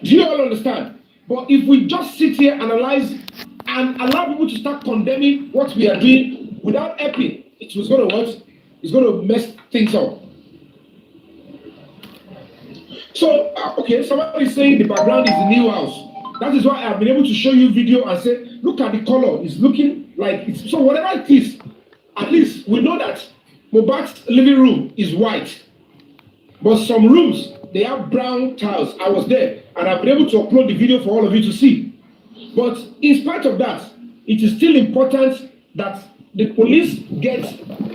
Do you all understand? But if we just sit here, analyze, and allow people to start condemning what we are doing without helping, it was going to what? It's going to mess things up. So, okay, somebody is saying the background is the new house. That is why I've been able to show you video and say, look at the color. It's looking like it's... So whatever it is, at least we know that Mohbad's living room is white. But some rooms, they have brown tiles. I was there, and I've been able to upload the video for all of you to see. But in spite of that, it is still important that the police get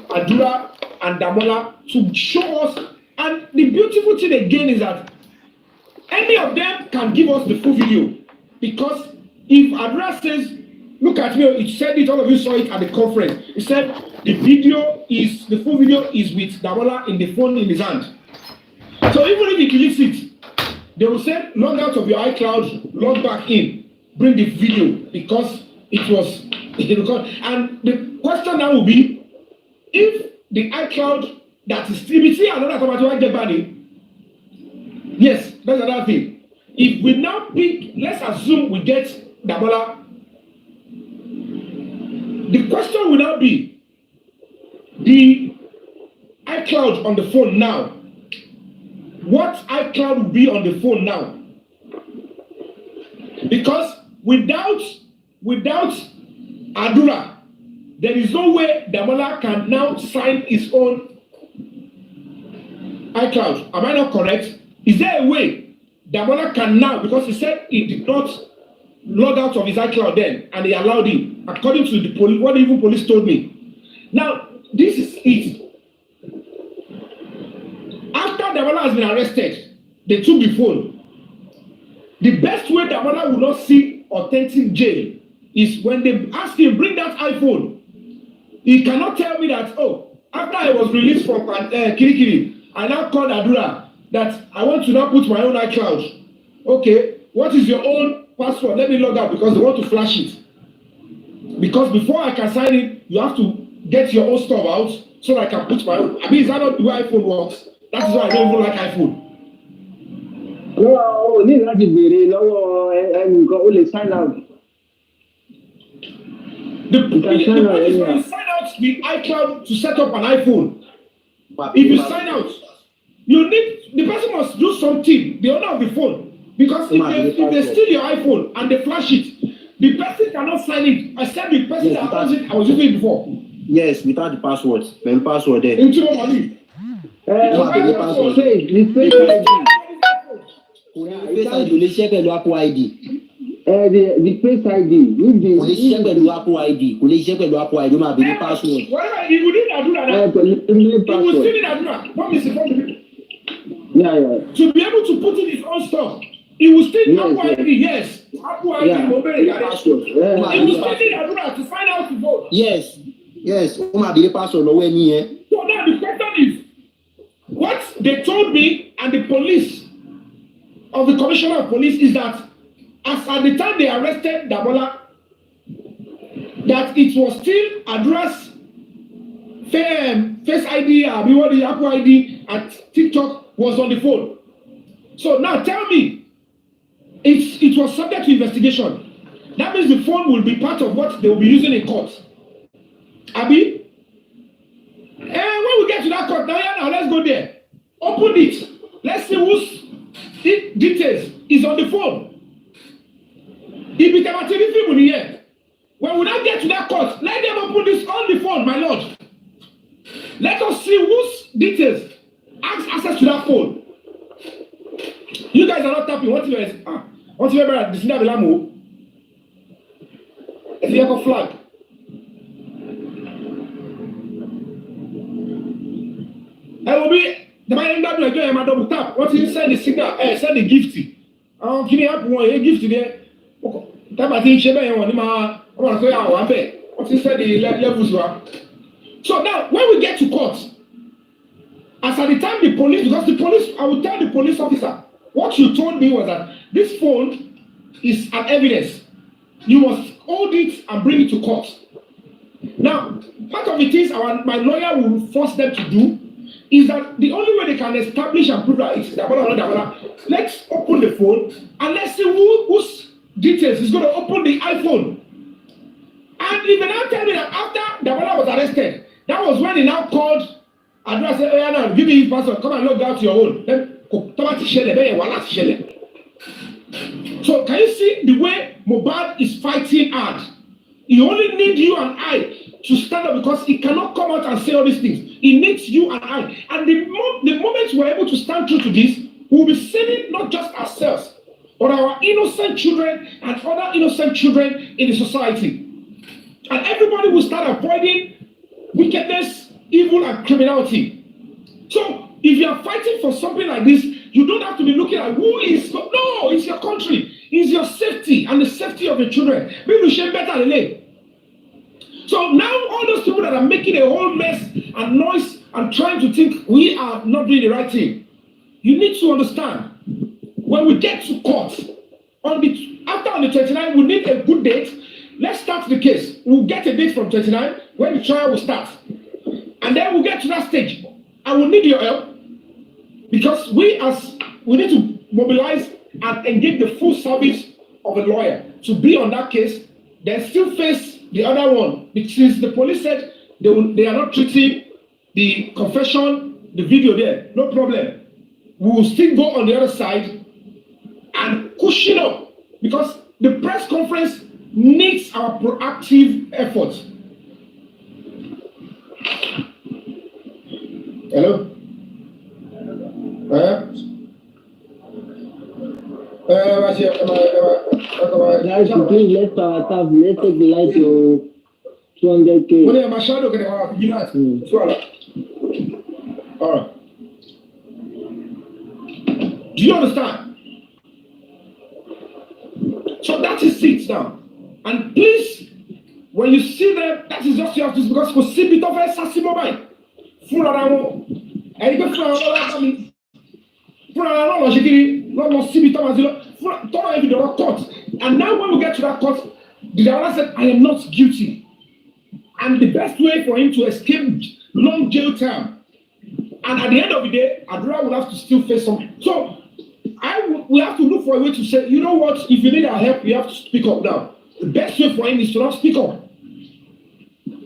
Adura and Demola to show us. And the beautiful thing again is that any of them can give us the full video. Because if Adura says, look at me, it said it, all of you saw it at the conference. It said the full video is with Demola in the phone in his hand. So even if he deletes it, they will say, log out of your iCloud, log back in, bring the video, because it was recorded. And the question now will be, if the iCloud that is still another automatic money, yes, that's another thing. If we now pick, let's assume we get Demola, the question will now be, the iCloud on the phone now, what iCloud will be on the phone now? Because without Adura, there is no way Demola can now sign his own iCloud. Am I not correct? Is there a way Demola can now, because he said he did not log out of his iCloud then, and he allowed him, according to the police, what even police told me. Now, this is it. After Demola has been arrested, they took the phone. The best way Demola will not see authentic jail is when they ask him, bring that iPhone. He cannot tell me that, oh, after I was released from Kirikiri, I now called Adura that I want to now put my own iCloud. Okay, what is your own password? Let me log out, because they want to flash it. Because before I can sign it, you have to get your own stuff out so that I can put my own. I mean, is that not the way iPhone works? That is why I don't even like iPhone. No, need not be very low and go only sign out. You sign out the iCloud to set up an iPhone. If you sign out, you need the person must do something, the owner of the phone. Because if they steal your iPhone and they flash it, the person cannot sign it except the person that was using it before. Yes, without the password. The password there. Into the money. The Face ID, le ṣe pẹ̀lú Apple ID. The Face ID. Kò lè ṣe pẹ̀lú Apple ID. Kò lè ṣe pẹ̀lú Apple ID. Ó máa béèrè password. Whatever, he will do Adura now. He will still need Adura. What is the problem? Yeah. To be able to put in his own stuff, he will still need Apple ID. Yes. Apple ID. He will still need Adura to find out the vote. Yes. Ó máa béèrè password lọ́wọ́ ẹni yẹn. So now the question is, what they told me and the police of the commissioner of police is that as at the time they arrested Demola, that it was still Adura's Face ID, the Apple ID and TikTok was on the phone. So now tell me, it was subject to investigation. That means the phone will be part of what they will be using in court. Abi? When we get to that court, now let's go there. Open it. Let's see whose details is on the phone. If it can actually film in here, when we now get to that court, let them open this on the phone, my lord. Let us see whose details has access to that phone. You guys are not tapping. What you guys? What you ever this never lamo? If you have a flag. I will be the man that will get my double tap. What you send the signal? Send the gift. Give me up one gift there. That I think Sheba and Wanima. I want to say our bed. What you said the levels were. So now, when we get to court, as at the time the police, because the police, I will tell the police officer, what you told me was that this phone is an evidence. You must hold it and bring it to court. Now, part of the things my lawyer will force them to do is that the only way they can establish and prove that it's Demola. Let's open the phone and let's see whose details is going to open the iPhone. And even now tell me that after Demola was arrested, that was when he now called Adura, said, oh yeah, now give me his password, come and log out your own. So can you see the way Mohbad is fighting hard? He only needs you and I to stand up because he cannot come out and say all these things. He needs you and I. And the moment we're able to stand true to this, we'll be saving not just ourselves, but our innocent children and other innocent children in the society. And everybody will start avoiding wickedness, evil, and criminality. So if you are fighting for something like this, you don't have to be looking at who is. No, it's your country. It's your safety and the safety of your children. People should better than it. So now all those people that are making a whole mess and noise and trying to think we are not doing the right thing, you need to understand, when we get to court, after on the 29th, we need a good date. Let's start the case. We'll get a date from 29 when the trial will start. And then we'll get to that stage. I will need your help because we need to mobilize and engage the full service of a lawyer to be on that case, then still face the other one. Since the police said they are not treating the confession, the video there, no problem. We will still go on the other side and cushion up because the press conference needs our proactive effort. Hello? Guys, please let's take the light to 200K. When you're my shadow, can I have you guys? All right. Do you understand? So that is it now. And please, when you see them, that is just your this because we see bit of a sassy mobile. Full around, and you go for all family. Full around, no see bit of a court. And now when we get to that court, the Demola said, I am not guilty. And the best way for him to escape long jail term. And at the end of the day, Adura will have to still face something. So we have to look for a way to say, you know what, if you need our help, you have to speak up now. The best way for him is to not speak up.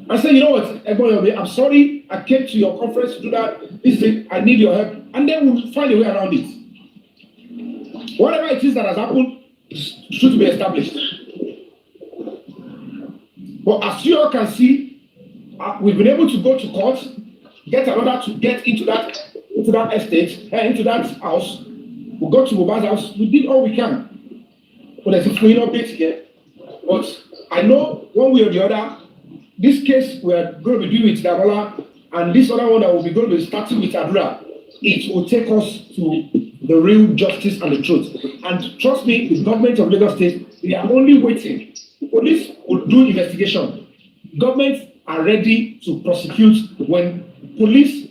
I say, you know what, Yomi, I'm sorry, I came to your conference to do that. This thing, I need your help. And then we'll find a way around it. Whatever it is that has happened should be established. But as you all can see, we've been able to go to court, get an order to get into that estate, into that house. We got to Mohbad's house. We did all we can. But there's a free update here. But I know one way or the other, this case we're going to be doing with Demola, and this other one that will be going to be starting with Adura, it will take us to the real justice and the truth. And trust me, the government of Lagos State, they are only waiting. Police will do investigation. Governments are ready to prosecute when police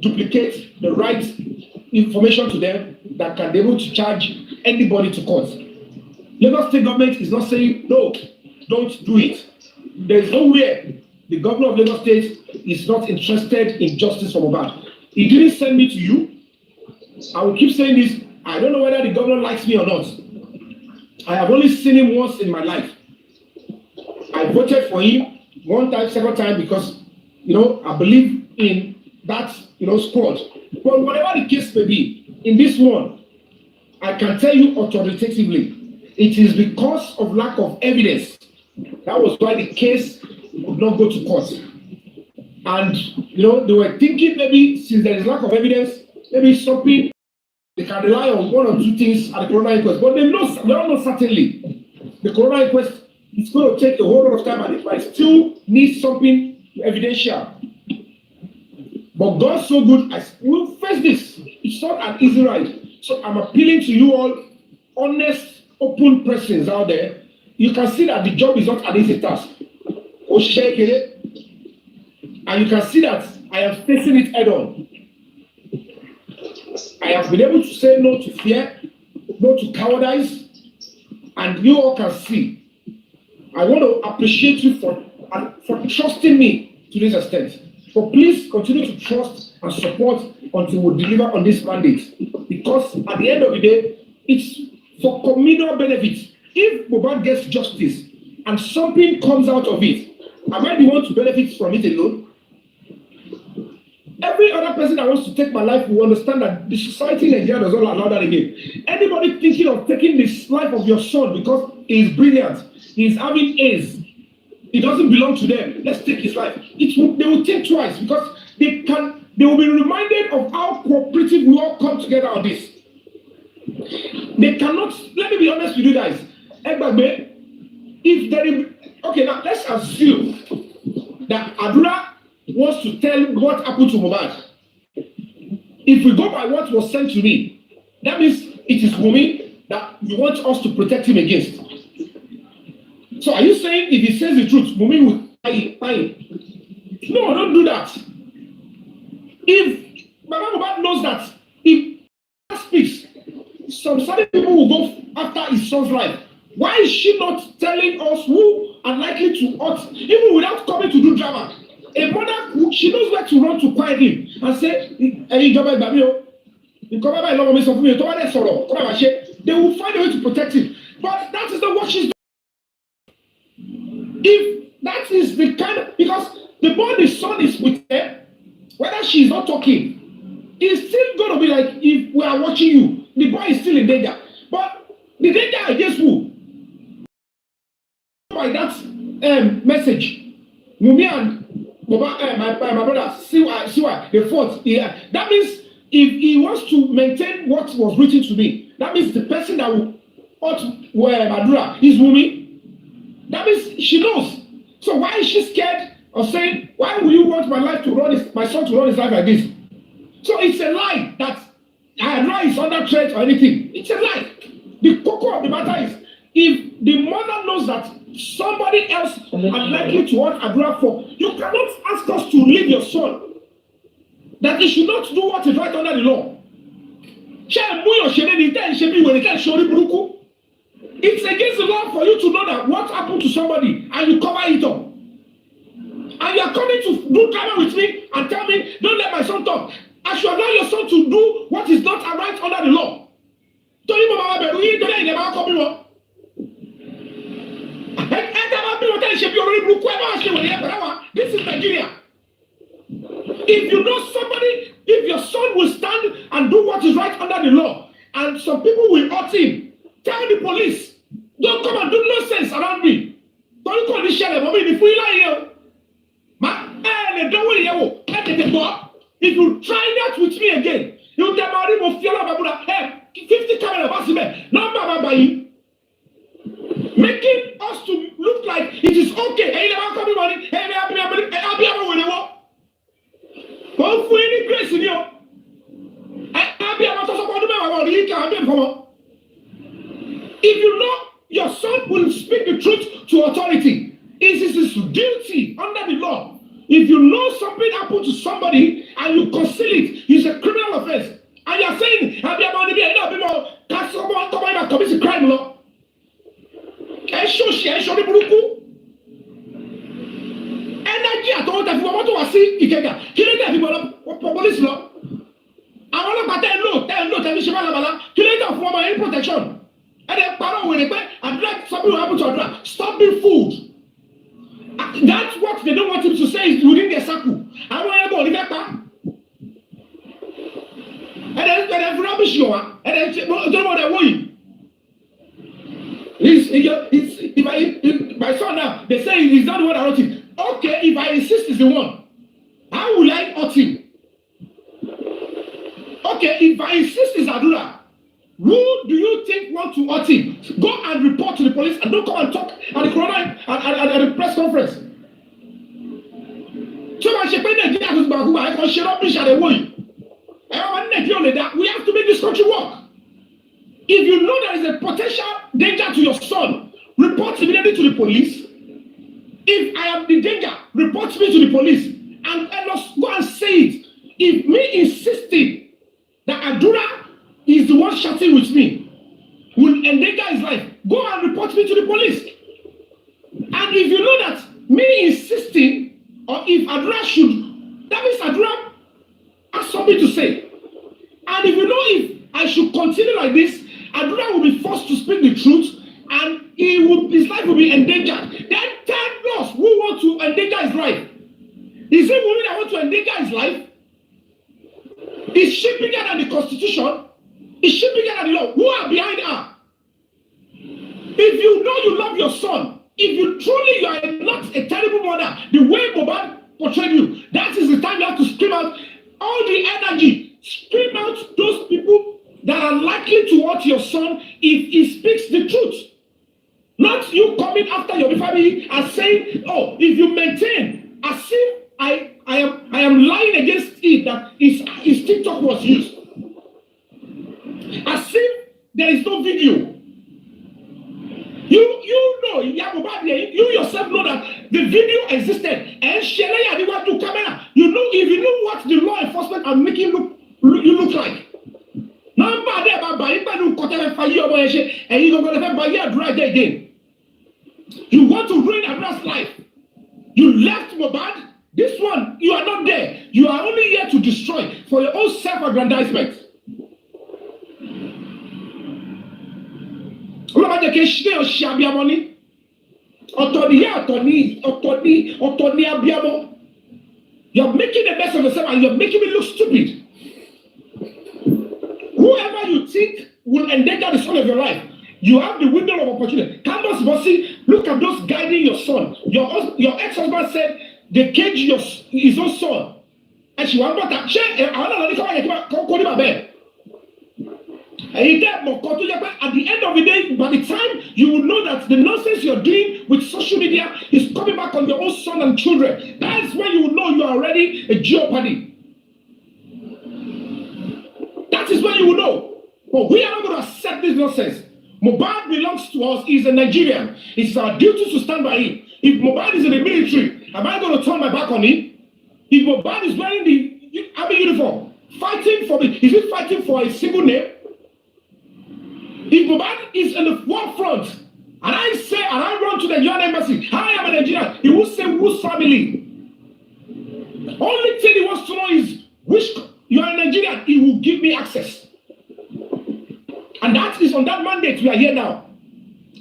duplicate the right information to them that can be able to charge anybody to court. Lagos State government is not saying, no, don't do it. There is nowhere the governor of Lagos State is not interested in justice for Mohbad. He didn't send me to you. I will keep saying this. I don't know whether the governor likes me or not. I have only seen him once in my life. I voted for him one time, second time, because, I believe in that, squad. But whatever the case may be, in this one, I can tell you authoritatively, it is because of lack of evidence. That was why the case would not go to court. And, they were thinking maybe since there is lack of evidence, maybe something, they can rely on one or two things at the coroner inquest. But they all know certainly the coroner inquest is going to take a whole lot of time and it might still need something evidential. But God's so good, we'll face this. It's not an easy ride. So I'm appealing to you all, honest, open persons out there. You can see that the job is not an easy task. And you can see that I am facing it head on. I have been able to say no to fear, no to cowardice, and you all can see. I want to appreciate you for trusting me to this extent. But please continue to trust and support until we deliver on this mandate. Because at the end of the day, it's for communal benefit. If Mohbad gets justice and something comes out of it, am I the one to benefit from it alone? Every other person that wants to take my life will understand that the society in Nigeria does not allow that again. Anybody thinking of taking this life of your son because he is brilliant, he is having A's, it doesn't belong to them. Let's take his life. They will think twice because they will be reminded of how cooperative we all come together on this. They cannot, let me be honest with you guys. If there is, okay, now let's assume that Adura wants to tell what happened to Mohbad. If we go by what was sent to me, that means it is Yomi that you want us to protect him against. So are you saying if he says the truth, Yomi will buy him? No, don't do that. If Mama Mohbad knows that if he speaks, some certain people will go after his son's life. Why is she not telling us who are likely to hurt, even without coming to do drama? A mother, she knows where to run to quiet him and say, they will find a way to protect him. But that is not what she's doing. If that is the kind of, because the boy, the son is with her, whether she's not talking, it's still going to be like, if we are watching you, the boy is still in danger. But the danger against who? By that message, Yomi and my brother, see why they fought. Yeah. That means if he wants to maintain what was written to me, that means the person that will hurt Adura is Yomi. That means she knows. So why is she scared of saying, why will you want my son to run his life like this? So it's a lie that Adura is under threat or anything. It's a lie. The core of the matter is, if the mother knows that somebody else are likely to want Adura for, you cannot ask us to leave your son. That he should not do what is right under the law. It's against the law for you to know that what happened to somebody and you cover it up. And you are coming to do drama with me and tell me, don't let my son talk. I should allow your son to do what is not right under the law. This is Nigeria. If you know somebody, if your son will stand and do what is right under the law, and some people will hurt him, tell the police, don't come and do nonsense around me. Don't call this shit. If you try that with me again, you tell me 50 cameras, number by you. Making us to look like it is okay. Hey, never come money. Hey, don't feel any grace in you. If you know your son will speak the truth to authority, it is guilty under the law. If you know something happened to somebody and you conceal it, it's a criminal offense. And you're saying, someone commits a crime law. Energy at all that you want to see Ikega. Killing everyone police law. I want to tell for my protection. And then power when they and let something happen to Adura. Stop being fooled. That's what they don't want him to say is within their circle. I want to go to that. And then rubbish you are. And then don't know what they're doing. My son now, they say he's not the one that hurt him. Okay, if I insist he's the one, how will I hurt him? Okay, if I insist it's Adura, who do you think want to hurt him? Go and report to the police and don't come and talk at the corona at the press conference. So I should pay the idea to I can share up and away. We have to make this country work. If you know there is a potential danger to your son, report immediately to the police. If I am the danger, report me to the police. And let's go and say it. If me insisting that Adura is the one shouting with me, will endanger his life, go and report me to the police. And if you know that me insisting, or if Adura should That means Adura has something to say. And if you know if I should continue like this, Adura will be forced to speak the truth and his life will be endangered. Then tell us who want to endanger his life. Is it Wunmi that want to endanger his life? Is she bigger than the Constitution? Is she bigger than the law? Who are behind her? If you know you love your son, if you truly you are not a terrible mother, the way Mohbad portrayed you, that is the time you have to scream out all the energy. Scream out those people that are likely to hurt your son if he speaks the truth. Not you coming after Yomi Fabiyi and saying, oh, if you maintain, as if I am lying against it that his TikTok was used. As if there is no video. You know, you yourself know that the video existed. And Shelley Adiwa to camera. You know, if you know what the law enforcement are making you look like. Number there about Bayipa Kotel Fabiyi and you're going to buy your drag again. You want to ruin Adura's life. You left Mohbad. This one, you are not there. You are only here to destroy for your own self-aggrandizement. You are making the best of yourself and you're making me look stupid. Whoever you think will endanger the son of your life, you have the window of opportunity. Candace Bossy, look at those guiding your son. Your ex-husband said they cage his own son. And she wants that. At the end of the day, by the time you will know that the nonsense you're doing with social media is coming back on your own son and children, that's when you will know you are already a jeopardy. That is when you will know. But we are not going to accept this nonsense. Mohbad belongs to us. He's a Nigerian. It's our duty to stand by him. If Mohbad is in the military, am I going to turn my back on him? If Mohbad is wearing the army uniform, fighting for me, is he fighting for a single name? If Mohbad is in the forefront, and I run to the UN embassy, I am a Nigerian, he will say whose family. Only thing he wants to know is which you are a Nigerian, he will give me access. And that is on that mandate we are here now.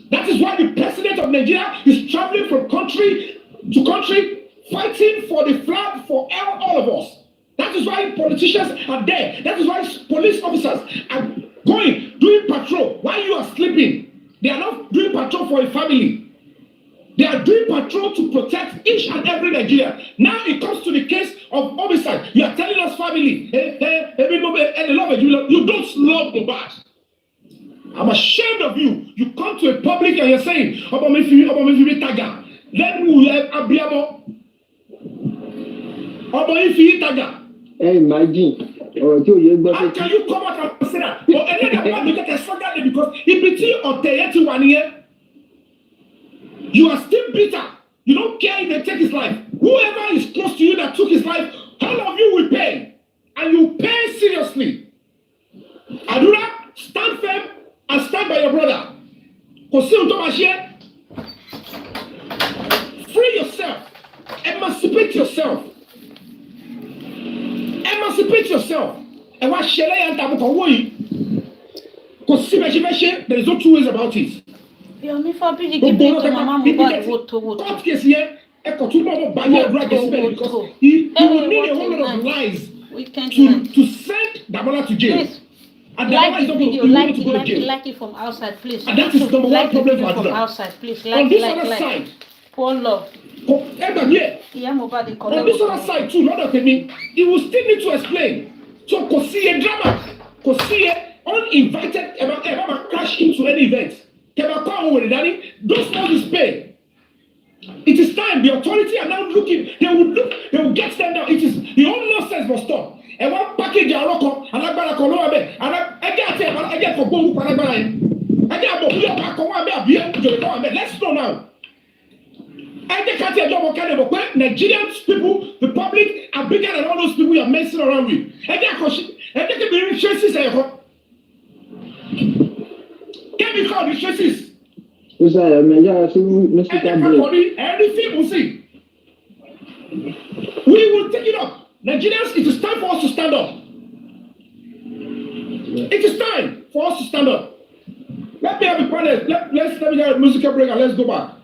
That is why the president of Nigeria is traveling from country to country, fighting for the flag for all of us. That is why politicians are there. That is why police officers are doing patrol while you are sleeping. They are not doing patrol for a family. They are doing patrol to protect each and every Nigerian. Now it comes to the case of homicide. You are telling us family, you don't love Mohbad. I'm ashamed of you. You come to a public and you're saying, then we will have Abiamo. Hey, imagine. How can you come out and say that? But any other look at a second because in between or 1 year, you are still bitter. You don't care if they take his life. Whoever is close to you that took his life, all of you will pay. And you pay seriously. Adura, stand firm and stand by your brother. Free yourself. Emancipate yourself. Emancipate yourself. And what shall I end up with? There is no two ways about it. Yomi Fabiyi give me to Mama Mohbad court case here, because he will need a whole lot of lies to send Demola to jail. Please. And Like the the video, like it from outside, please. And that is number one like problem the for video from Adura. outside, please. On this other side, One love. on this other side too, Lord of me, he will still need to explain. So, because see a drama, because see uninvited, ever crash into any event. Those ones pay. It is time. The authority are now looking. They will get them down. It is the whole nonsense must stop. And one package and let's go now. Nigerian people, the public are bigger than all those people you are messing around with. And they can be traces. Can be called the traces. Anything we see. We will take it up. Nigerians, it is time for us to stand up. It is time for us to stand up. Let me have a panel. Let me get a musical break and let's go back.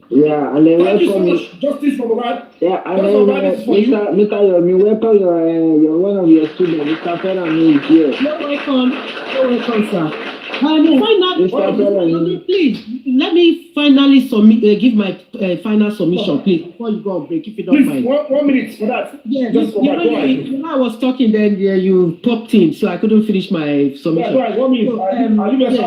Yeah, and then Thank you so welcome. much, Justice for Mohbad. Yeah, and Justice then for Mohbad, this is for you. Mr. Yomi, welcome your one of your students, Mr. Fabiyi is here. You're welcome, sir. Please, let me finally give my final submission, please, before you go on break, if you don't Please, mind. 1 minute for that. Yeah, Just for my go ahead. when I was talking, then you popped in, so I couldn't finish my submission. Yeah, go ahead. 1 minute. So,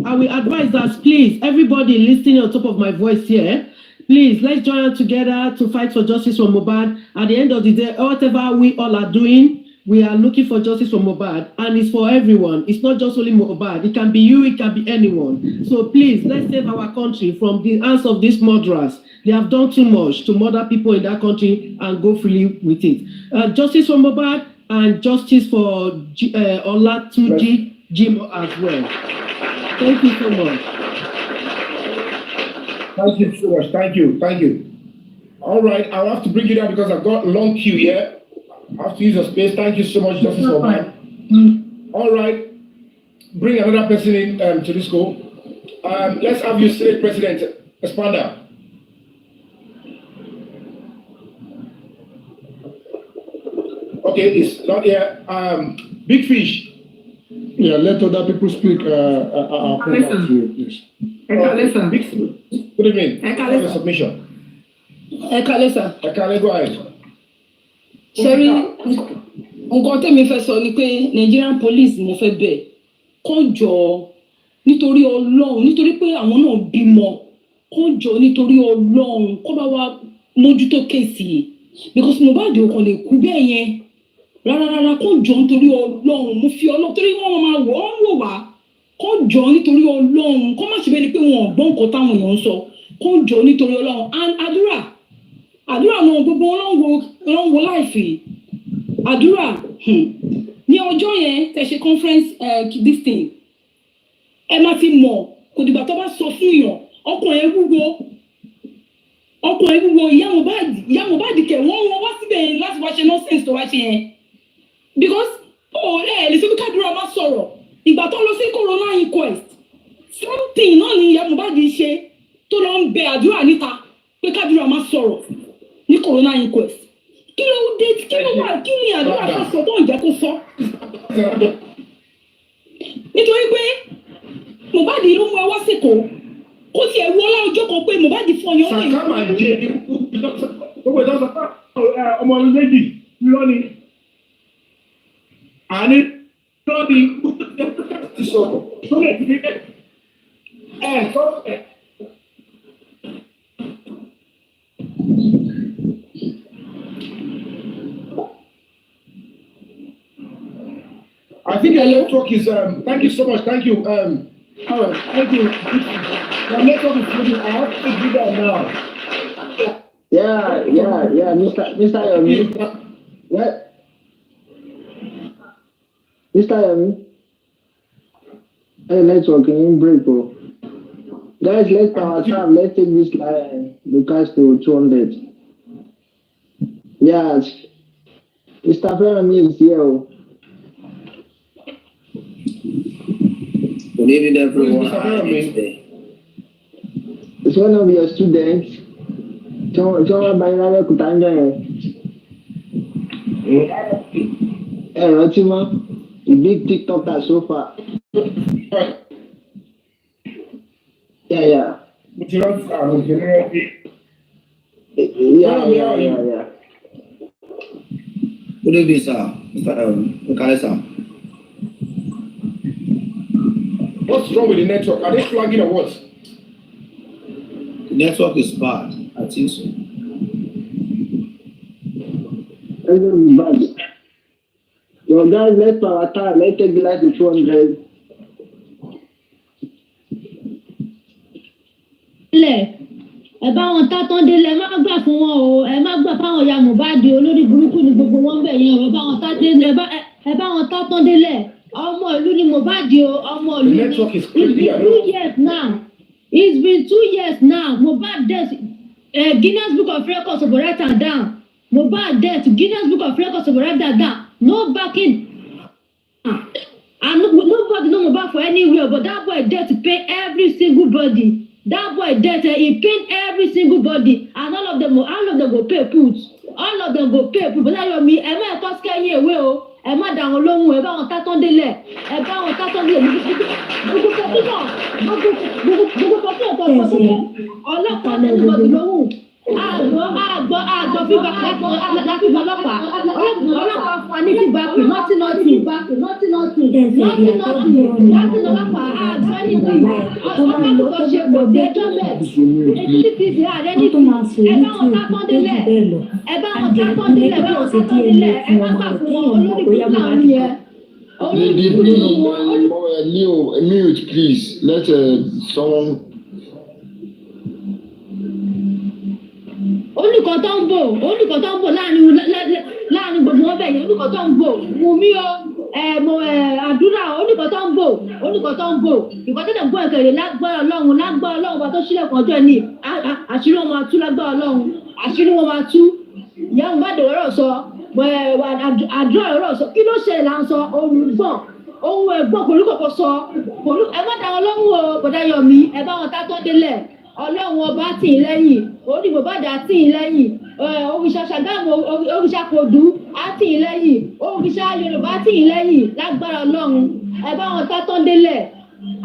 I will advise us, please, everybody listening on top of my voice here, please, let's join together to fight for justice for Mohbad. At the end of the day, whatever we all are doing, we are looking for justice for Mohbad, and it's for everyone. It's not just only Mohbad. It can be you, it can be anyone. So please, let's save our country from the hands of these murderers. They have done too much to murder people in that country and go freely with it. Justice for Mohbad and justice for Olatunji Jimo as well. Thank you so much. Thank you so much. Thank you. All right, I'll have to bring it down because I've got a long queue here. I have to use the space. Thank you so much, Justice for Mohbad. All right, bring another person in to this call. Let's have you, Senate President Espander. Okay, it's not here. Big Fish. Yeah, let other people speak. I'll come back to you, please. Big, good evening. Have a submission. Ekale, go ahead. Sherry, nǹkan tẹ́mi fẹ́ sọ ni pé Nigerian police mo fẹ́ bẹ̀ kó jọ nítorí Ọlọ́run nítorí pé àwọn náà bímọ kó jọ nítorí Ọlọ́run kó bá wa mójútó kéèsì yìí because Mohbad ò kàn lè kú bẹ́ẹ̀ yẹn rárá kó jọ nítorí Ọlọ́run mo fi Ọlọ́run torí wọ́n máa wò wá kó jọ nítorí Ọlọ́run kó má ṣe bẹ́ẹ̀ ni pé wọn ò gbọ́ nǹkan táwọn èèyàn ń sọ kó jọ nítorí Ọlọ́run and àdúrà náà gbogbo wọn wo láìfì àdúrà ní ọjọ́ yẹn tẹ́ ṣe conference this thing ẹ má ti mọ̀ kò dìgbà tó bá sọ fún yàn ọkàn ẹ wúwo ìyá Mohbad kẹ wọ́n wá síbẹ̀ yẹn láti wá ṣe nonsense tó wá ṣe yẹn because lè ṣe bí kádùrà má sọ̀rọ̀ ìgbà tó lọ sí corona inquest something náà ni ìyá Mohbad ṣe tó lọ ń bẹ àdúrà níta pé kádùrà má sọ̀rọ̀ ní corona inquest kí ló dé kí ló wà kí ni àdúrà fẹ́ sọ tó ń jẹ́ kó sọ nítorí pé Mohbad ló mú ẹ wá síkò kó tiẹ̀ wú ọlá ọjọ́ kan pé Mohbad fún ọyàn ọ̀hún. Sàkámà jẹ́ gbogbo ìdánsọ ọmọ méjì lónìí àní lónìí ti sọ̀rọ̀ sórí ìdílé sọ́ọ̀tẹ̀. I think your network is, thank you so much, thank you. All right, thank you. Your network is good. I have to do that now. Yeah, Mr. Yomi. What? Mr. Yomi. Hey, network, can you break, bro? Guys, let's take this line because to 200. Yes. Mr. Yomi is here. Good evening, everyone. It's one of your students. Someone by another Kutanga. Hey, Rotima, the big TikToker so far. Yeah. Yeah. Good evening, sir. Mr. Okale, sir. What's wrong with the network? Are they flagging or what? The network is bad. I think so. Everything bad. So guys, let's take the light to 200. Ẹ bá wọn tá tán délẹ̀ ẹ má gbà fún wọn o ẹ má gbà fáwọn ìyá Mohbad olórí burúkú ni gbogbo wọn bẹ̀ yẹn o ẹ bá wọn tá délẹ̀ ẹ bá wọn tá tán délẹ̀ ọmọ ìlú ni Mohbad o ọmọ ìlú ni it's been 2 years now Mohbad Guinness Book of Records go write am down Mohbad death, Guinness Book of Records of that. No backing. And nobody know Mohbad for anywhere, but that boy dead to pay every single body. That boy dead, he paid every single body, and all of them go pay put. All of them go pay put. But that me, ẹ má kọ́ scare yín away o. Ẹ má dà wọn lóhùn, ẹ bá wọn tátán délẹ̀. Ẹ bá wọn tátán délẹ̀. Gbogbo kọ́kọ́ ọlọ́pàá ní everybody lóhùn. Àgbọ̀ feedback láti ọlọ́pàá. Ọlọ́pàá fún wa ní feedback, nothing. Ọlọ́pàá àgbọ̀ anything. Ọlọ́pàá kò ṣe kò dé jọ́mẹ̀. Èyí ti di ààrẹ ní ẹ bá wọn tátán délẹ̀. Ẹ bá wọn tátán délẹ̀. Ẹ má gbà fún wọn olórí pípa àwọn yẹn. Mute, please. Let someone. Olùkọ́ tó ń bò láàrin gbogbo wọn bẹ̀yẹn olùkọ́ tó ń bò Wùmí o Àdúrà olùkọ́ tó ń bò ìkọ́ tó ń bò ẹ̀kẹ́rẹ́ lágbára Ọlọ́run bá tó sílẹ̀kùn ọjọ́ ní àṣírí wọn máa tú lágbára Ọlọ́run àṣírí wọn máa tú ìyá wọn bá dèrò ọ̀rọ̀ sọ Àdúrà ọ̀rọ̀ sọ kí ló ṣẹlẹ̀ là ń sọ ohun ẹ̀gbọ́n kòríkòkò sọ ẹ má dá wọn lóhùn o bọ̀dá Yomi ẹ bá wọn tátọ́ délẹ̀ Ọlọ́run ọba tì í lẹ́yìn onígbò bàdà tì í lẹ́yìn òrìṣà Ṣàgámù òrìṣà Kòdú á tì í lẹ́yìn òrìṣà Yorùbá tì í lẹ́yìn lágbára Ọlọ́run ẹ bá wọn tátọ́ délẹ̀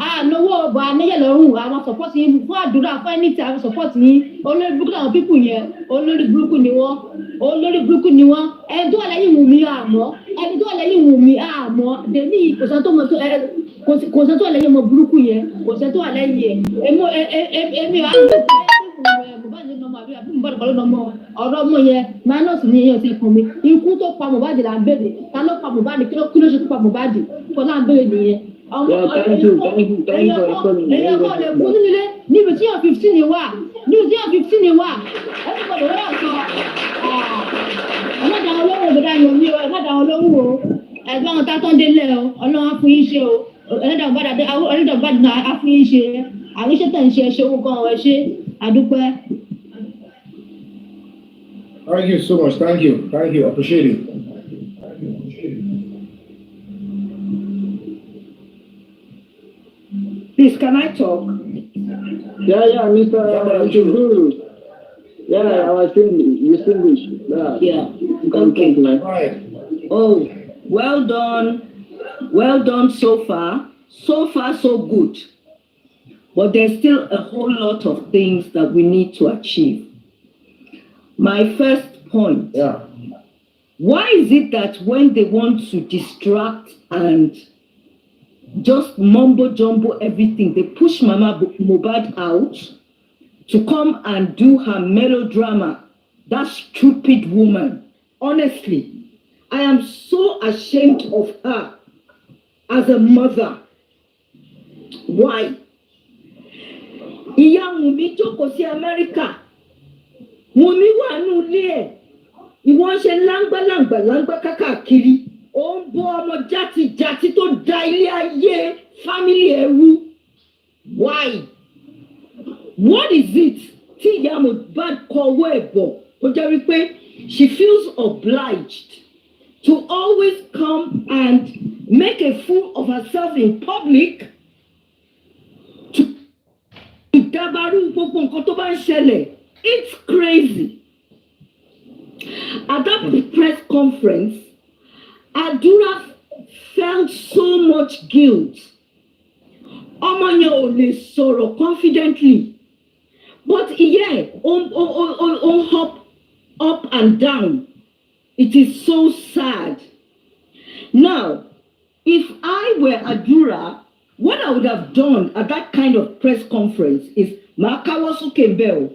ànáwó ọba aníyẹ̀ lọ́rùn àwọn sọ̀pọ̀tì yín fún Àdúrà fún ẹni tí àwọn sọ̀pọ̀tì yín olórí burúkú làwọn pípù yẹn olórí burúkú ni wọ́n ẹni tó wà lẹ́yìn Wùmí àmọ́ dèmí kò sẹ́ni tó wà lẹ́yìn ọmọ burúkú yẹn kò sẹ́ni tó wà lẹ́yìn ẹ̀ èmi Mohbad ló nọmọ àbí Mohbad kọ́ ló nọmọ ọ̀rọ̀ ọmọ yẹn minus ní èèyàn ti kàn mí ikú tó pa Mohbad là ń béèrè ta ló pa Mohbad kí ló ṣe tó pa Mohbad kọ́ là ń béèrè nìyẹn. Thank you for coming. Ẹ̀yọ́ kọ́ lè kú nílé níbi tí yàn 15 ni wà everybody wọ́n sọ ọlọ́dà ọlọ́run òbẹ̀dà Yomi o ọlọ́dà ọlọ́run o ẹ̀gbọ́n wọn tátọ́ délẹ̀ o ọlọ́run á fún yín ṣe o ọlọ́dà ọ̀gbádà á fún yín ṣe àwọn iṣẹ́ tẹ̀ ń ṣe owó kan ọ̀ ṣe àdúpẹ́. Thank you so much. Thank you. Appreciate it. Please, can I talk? Yeah, Mr. Guru. Yeah, I was distinguished. Yeah. Okay. Right. Oh, well done so far. So far, so good. But there's still a whole lot of things that we need to achieve. My first point. Yeah. Why is it that when they want to distract and just mumbo jumbo everything, they push Mama Mohbad out to come and do her melodrama? That stupid woman. Honestly, I am so ashamed of her as a mother. Why? Ìyá Wùmí jókòó sí Amẹ́ríkà. Wùmí wà nù ilé ẹ̀. Ìwọ́n ṣe láńgbá kákàkiri. Ó ń bọ́ ọmọ játijàti tó da ilé ayé fámílì ẹ̀rú. Why? What is it tí ìyá Mohbad kọwọ́ ẹ̀ bọ̀ tó jẹ́ wípé she feels obliged to always come and make a fool of herself in public to ìdábàrú gbogbo nǹkan tó bá ń ṣẹlẹ̀? It's crazy. At that press conference, Adura felt so much guilt. Ọmọ yẹn ò lè sọ̀rọ̀ confidently. But yeah, hop up and down. It is so sad. Now, if I were Adura, what I would have done at that kind of press conference is Makawasu Kembel.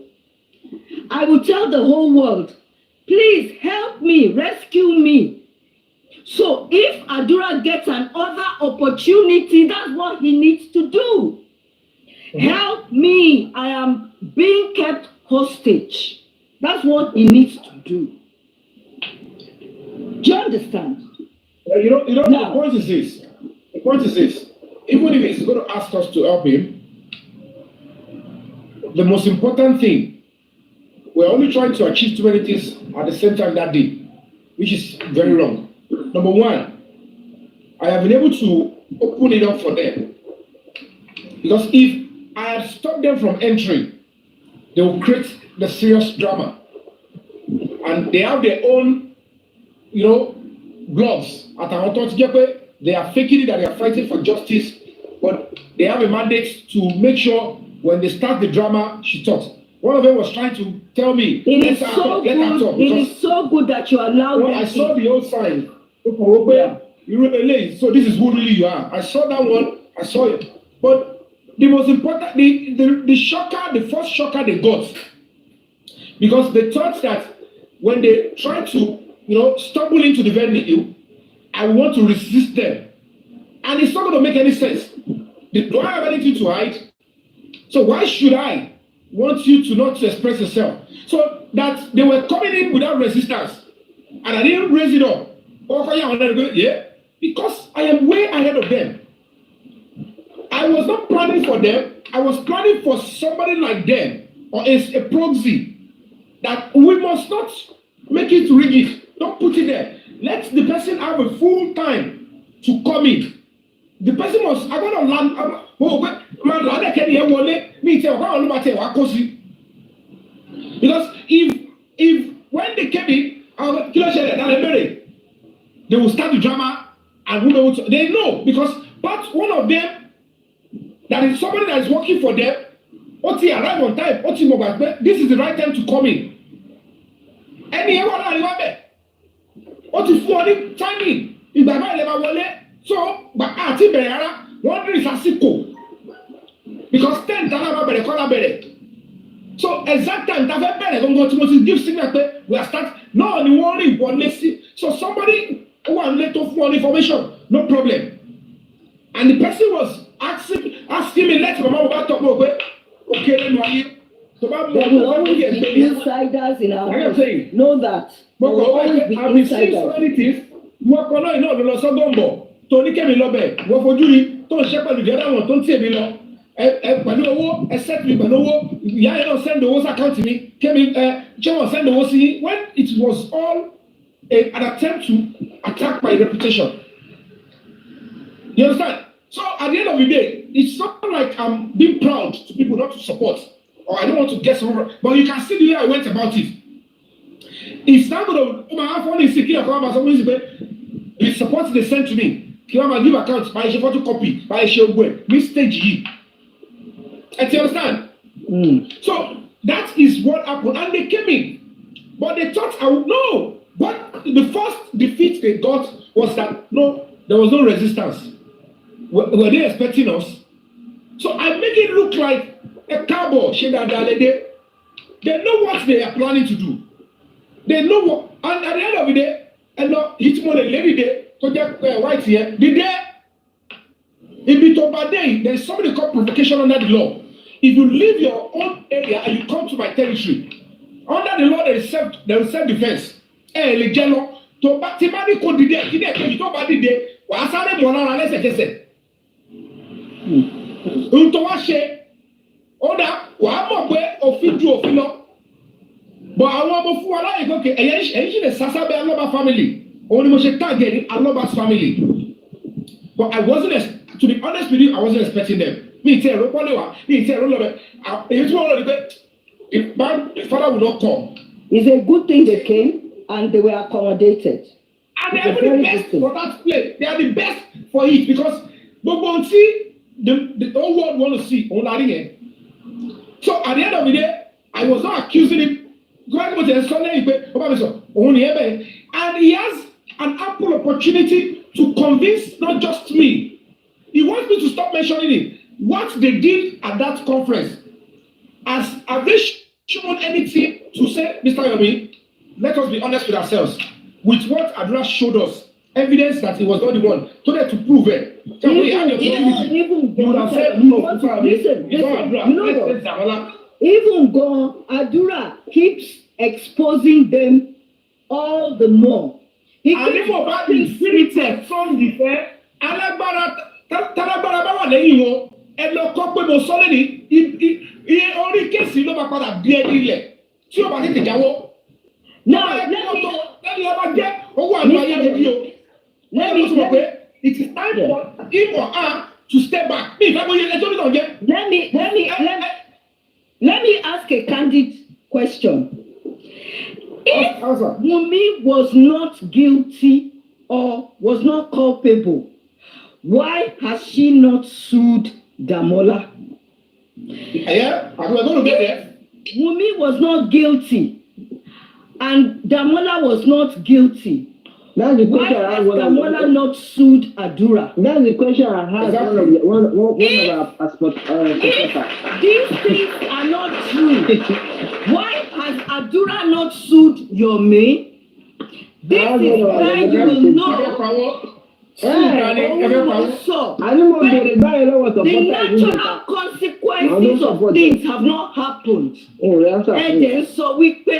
I would tell the whole world, please help me, rescue me. So if Adura gets another opportunity, that's what he needs to do. Help me, I am being kept hostage. That's what he needs to do. Do you understand? You know, Now, the point is this. Even if he's going to ask us to help him, the most important thing, we're only trying to achieve too many things at the same time that day, which is very wrong. Number one, I have been able to open it up for them. Because if I had stopped them from entering, they will create the serious drama. And they have their own, blogs at our authority. They are faking it that they are fighting for justice, but they have a mandate to make sure when they start the drama, she talks. One of them was trying to tell me, it is so good that you allowed them. I saw the old sign. So this is who really you are. I saw that one. I saw it. But the most important, the shocker, the first shocker they got, because they thought that when they tried to, stumble into the venue, I want to resist them. And it's not going to make any sense. Do I have anything to hide? So why should I want you to not express yourself? So that they were coming in without resistance. And I didn't raise it up. Yeah, because I am way ahead of them. I was not planning for them. I was planning for somebody like them, or a proxy, that we must not make it rigid. Don't put it there. Let the person have a full time to come in. The person must, I'm going to land, because if when they came in, they will start the drama and they know, because but one of them, that is somebody that is working for them, Oti arrive on time, Oti Mohbad, this is the right time to come in. Any ever remember? Oti for timing. If I never wọlé, so but àti bẹ̀rẹ̀ ara, wọ́n rí ìsásíkò. Because 10 tala bẹ̀rẹ̀ kọ́lá bẹ̀rẹ̀. So exact time ta fẹ́ bẹ̀rẹ̀ gbọ́ngàn tí mo ti give signal pé we are start. No ni wọ́n rí ìwọlé sí. So somebody who was late to for information, no problem. And the person was asking me, let Mama Mohbad talk more. Okay, then why? There will always be insiders in our house. Know that. There will always be insiders. Wọ́n kọ́ náà iná ọ̀dọ́ lọ sọ́gbọ̀nbọ̀ tó ní kẹ́mi lọ́bẹ̀ wọ́n fojú rí tó ń ṣe pẹ̀lú ìjọba wọn tó ń tì mí lọ pẹ̀lú owó set mi pẹ̀lú owó ìyá yẹn náà send owó sí àkáǹtì mi kẹ́mi ṣé wọ́n send owó sí when it was all an attempt to attack my reputation. You understand? So at the end of the day, it's not like I'm being proud to people not to support, or I don't want to get someone, but you can see the way I went about it. It's not going to my phone is secure. The support they sent to me. Kiwama give account by a photocopy by a showway. Mistake G. Do you understand? So that is what happened, and they came in, but they thought I would know. But the first defeat they got was that no, there was no resistance. Were they expecting us? So I make it look like a cowboy. They know what they are planning to do. They know what, and at the end of the day, and no, it's more than lady day to get white here. The day, if it's over day, there's something called provocation under the law. If you leave your own area and you come to my territory, under the law there is self-defense. Le jello to batibani ko dide kide to ba dide wa sáré mo lára lẹ́sẹ̀kẹsẹ̀. Nto wa ṣe oda wa mọ̀ pé òfin ju òfin lọ. But àwọn ọmọ fún wa láyé gòkè ẹ̀yẹ́ ṣì lè sásá bẹ́ Aloba family. Òun ni mo ṣe tag ní Aloba's family. But I wasn't, to be honest with you, I wasn't expecting them. Mi ti ẹ̀rọ pọ́lẹ̀ wa, mi ti ẹ̀rọ lọ́bẹ̀. Èyí tí wọ́n lọ rí pé if father would not come. It's a good thing they came and they were accommodated. And they are the best for that place. They are the best for it because gbogbo see the whole world want to see òun la rí yẹn. So at the end of the day, I was not accusing him. And he has an ample opportunity to convince not just me. He wants me to stop mentioning it. What they did at that conference, have they shown anything to say, Mr. Yomi, let us be honest with ourselves. With what Adura showed us, evidence that he was not the one, told to prove it. Even God, Adura keeps exposing them all the more. He keeps talking spirited from the fair. Talagbara bá wà lẹ́yìn wọn, ẹ lọ kọ́ pé mo sọ lẹ́ni orí kéèsì ló máa padà bí ẹni ilẹ̀ tí ó bá tètè jáwọ́. Now, let me it is time for him or her to step back. Let me ask a candid question. If Wunmi was not guilty or was not culpable, why has she not sued Demola? Yeah, I was going to get there. Wunmi was not guilty and Demola was not guilty. That's the Why question I has have. Demola not sued Adura? That's the question I have. Exactly. One of our supporters. If these things are not true, why has Adura not sued Yomi? This is why you will know. The natural consequences of things have not happened. Ẹ̀jẹ̀ sọ wípé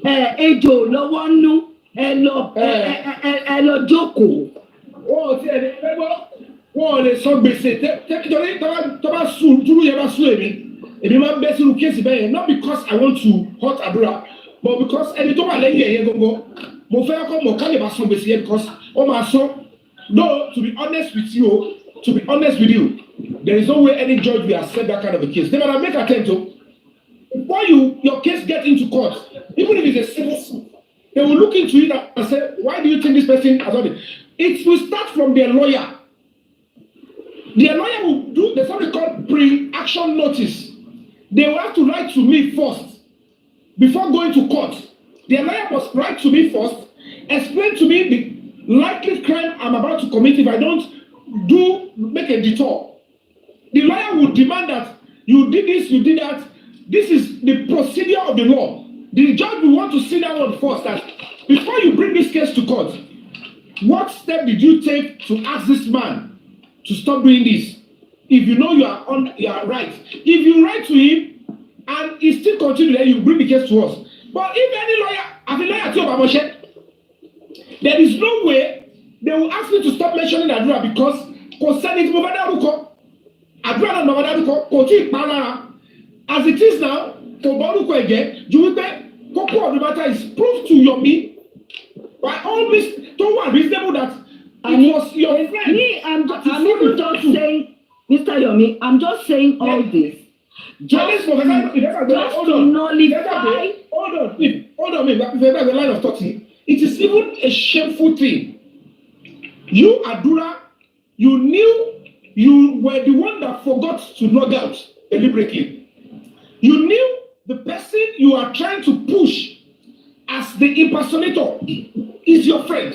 ejò lọ́wọ́ nú ẹ lọ jókòó. Wọ́n lè sọ gbèsè tẹ́kítọ́rí tó bá sùn túrú yẹn bá sùn èmi máa ń bẹ́ sínú kéèsì bẹ́ẹ̀ yẹn not because I want to hurt Adura but because ẹni tó wà lẹ́yìn ẹ̀yẹ gbogbo mo fẹ́ kọ́ mọ̀ ká lè bá sọ gbèsè yẹn because ó máa sọ. No, to be honest with you, there is no way any judge will accept that kind of a case. They might make attempt to. Before your case get into court, even if it's a civil suit, they will look into it and say, why do you think this person has done it? It will start from their lawyer. Their lawyer will do there's something called pre-action notice. They will have to write to me first before going to court. Their lawyer must write to me first, explain to me the likely crime I'm about to commit if I don't make a detour. The lawyer would demand that you did this, you did that. This is the procedure of the law. The judge will want to see that one first. That before you bring this case to court, what step did you take to ask this man to stop doing this? If you know you are right. If you write to him and he still continues, then you bring the case to us. But if any lawyer, as a lawyer to Obamoshe, there is no way they will ask me to stop mentioning Adura because concerning Mohbad Adura and Mohbad kò tí as it is now kò bá orúkọ ẹ̀jẹ̀ ju wípé kókó of the matter is proved to Yomi by all means tó wà reasonable that it was your friend. Me, I'm even just saying, Mr. Yomi, I'm just saying all this. Just to nullify. Hold on, the line of thought. It is even a shameful thing. You, Adura, you knew you were the one that forgot to log out deliberately. You knew the person you are trying to push as the impersonator is your friend.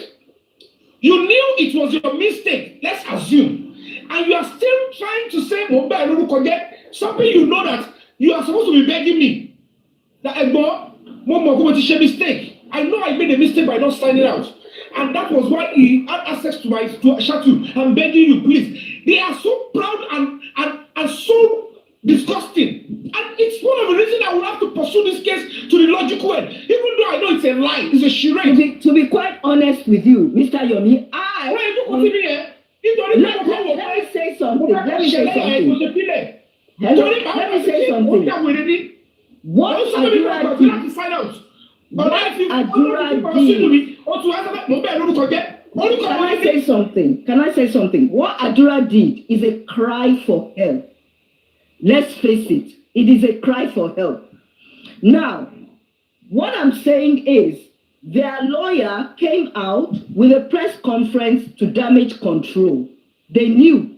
You knew it was your mistake, let's assume. And you are still trying to say, something you know that you are supposed to be begging me. That mistake. I know I made a mistake by not signing out. And that was why he had access to my statue. I'm begging you, please. They are so proud and so disgusting. And it's one of the reasons I will have to pursue this case to the logical end. Even though I know it's a lie, it's a charade. To be quite honest with you, Mr. Yomi, let me say something. Let me say something. What Adura did. Can I say something? What Adura did is a cry for help. Let's face it. It is a cry for help. Now, what I'm saying is their lawyer came out with a press conference to damage control. They knew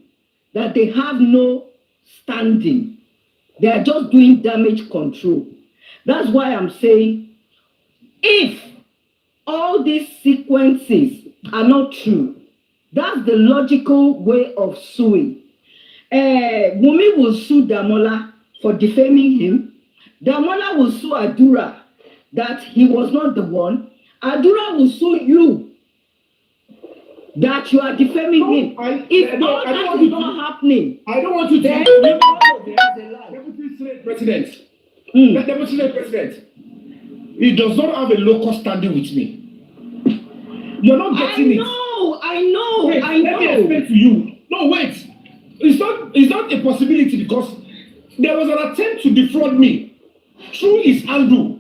that they have no standing. They are just doing damage control. That's why I'm saying if all these sequences are not true, that's the logical way of suing. Wunmi will sue Demola for defaming him. Demola will sue Adura that he was not the one. Adura will sue you that you are defaming him. If all that is not happening, I don't want you to Deputy Senate President. The Deputy Senate President. He does not have a local standing with me. You're not getting it. I know. Wait, let me explain to you. No, wait. It's not a possibility because there was an attempt to defraud me through his angle.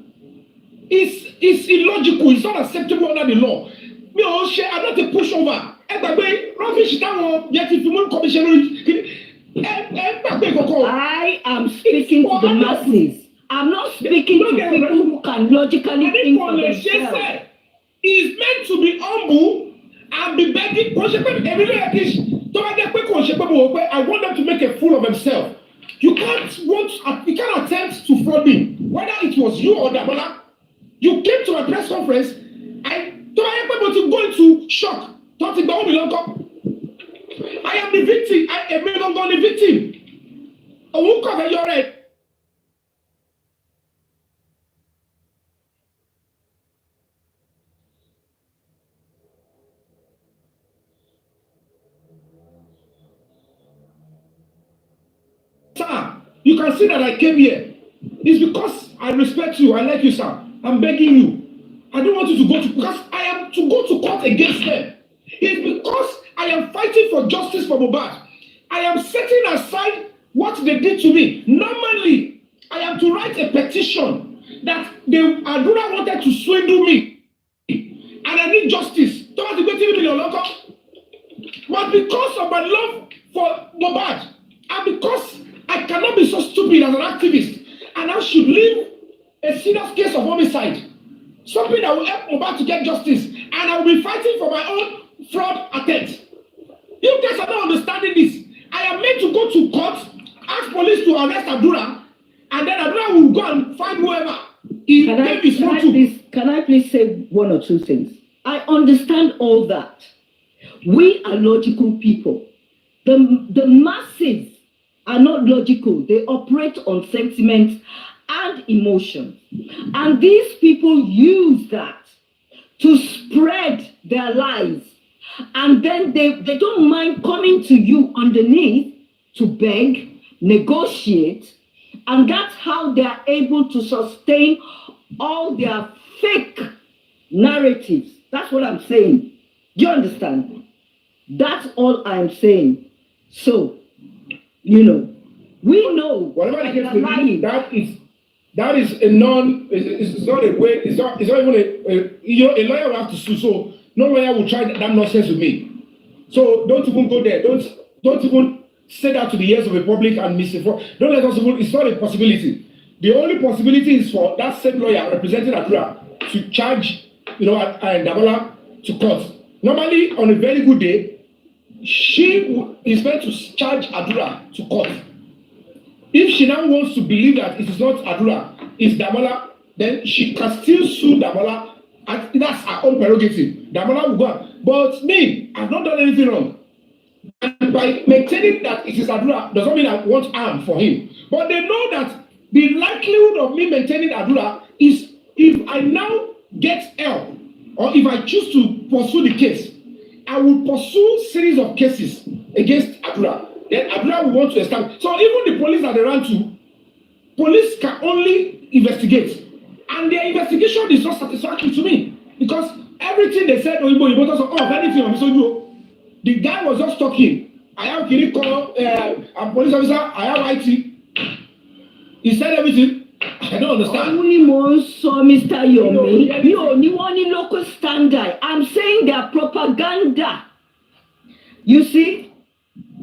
It's illogical. It's not acceptable under the law. Me ò ṣe, I'm not a pushover. Ẹ gbàgbé rubbish táwọn yẹ ti fi mú commission lórí. Ẹ gbàgbé kọ̀kọ́. I am speaking to the masses. I'm not speaking to people who can logically think for themselves. Is meant to be humble and be begging. I want them to make a fool of himself. You can't attempt to fraud me. Whether it was you or Demola, you came to a press conference. I to go into shock. I am the victim. I am the victim. I won't cover your head. Sir, you can see that I came here. It's because I respect you. I like you, sir. I'm begging you. I don't want you to go to, because I am to go to court against them. It's because I am fighting for justice for Mohbad. I am setting aside what they did to me. Normally, I am to write a petition that Adura wanted to swindle me. And I need justice. But because of my love for Mohbad, and because I cannot be so stupid as an activist, and I should leave a serious case of homicide, something that will help Mohbad to get justice, and I will be fighting for my own fraud attempt. You guys are not understanding this. I am meant to go to court, ask police to arrest Adura, and then Adura will go and find whoever. Can I please say one or two things? I understand all that. We are logical people. The masses are not logical. They operate on sentiment and emotion. And these people use that to spread their lies. And then they don't mind coming to you underneath to beg, negotiate, and that's how they are able to sustain all their fake narratives. That's what I'm saying. Do you understand? That's all I'm saying. So, we know. Whatever the case may be, that is a it's not a way, it's not even a lawyer will have to sue, so no lawyer will try that nonsense with me. So don't even go there. Don't even say that to the ears of the public and misinform. Don't let us even, it's not a possibility. The only possibility is for that same lawyer representing Adura to charge, Demola to court. Normally, on a very good day, she is meant to charge Adura to court. If she now wants to believe that it is not Adura, it's Demola, then she can still sue Demola. And that's her own prerogative. Demola will go on. But me, I've not done anything wrong. And by maintaining that it is Adura does not mean I want harm for him. But they know that the likelihood of me maintaining Adura is if I now get help or if I choose to pursue the case, I will pursue series of cases against Adura. Then Adura will want to establish. So even the police that they ran to, police can only investigate. And their investigation is not satisfactory to me. Because everything they said, the guy was just talking. I have Kiriko, a police officer, I have IT. He said everything. I don't understand. Mr. Yomi, you only local standard. I'm saying their propaganda. You see,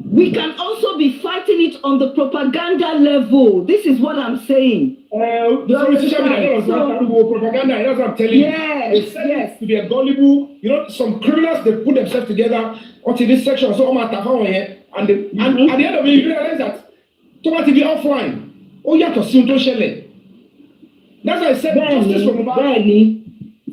we can also be fighting it on the propaganda level. This is what I'm saying. Propaganda, that's what I'm telling you. They said it to be a gullible. Some criminals, they put themselves together until this section. So, and at the end of it, you realize that to be offline. Oh, yeah, to see that's why I said justice for Mohbad.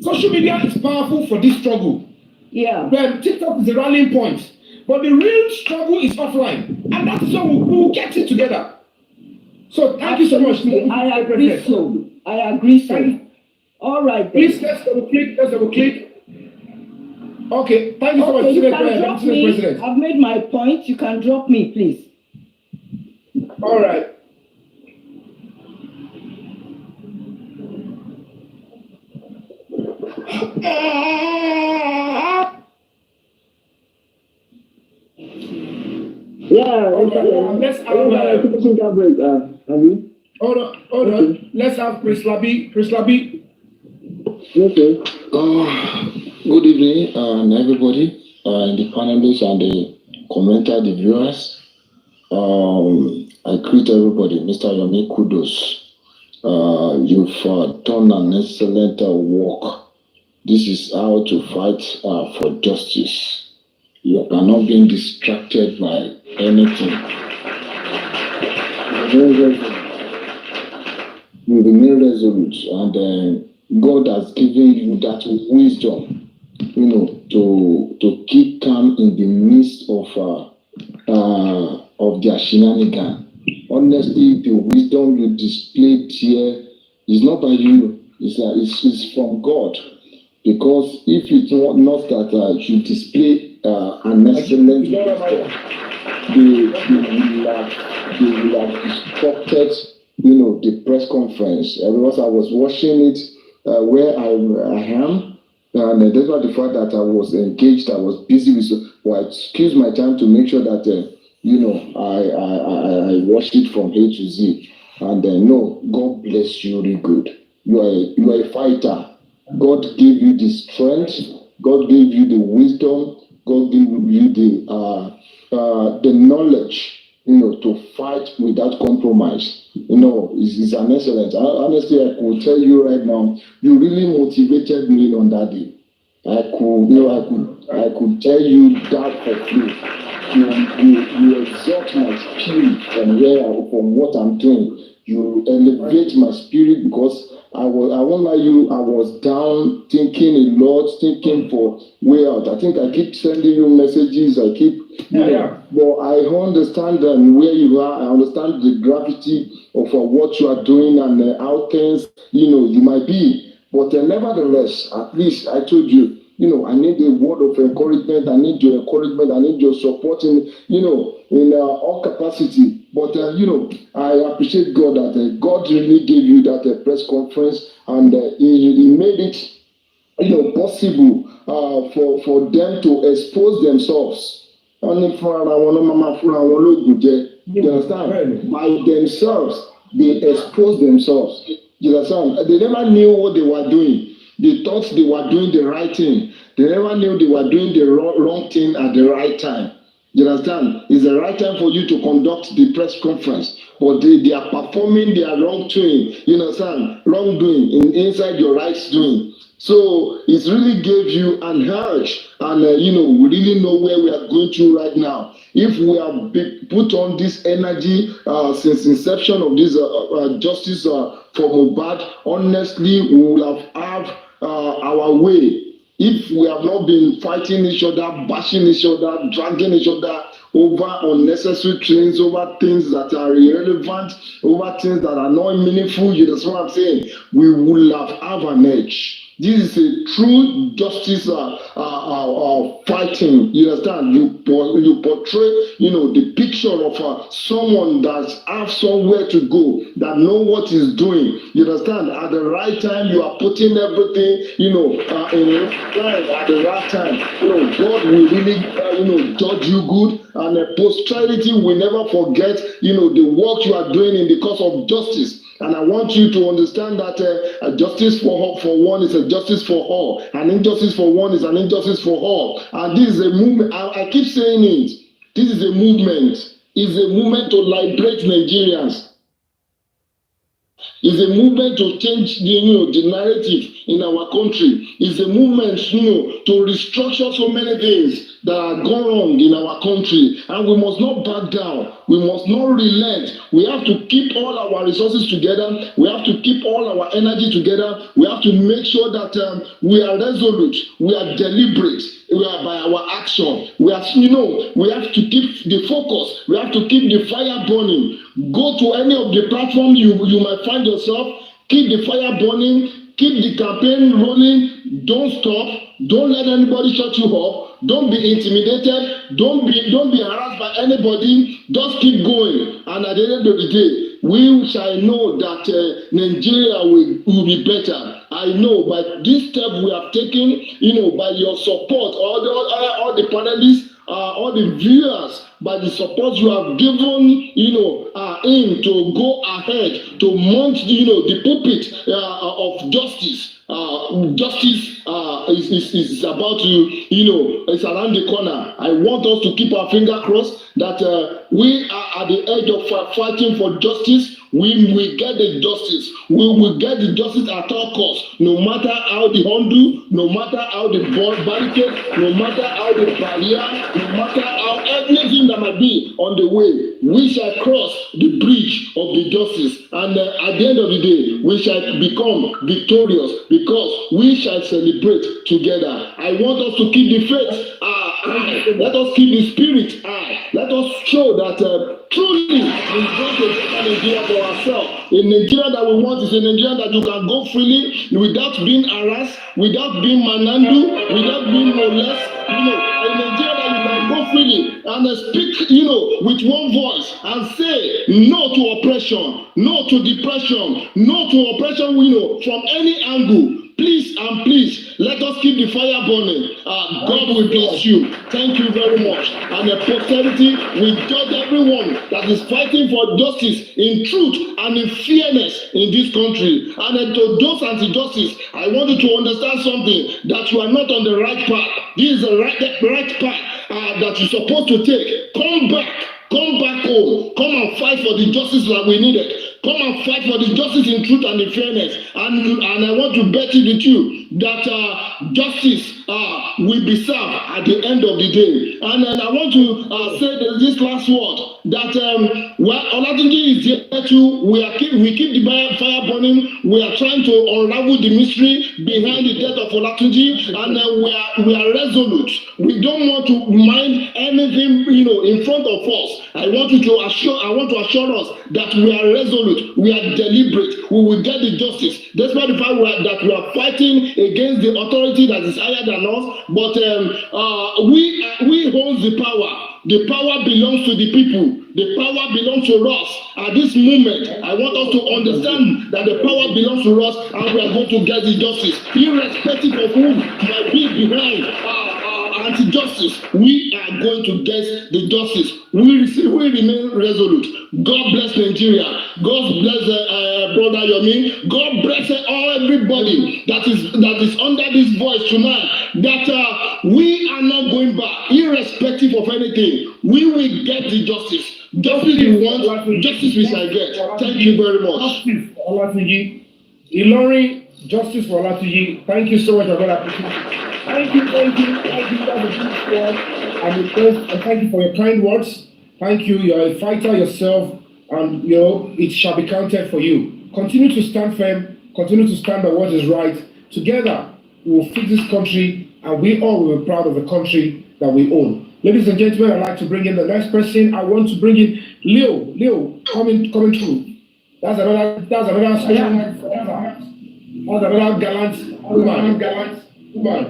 Social media is powerful for this struggle. Yeah. Well, TikTok is the rallying point. But the real struggle is offline. And that is how we will get it together. So thank you so much. I agree so. All right then. Please let's double click. Okay, thank you so much. You can drop me. I've made my point. You can drop me, please. All right. Let's have hold on. Let's have Chris Labi. Okay. Good evening, everybody, the panelists and the commenter, the viewers. I greet everybody. Mr. Yomi, kudos. You've done an excellent work. This is how to fight for justice. You are not being distracted by anything. You remain resolute, and God has given you that wisdom, to keep calm in the midst of their shenanigans. Honestly, the wisdom you displayed here is not by you; it's from God. Because if it's not that you display an excellent wisdom, they will have disrupted, the press conference. Because I was watching it where I am, and despite the fact that I was engaged, I was busy with. Well, I excuse my time to make sure that I watched it from A to Z. And no, God bless you, really good. You are a fighter. God gave you the strength. God gave you the wisdom. God gave you the knowledge, to fight without compromise. It's an excellence. Honestly, I could tell you right now, you really motivated me on that day. I could tell you that for free. You exalt my spirit from what I'm doing. You elevate my spirit because I won't lie you, I was down thinking a lot, thinking for way out. I think I keep sending you messages, but I understand where you are, I understand the gravity of what you are doing and how things, you might be. But nevertheless, at least I told you, I need a word of encouragement, I need your encouragement, I need your support in all capacity. But, I appreciate God that God really gave you that press conference, and he made it, possible for them to expose themselves. Only for you understand? By themselves, they expose themselves. You understand? They never knew what they were doing. They thought they were doing the right thing. They never knew they were doing the wrong thing at the right time. You understand? It's the right time for you to conduct the press conference, but they are performing their wrongdoing. You understand? Wrongdoing inside your right doing. So it really gave you an urge, and we really know where we are going to right now. If we have put on this energy since inception of this justice for Mohbad, honestly, we will have our way. If we have not been fighting each other, bashing each other, dragging each other over unnecessary things, over things that are irrelevant, over things that are not meaningful, that's what I'm saying, we will have an edge. This is a true justice fighting. You understand? You portray, the picture of someone that have somewhere to go, that know what he's doing. You understand? At the right time, you are putting everything, in line at the right time. God will really, judge you good, and posterity will never forget, the work you are doing in the cause of justice. And I want you to understand that a justice for one is a justice for all. An injustice for one is an injustice for all. And this is a movement. I keep saying it. This is a movement. It's a movement to liberate Nigerians. It's a movement to change the narrative in our country. It's a movement, to restructure so many things that are gone wrong in our country. And we must not back down. We must not relent. We have to keep all our resources together. We have to keep all our energy together. We have to make sure that we are resolute. We are deliberate. We are by our action. We are, we have to keep the focus. We have to keep the fire burning. Go to any of the platforms you might find yourself. Keep the fire burning. Keep the campaign rolling. Don't stop. Don't let anybody shut you up. Don't be intimidated. Don't be harassed by anybody. Just keep going. And at the end of the day, we shall know that Nigeria will be better. I know by this step we have taken, by your support, all the panelists, all the viewers, by the support you have given, in to go ahead to mount, the pulpit of justice. justice is about to, it's around the corner. I want us to keep our finger crossed that we are at the edge of fighting for justice. We will get the justice. We will get the justice at all costs, no matter how the undo, no matter how the barricade, no matter how the barrier, no matter how everything that might be on the way. We shall cross the bridge of the justice, and at the end of the day, we shall become victorious because we shall celebrate together. I want us to keep the faith high. Let us keep the spirit high. Let us show that truly we want a better Nigeria for ourselves. A Nigeria that we want is a Nigeria that you can go freely without being harassed, without being manandu, without being molested. A Nigeria that you can go freely and speak, with one voice and say no to oppression, no to depression, no to oppression, from any angle. Please and please, let us keep the fire burning. God will bless you. Thank you very much. And the posterity will judge everyone that is fighting for justice in truth and in fairness in this country. And to those anti-justice, I want you to understand something, that you are not on the right path. This is the right path that you're supposed to take. Come back home. Come and fight for the justice that we needed. Come and fight for the justice in truth and in fairness. And I want to bet it with you that justice will be served at the end of the day. And I want to say this last word, that Olatunji is here too. We keep the fire burning. We are trying to unravel the mystery behind the death of Olatunji, and we are resolute. We don't want to mind anything in front of us. I want to assure us that we are resolute. We are deliberate. We will get the justice, despite the fact that we are fighting against the authority that is higher than us. But we hold the power. The power belongs to the people. The power belongs to us. At this moment, I want us to understand that the power belongs to us, and we are going to get the justice, irrespective of who might be behind anti-justice. We are going to get the justice. We remain resolute. God bless Nigeria. God bless brother Yomi. God bless everybody that is under this voice tonight. That we are not going back, irrespective of anything. We will get the justice. Justice we want, justice we shall get. Thank you very much. Justice for Olatunji. Ilori, justice for Olatunji. Thank you so much, my brother. Thank you. That was a good word. And thank you for your kind words. Thank you. You're a fighter yourself, and it shall be counted for you. Continue to stand firm. Continue to stand by what is right. Together, we will fix this country, and we all will be proud of the country that we own. Ladies and gentlemen, I'd like to bring in the next person. I want to bring in Leo, coming through. That's another gallant woman.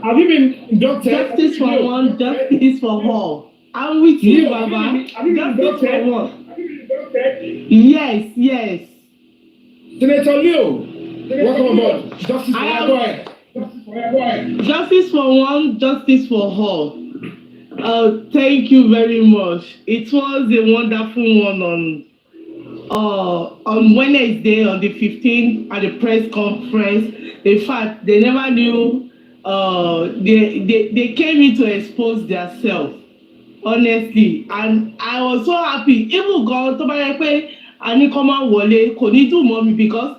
Have you been inducted? Justice for one, justice for all. I'm with you, Baba. Justice for one. Yes. Senator Leo, welcome aboard. Justice for all. Go ahead. Justice for one, justice for all. Thank you very much. It was a wonderful one on Wednesday, on the 15th, at the press conference. In fact, they never knew. They came in to expose themselves, honestly, and I was so happy. Even God, to buy a and come out wole, couldn't do mommy because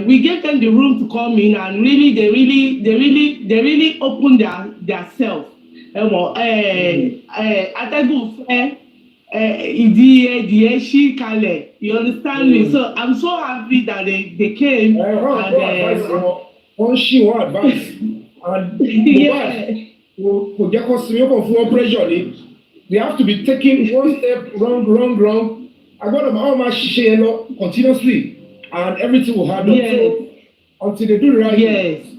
we gave them the room to come in, and they really opened their self. You understand me? So I'm so happy that they came. One advice and pressure. They have to be taking one step wrong. I got them all my continuously, and everything will happen. So until they do the right thing.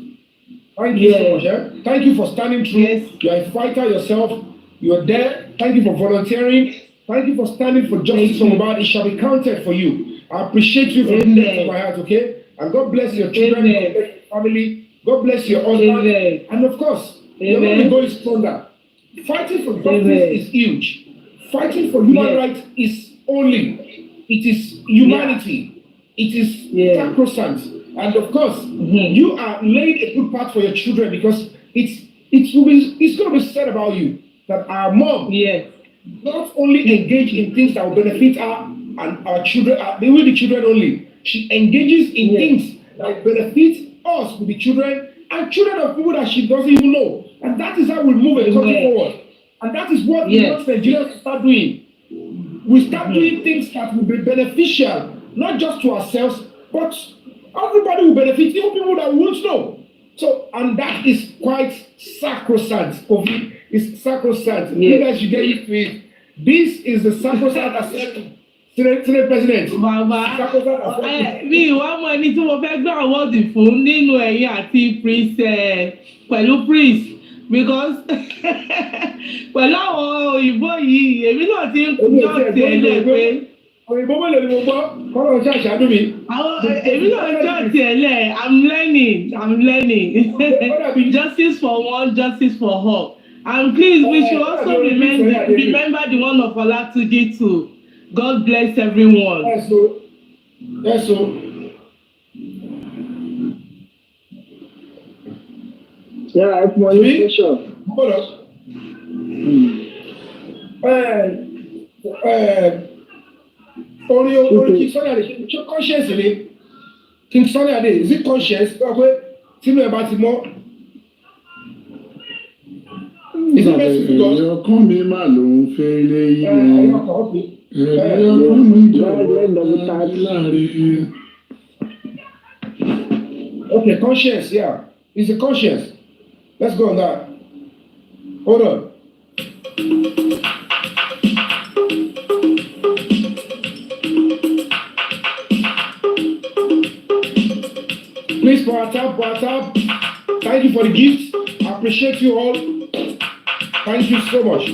Thank you so much. Thank you for standing through. You are a fighter yourself. You are there. Thank you for volunteering. Thank you for standing for justice for Mohbad. It shall be counted for you. I appreciate you from the depth of my heart. Okay, and God bless your children, God bless your family, God bless your husband, and of course, you're going to go stronger. Fighting for justice is huge. Fighting for human rights is it is humanity. It is sacrosanct. And of course, you are laying a good path for your children because it's going to be said about you that our mom not only engage in things that will benefit her and our children, with the children only. She engages in things that benefit us with the children and children of people that she doesn't even know. And that is how we move a country forward. And that is what we want Nigerians to start doing. We start doing things that will be beneficial, not just to ourselves, but everybody will benefit, even people that won't know. So, and that is quite sacrosanct. It's sacrosanct. You guys should get used to it. This is the sacrosanct assembly. Senate President. Bàbá mi ìwà mọ ẹni tí mo fẹ́ gbé àwọ́dì fún nínú ẹ̀yìn àti pẹ̀lú Prince because pẹ̀lú àwọn òyìnbó yìí èmi náà ti ń jọ́ tiẹ̀ pé. Òyìnbó mélòó ni mo gbọ́? Kọ́lọ́ ṣe àṣàdùn mi. Èmi náà jọ́ tiẹ̀ I'm learning. Justice for one, justice for all. And please, we should also remember the one of Olatunji too. God bless everyone. Yes, so. Yeah, it's money sure. Hold on. King Sunny Ade, conscience ni. King Sunny Ade, is it conscious? Tínú ẹ̀ bá ti mọ́. Is it best to God? Ọkàn mi máa ló ń fẹ́ ilé yìí. Ọkàn mi jọ láàrin. Okay, conscience, yeah. It's a conscience. Let's go on that. Hold on. Please, for our tap. Thank you for the gift. I appreciate you all. Thank you so much.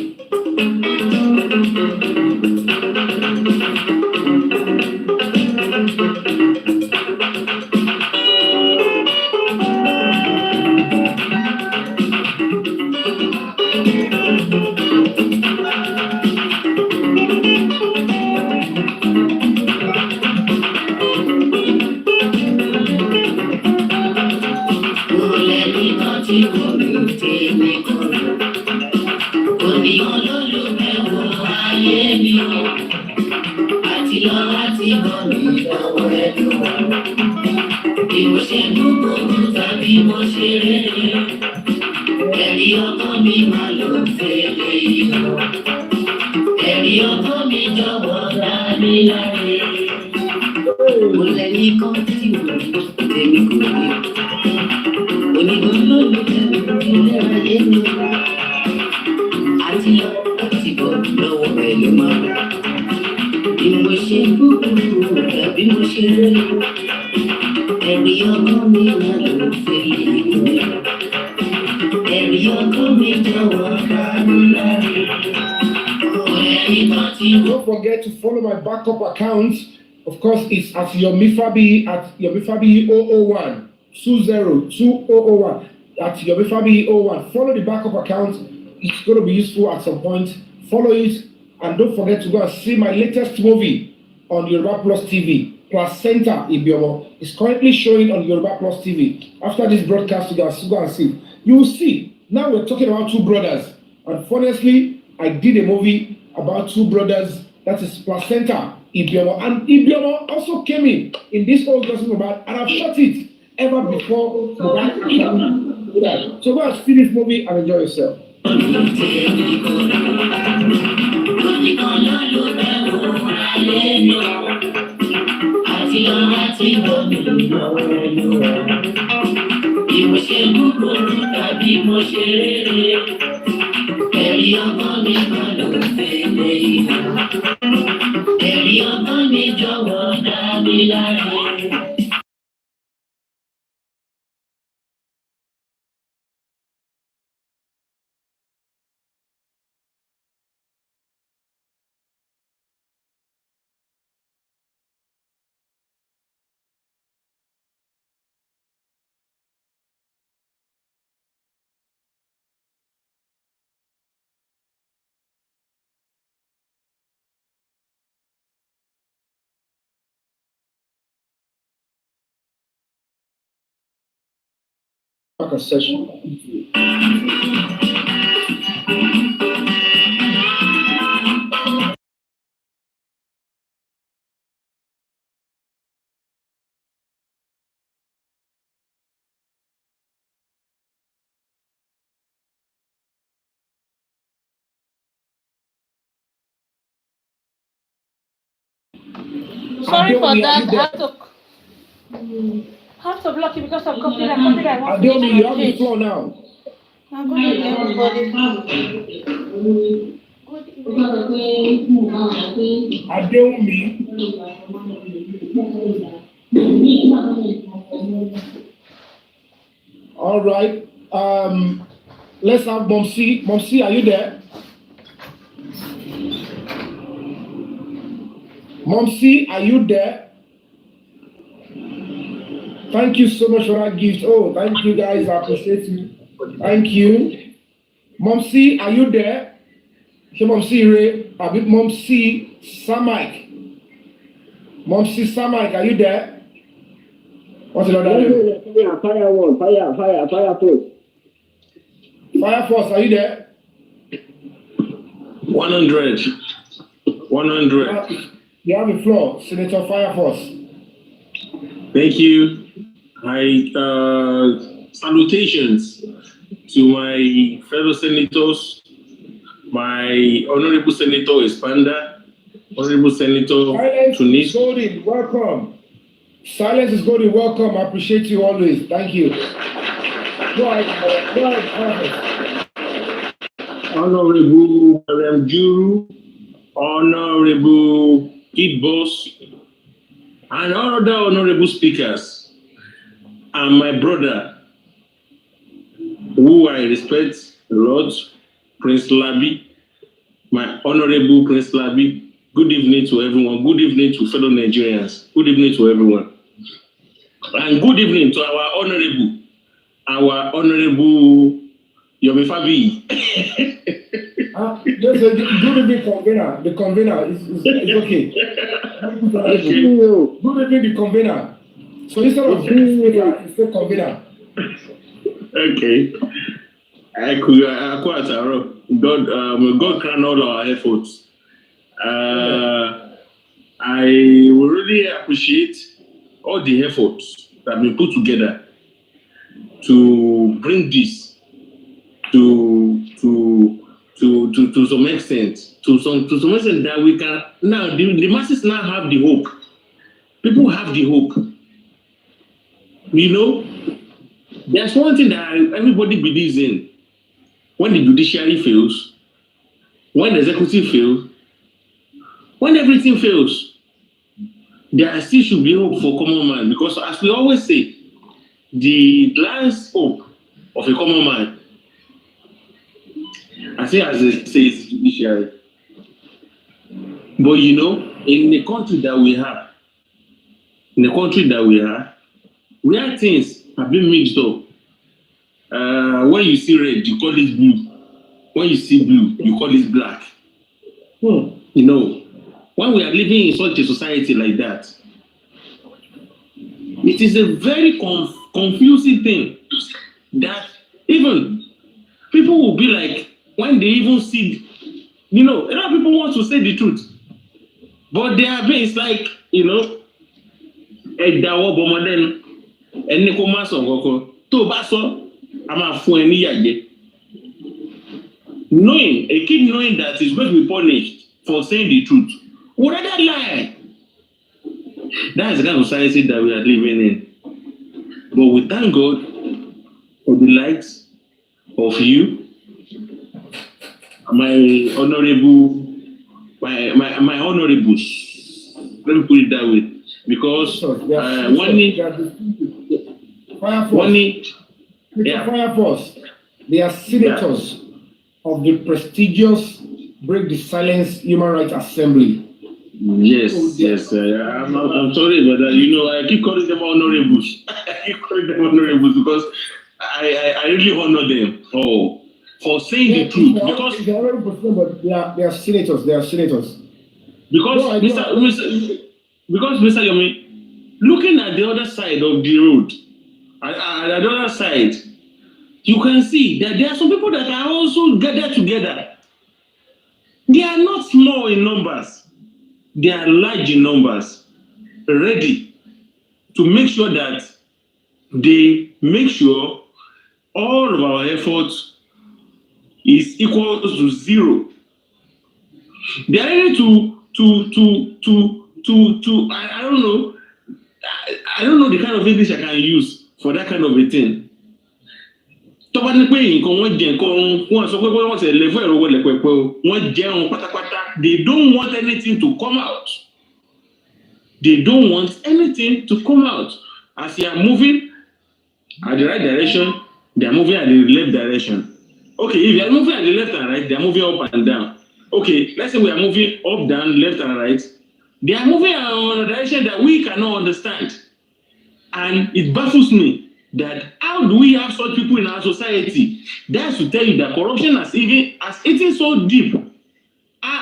Don't forget to follow my backup account. Of course, it's at Yomi Fabiyi at Yomi Fabiyi 001 202001 at Yomi Fabiyi 01. Follow the backup account. It's going to be useful at some point. Follow it, and don't forget to go and see my latest movie on Yoruba Plus TV. Placenta Ibiomo is currently showing on Yoruba Plus TV. After this broadcast, you guys go and see. You will see. Now we're talking about two brothers, and honestly, I did a movie about two brothers. That is Placenta Ibiomo, and Ibiomo also came in this whole gospel about, and I've shot it ever before. So go and see this movie and enjoy yourself. a session. Sorry for Adeomi, that. are you there? I have to block you because of copyright. Copyright won't Adeomi, you have the page. floor now. Good evening, everybody. Adeomi. All right. Let's have Momsi. Momsi, are you there? Momsi, are you there? Thank you so much for that gift. Oh, thank you guys. I appreciate you. Thank you. Momsi, are you there? Hey, Momsi Ray. A bit Momsi Samike. Momsi Samike, are you there? What's another name? Fire force. Fire Force, are you there? 100. You have the floor, Senator Fire Force. Thank you. Salutations to my fellow senators, my Honorable Senator Espanda, Honorable Senator Silence is Tunis. golden, welcome. Silence is golden, welcome. I appreciate you always. Thank you. Go ahead, Honorable Mariam Juru, Honorable Kid Boss, and all other honorable speakers, and my brother, who I respect a lot, Prince Labi, my Honorable Prince Labi. Good evening to everyone. Good evening to fellow Nigerians. Good evening to everyone. And good evening to our Honorable Yomi Fabiyi. Good evening, convener. The convener is okay. Good evening, the convener. So instead of speaker, it's the convener. Okay. God crown all our efforts. I will really appreciate all the efforts that have been put together to bring this to some extent, to some extent that we can now the masses now have the hope. People have the hope. You know, there's one thing that everybody believes in. When the judiciary fails, when the executive fails, when everything fails, there still should be hope for common man. Because as we always say, the last hope of a common man, I say as it says judiciary. But you know, in the country that we have, where things have been mixed up, when you see red, you call it blue. When you see blue, you call it black. You know, when we are living in such a society like that, it is a very confusing thing that even people will be like, when they even see, you know, a lot of people want to say the truth, but they are being, it's like, you know, knowing a kid knowing that he's going to be punished for saying the truth, would rather lie. That is the kind of society that we are living in. But we thank God for the likes of you, my honorables. Let me put it that way, because Fire Force, they are senators of the prestigious Break the Silence Human Rights Assembly. Yes. I'm sorry, but you know, I keep calling them honorables. Because I really honor them. For saying the truth. Because they are they are senators. They are senators. Because Mr. Yomi, looking at the other side of the road, at the other side, you can see that there are some people that are also gathered together. They are not small in numbers. They are large in numbers, ready to make sure that they make sure all of our efforts is equal to zero. They are ready to I don't know. I don't know the kind of English I can use for that kind of a thing. Tó bá ní pé nǹkan wọ́n jẹ nǹkan wọ́n sọ pé wọ́n ṣe lè fún ẹ̀rọ wọlé pẹ̀pẹ́ wọ́n jẹun pátápátá. They don't want anything to come out. They don't want anything to come out. As they are moving at the right direction, they are moving at the left direction. Okay, if they are moving at the left and right, they are moving up and down. Okay, let's say we are moving up, down, left and right. They are moving in a direction that we cannot understand. And it baffles me that how do we have such people in our society? That's to tell you that corruption has eaten so deep.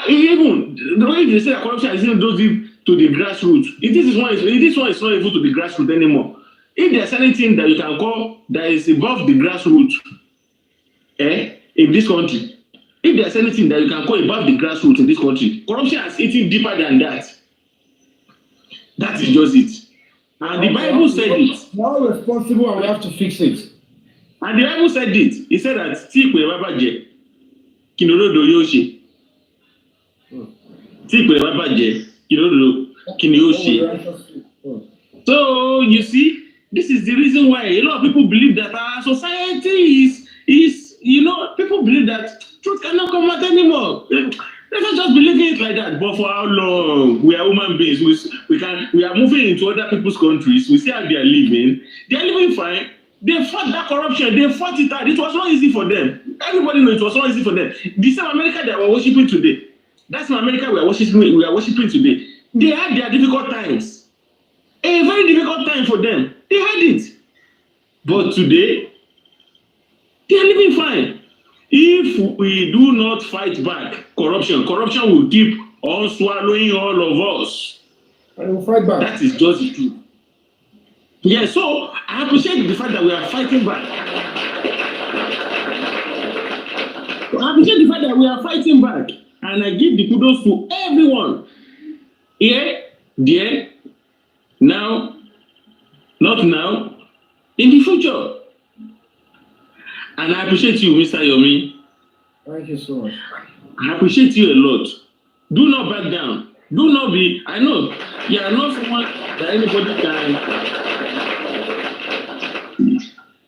Even the way they say that corruption has eaten so deep to the grassroots. This one is not even to the grassroots anymore. If there's anything that you can call that is above the grassroots, in this country, if there's anything that you can call above the grassroots in this country, corruption has eaten deeper than that. That is just it. And the Bible said it. We're all responsible and we have to fix it. And the Bible said it. It said that tí ìpè bá bàjẹ́, kí ni olódodo yóò ṣe? Tí ìpè bá bàjẹ́, kí ni olódodo kí ni yóò ṣe? So you see, this is the reason why a lot of people believe that our society is people believe that truth cannot come out anymore. Let us just believe it like that. But for how long? We are human beings. We are moving into other people's countries. We see how they are living. They are living fine. They fought that corruption. They fought it out. It was not easy for them. Everybody knows it was not easy for them. The same America that we're worshiping today. That's the America we are worshiping today. They had their difficult times. A very difficult time for them. They had it. But today, they are living fine. If we do not fight back corruption will keep on swallowing all of us. And we'll fight back. That is just the truth. Yeah, so I appreciate the fact that we are fighting back. I appreciate the fact that we are fighting back. And I give the kudos to everyone. Here, there, now, not now, in the future. And I appreciate you, Mr. Yomi. Thank you so much. I appreciate you a lot. Do not back down. Do not be. I know you are not someone that anybody can.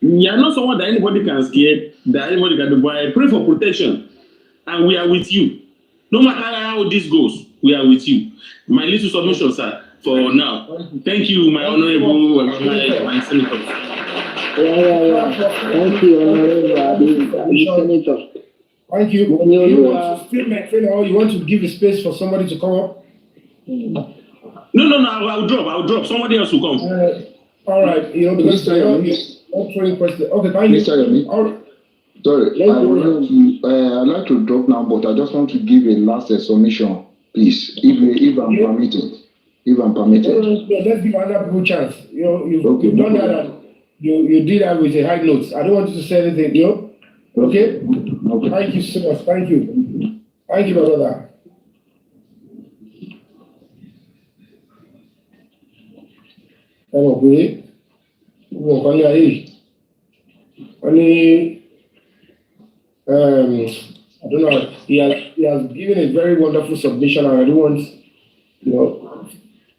You are not someone that anybody can scare. That anybody can do. But I pray for protection, and we are with you. No matter how this goes, we are with you. My little submission, sir. For now, thank you, my honorable and my senators. Thank you, Senator. Thank you. Do you want to still maintain or you want to give a space for somebody to come up? No, I'll drop. Somebody else will come. All right, because not throwing question. Okay, thank you. Mr. Yomi. All right. Sorry, I'd like to drop now, but I just want to give a last submission, please, if I'm permitted. If I'm permitted. Let's give another people chance. You've done that. And you did that with a high note. I don't want you to say anything, Okay? Okay. Thank you so much. Thank you. Thank you, my brother. I don't know. He has given a very wonderful submission, and I don't want,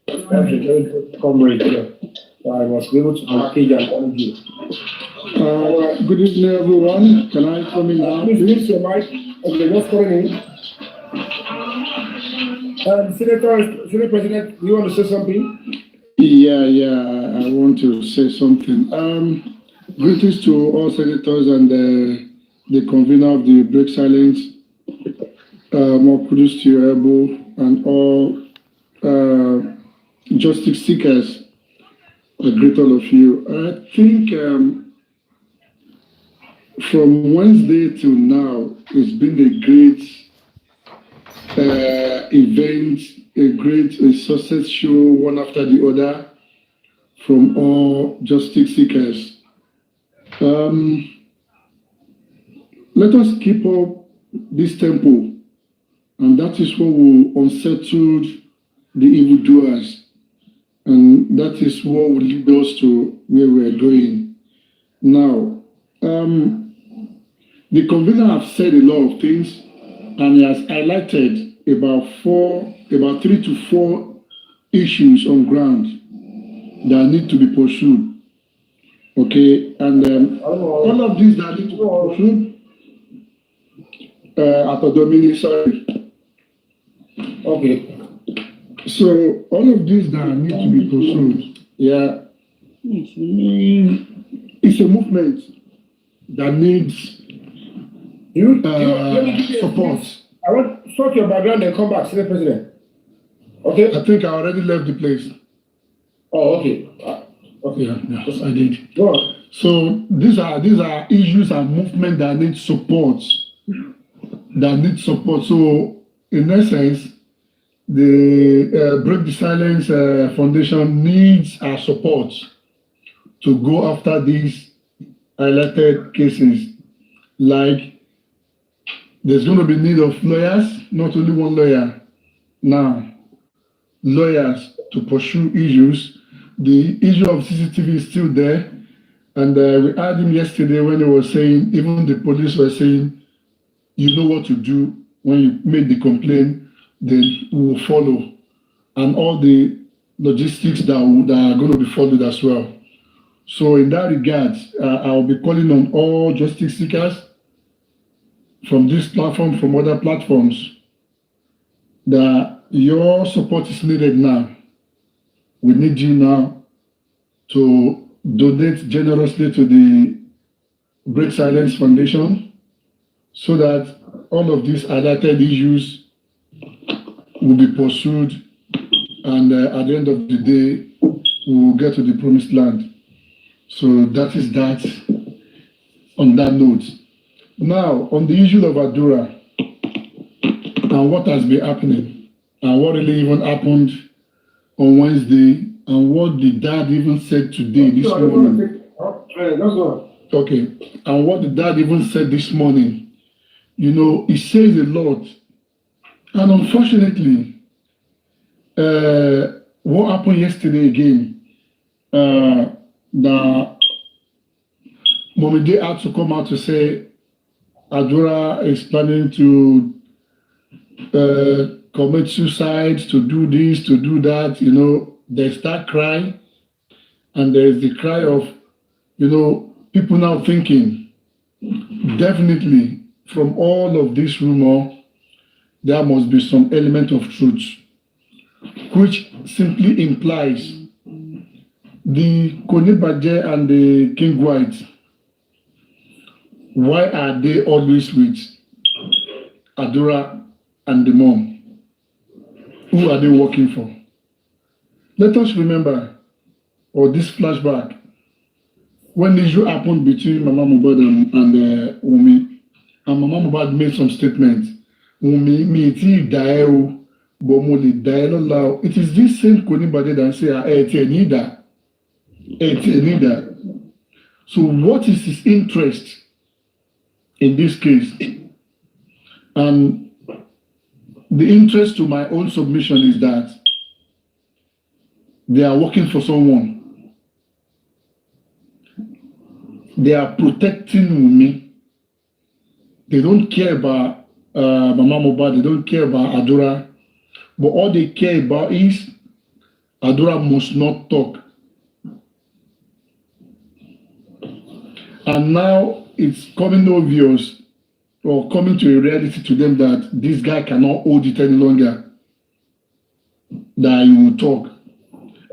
that's a very good comrade here. I must be able to package and thank you. Good evening, everyone. Can I come in now, Please please? use your mic. Okay, what's calling in? Senate President, do you want to say something? Yeah, I want to say something. Greetings to all senators and the convener of the Break Silence. More kudos to you, Ebo, and all justice seekers. I greet all of you. I think from Wednesday till now, it's been a great event, a great success show, one after the other, from all justice seekers. let us keep up this tempo, and that is what will unsettle the evildoers, and that is what will lead us to where we are going. Now, the convener have said a lot of things, and he has highlighted about 3 to 4 issues on ground that need to be pursued. Okay, and all of these that need to be pursued, sorry. Okay. So all of these that need to be pursued, yeah, it's a movement that needs support. I want to sort your background and come back, Senate President. Okay? I think I already left the place. Oh, okay. Okay. Yeah, yes, I did. Go on. So these are issues and movement that need support. So in essence, the Break the Silence Foundation needs our support to go after these highlighted cases. Like, there's going to be need of lawyers, not only one lawyer. Now, lawyers to pursue issues. The issue of CCTV is still there. And we heard him yesterday when he was saying, even the police were saying, you know what to do when you made the complaint, then we will follow. And all the logistics that are going to be followed as well. So in that regard, I'll be calling on all justice seekers from this platform, from other platforms, that your support is needed now. We need you now to donate generously to the Break Silence Foundation so that all of these highlighted issues will be pursued, and at the end of the day, we will get to the promised land. So that is that on that note. Now, on the issue of Adura and what has been happening, and what really even happened on Wednesday, and what the dad even said today, this morning. Okay, and what the dad even said this morning, you know, he says a lot. And unfortunately, what happened yesterday again, the Momide had to come out to say Adura is planning to commit suicide, to do this, to do that. You know, there's that cry, and there's the cry of, you know, people now thinking, definitely from all of this rumor, there must be some element of truth, which simply implies the Konibaje and the King White. Why are they always with Adura and the mom? Who are they working for? Let us remember, or this flashback, when the issue happened between Mama Mohbad and Yomi, and Mama Mohbad made some statements. Yomi, me ti die o, but mo le die lola. It is this same Konibaje that say, neither. So what is his interest in this case? And the interest to my own submission is that they are working for someone. They are protecting Yomi. They don't care about Mama Mohbad. They don't care about Adura. But all they care about is Adura must not talk. And now it's coming obvious, or coming to a reality to them, that this guy cannot hold it any longer, that he will talk.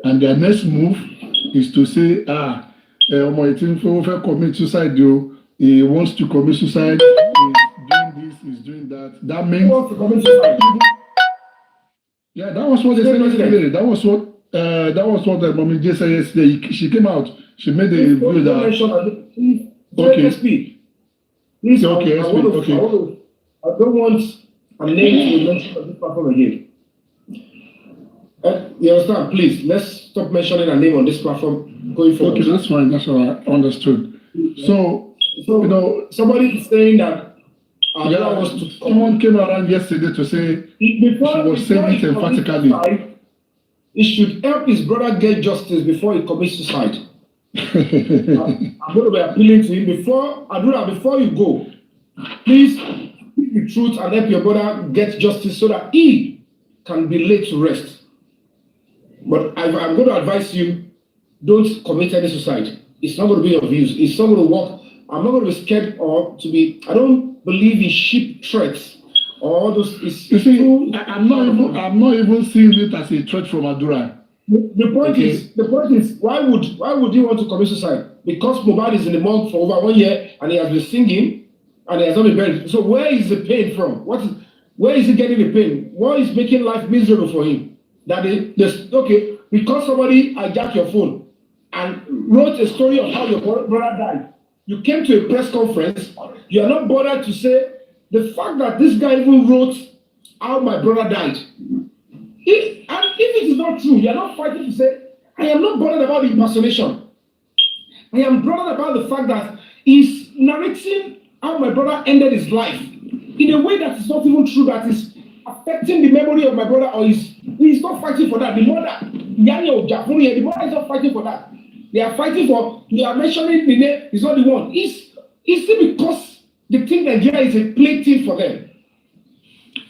And their next move is to say, commit suicide, he wants to commit suicide, he's doing this, he's doing that. That means... He wants to commit suicide. Yeah, that was what they said yesterday. That was what Mommy J said yesterday. She came out, she made a view that... Okay. Speak. Please, okay, I don't want a name to be mentioned on this platform again. You understand? Please, let's stop mentioning a name on this platform going forward. Okay, that's fine. That's what I understood. So you know, somebody is saying that Adura was to Someone came around yesterday to say she was saying it emphatically. He should help his brother get justice before he commits suicide. I'm going to be appealing to him before Adura, before you go, please speak the truth and help your brother get justice so that he can be laid to rest. But I'm going to advise you, don't commit any suicide. It's not going to be of use. It's not going to work. I'm not going to be scared or to be. I don't believe in sheep threats or those. You see, I'm not even seeing it as a threat from Adura. The point is, why would you want to commit suicide? Because Mohbad is in the morgue for over 1 year and he has been singing and he has not been buried. So where is the pain from? Where is he getting the pain? What is making life miserable for him? Okay, because somebody hijacked your phone and wrote a story of how your brother died. You came to a press conference. You are not bothered to say the fact that this guy even wrote how my brother died. If it is not true, you are not fighting to say, I am not bothered about the impersonation. I am bothered about the fact that he's narrating how my brother ended his life in a way that is not even true, that is affecting the memory of my brother, or he's not fighting for that. The mother, the mother is not fighting for that. They are fighting for, they are mentioning the name, he's not the one. It's because they think Nigeria is a play thing for them.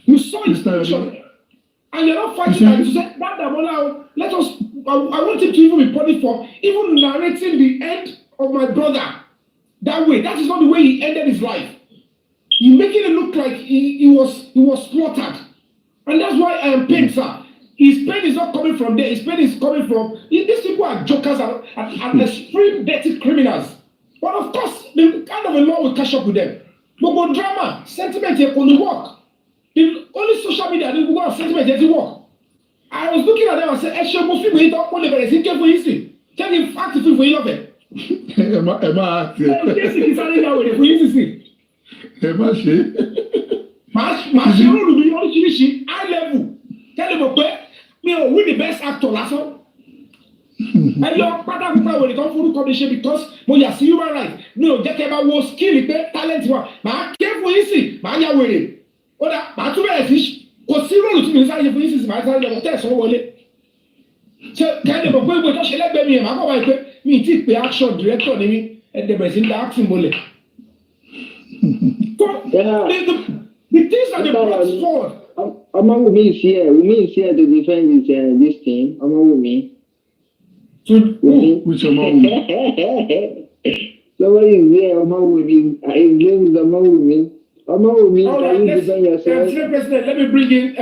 You saw it. And you're not fighting that to say that Demola, let us. I want him to even be punished for even narrating the end of my brother that way. That is not the way he ended his life. You're making it look like he was slaughtered, and that's why I am pained, sir. His pain is not coming from there. His pain is coming from these people are jokers and extreme dirty criminals. But of course, the kind of a law will catch up with them. But drama, sentiment here can work. The only social media that will sentiment doesn't work. I was looking at them and said, "Actually, most people hit up on the very careful easy. Tell him fact if you love it." Emma, Yes, it is something that way. We see. Emma, she. Màá ṣe rúurú bí oríṣiríṣi high level. Tell him pé mi ò win the best actor lásán. Ẹyọ pátákùpá wèrè kan forúkọ mi ṣe because mo yà sí human right. Mi ò jẹ́ kí ẹ bá wo skill pé talent wa. Màá ké fún yín sí, màá yà wèrè. Ó dà màá tún bẹ̀rẹ̀ sí kò sí ròlù tí mi sáré fún yín sí màá sáré lọ tẹ̀sán wọlé. Ṣé kẹ́hìndé mọ̀ pé ìwé tó ṣe lẹ́gbẹ̀ẹ́ mi yẹn màá kọ́ wáyé pé mi ì tí ì pé action director ni mí ẹ̀dẹ̀bẹ̀rẹ̀ sí ń da acting bolẹ̀. The things that they brought forward. Omowummi is here. Wunmi is here to defend this thing. Omowummi. Which Omowummi? Somebody is there. Omowummi. His name is Omowummi. Omowummi, can you defend yourself? President, let me bring in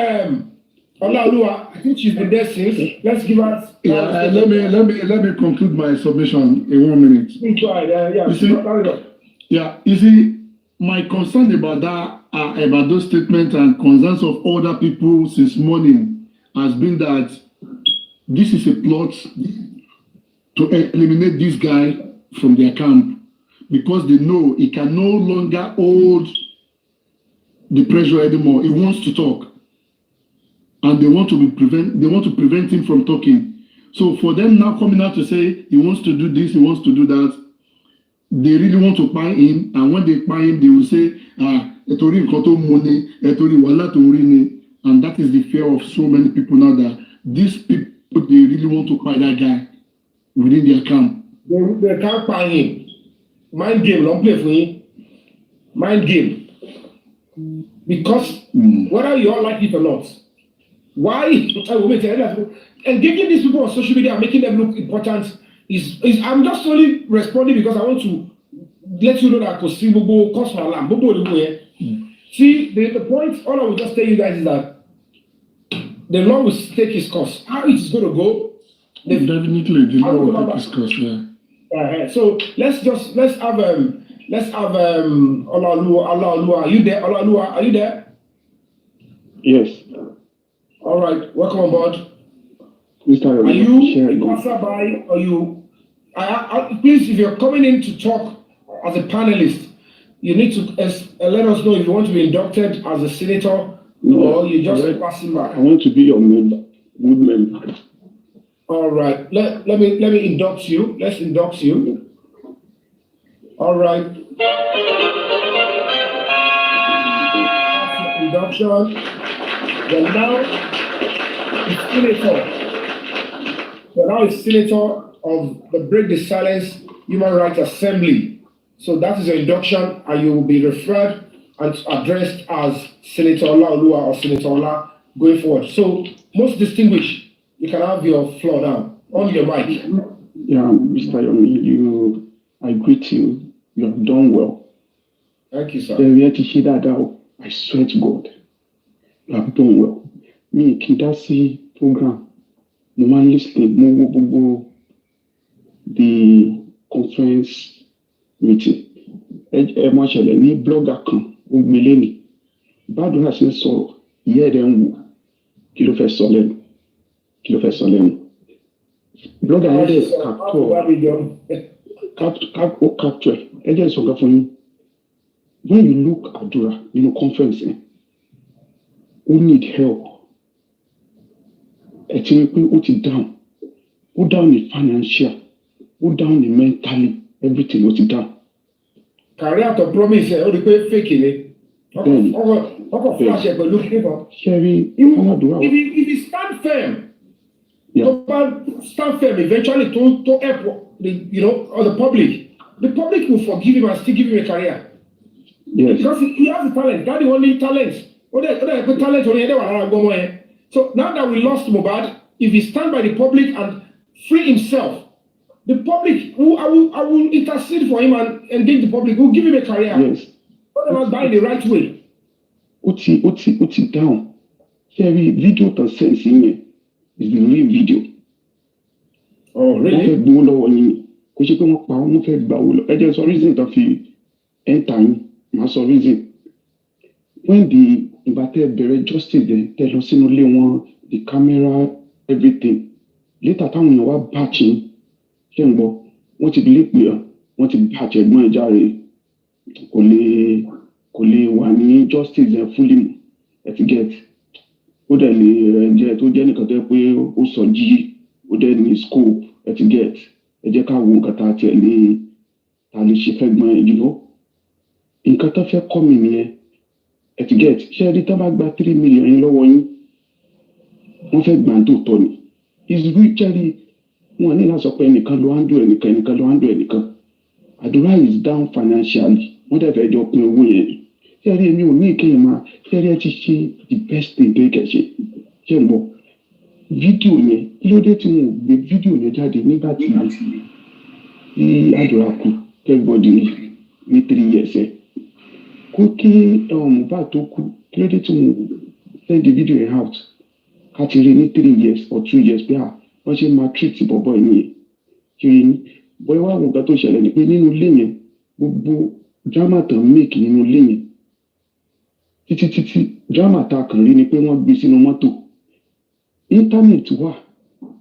Olawoluwa. I think she's been there since. Let's give us. Let me conclude my submission in 1 minute. You see, my concern about that, about those statements and concerns of other people since morning has been that this is a plot to eliminate this guy from their camp because they know he can no longer hold the pressure anymore. He wants to talk, and they want to prevent him from talking. So for them now coming out to say he wants to do this, he wants to do that, they really want to buy him, and when they buy him, they will say, etori nkan to money, etori wala to rini, and that is the fear of so many people now that these people they really want to buy that guy within their camp. They can't buy him. Mind game, don't play for him. Mind game. Because whether you all like it or not, why and giving these people on social media and making them look important is I'm just only responding because I want to let you know that I could see Bobo cause for alarm. See, the point, all I will just tell you guys is that the law will take its course. How it is going to go? Definitely, the law will take its course. Yeah. So let's have Olawoluwa. Are you there? Olawoluwa, are you there? Yes. All right. Welcome on board. Are you passerby? Are you? Please, if you're coming in to talk as a panelist, you need to let us know if you want to be inducted as a senator or you just passing by. I want to be your member, good member. All right. Let me induct you. Let's induct you. All right. induction. Then now it's senator. So now it's senator of the Break the Silence Human Rights Assembly. So that is your induction, and you will be referred and addressed as Senator Olaoluwa or Senator Ola going forward. So, most distinguished, you can have your floor now. On your mic. Yeah, Mr. Yomi, I greet you. You have done well. Thank you, sir. I swear to God, you have done well. Me, Kidasi program, no man listening, the conference meeting. Ní blogger kan, ó gbélé ni. Bádùn ṣe ń sọ̀rọ̀, ìyá ẹ̀rẹ̀ ń wò. Kí ló fẹ́ sọ lẹ́nu? Blogger yẹn dẹ̀ capture. Ẹ jẹ́ ìsọ̀gá fún yín. When you look at Adura, conference, who need help? Ẹ ti rí pé ó ti down. Ó down ní financial, ó down ní mentally, everything ó ti down. Career to promise ẹ ó rí pé fake ni. Ọkọ̀ flash ẹ̀ pẹ̀lú kíkọ́. If he stand firm, stand firm eventually to help the public will forgive him and still give him a career. Yes. Because he has the talent. That's the only talent. Talent only. So now that we lost Mohbad, if he stand by the public and free himself, the public, I will intercede for him and engage the public. We'll give him a career. Yes. But I buy the right way. Uti down. Every video to sense in it is the real video. Oh, really? Reason to feel time. Reason. When the invited justice tell us only one the camera, everything. Later time we were batching. Wọ́n ti believe pé wọ́n ti batch ẹ̀gbọ́n ẹ̀ járe kò lè wà ní justice ẹ̀ fully mu ẹ̀ ti get ó dẹ̀ lè jẹ́ tó jẹ́ nìkan tó pé ó sọ jí ó dẹ̀ ní scope ẹ̀ ti get ẹ jẹ́ ká wo nǹkan tá a tiẹ̀ ní ta lè ṣe fẹ́ gbọ́n ẹ̀ nǹkan tó fẹ́ kọ́ mi nìyẹn ẹ̀ ti get ṣé ẹ rí tó bá gba 3 million yín lọ́wọ́ yín wọ́n fẹ́ gbà tó tọ́ ni is really wọn ní láti sọ pé ẹnìkan ló handle ẹnìkan Adura is down financially wọ́n dẹ̀ fẹ́ jọ pín owó yẹn ṣé rí èmi ò ní ìkéyìn máa ṣé rí ẹ ti ṣe the best thing tó kẹ̀ ṣe ṣé ń bọ̀ fídíò yẹn kí ló dé tí wọn ò gbé fídíò yẹn jáde nígbà tí Adura kú everybody ní 3 years ẹ̀ kó kí Mohbad tó kú kí ló dé tí wọn ò send the video yẹn out ká ti rí ní 3 years or 2 years pé wọ́n ṣe máa treat bọ̀bọ̀ yẹn kiri ní bóyá wà nǹkan tó ṣẹlẹ̀ ni pé nínú ilé yẹn gbogbo drama tán make nínú ilé yẹn títí drama tá a kàn rí ni pé wọ́n gbé sínú mọ́tò íńtánẹ́ẹ̀tì wà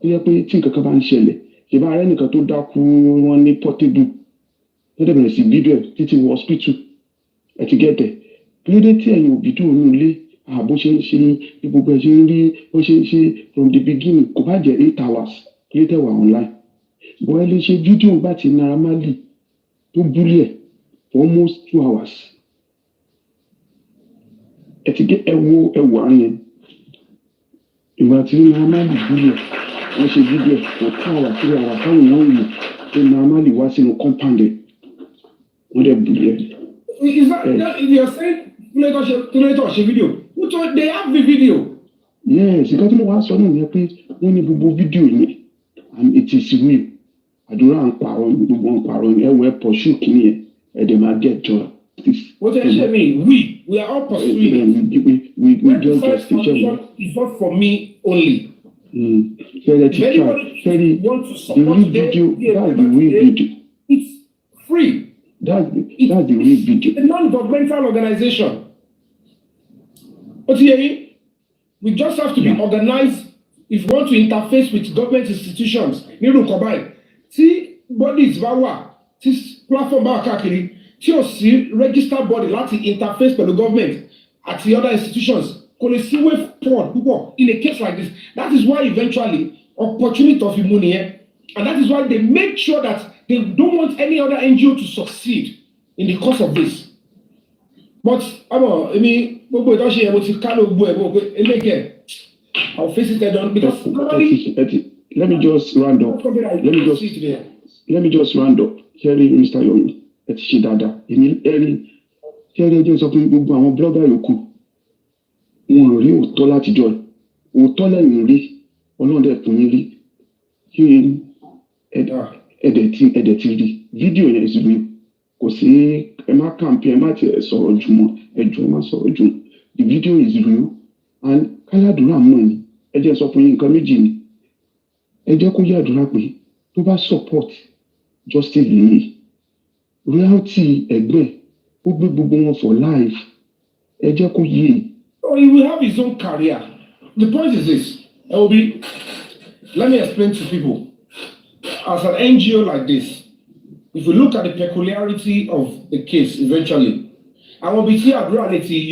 tó yẹ pé tí nǹkan kan bá ń ṣẹlẹ̀ ìbá ara ẹnìkan tó dákú wọn ní portable tó dẹ̀ bẹ̀rẹ̀ sí fídíò ẹ̀ títí wọ hospital ẹ̀ ti gẹ̀tẹ̀ kí ló dé tí ẹ̀yin òbí dùn nínú ilé bó ṣe ń ṣe bí gbogbo ẹ̀ ṣe ń rí bó ṣe ń ṣe from the beginning kò bá jẹ́ 8 hours kí ló tẹ̀ wà online bó ẹ lè ṣe fídíò bá ti Naira Marley tó búlẹ̀ for almost 2 hours ẹ ti gé ẹwọ àárín yẹn ìgbà tí Naira Marley búlẹ̀ wọ́n ṣe fídíò for 2 hours 3 hours táwọn èèyàn wò pé Naira Marley wá sínú compound ẹ̀ wọ́n dẹ̀ búlẹ̀. Is that you're saying Tulator ṣe video? They have the video. Yes, ìkan tí mo wá sọ náà ni pé wọ́n ní gbogbo fídíò yẹn and it is real. Adura ń parọ́ gbogbo ń parọ́ ní ẹ̀wọ̀ ẹ̀ pursue kìíní yẹn ẹ̀dẹ̀ máa get justice. What do you say me? We are all pursuing. We just justice. It's not for me only. So that you try. Want to The support real video, that's the real video. It's free. That's the real video. A non-governmental organization. We just have to be organized if we want to interface with government institutions. Nínú nǹkan báyìí, tí bodies bá wà, tí platform bá wà káàkiri, tí ò sí registered body láti interface pẹ̀lú government àti other institutions, kò lè sí way forward púpọ̀ in a case like this. That is why eventually opportunity of imu nìyẹn, and that is why they make sure that they don't want any other NGO to succeed in the course of this. But I mean, gbogbo ìtọ́ṣe yẹn mo ti ká ló gbó ẹ̀ mo pé eléyìí I'll face it head on because normally. Let me just round up. Let me just round up. Sherry, Mr. Yomi, ẹ ti ṣe dáadáa. Èmi Sherry ẹjọ́ sọ fún gbogbo àwọn blogger yòókù. Wọn ò rí òótọ́ láti jọ. Òótọ́ lẹ́yìn rí. Ọlọ́run dẹ̀ fún yín rí. Ṣé ẹ̀dẹ̀ ti rí? Fídíò yẹn is real. Kò sí ẹ má campaign ẹ má tiẹ̀ sọ̀rọ̀ jù mọ́. Ẹjọ́ ẹ má sọ̀rọ̀ jù. The video is real and Káládùúrà mọ̀ ni. Ẹ jẹ́ sọ fún yín nǹkan méjì ni. Ẹ jẹ́ kó yàdúrà pé tó bá support justice yìí reality ẹgbẹ́ ó gbé gbogbo wọn for life ẹ jẹ́ kó yé. Oh, he will have his own career. The point is this, LB, let me explain to people. As an NGO like this, if you look at the peculiarity of the case eventually, I will be here at reality,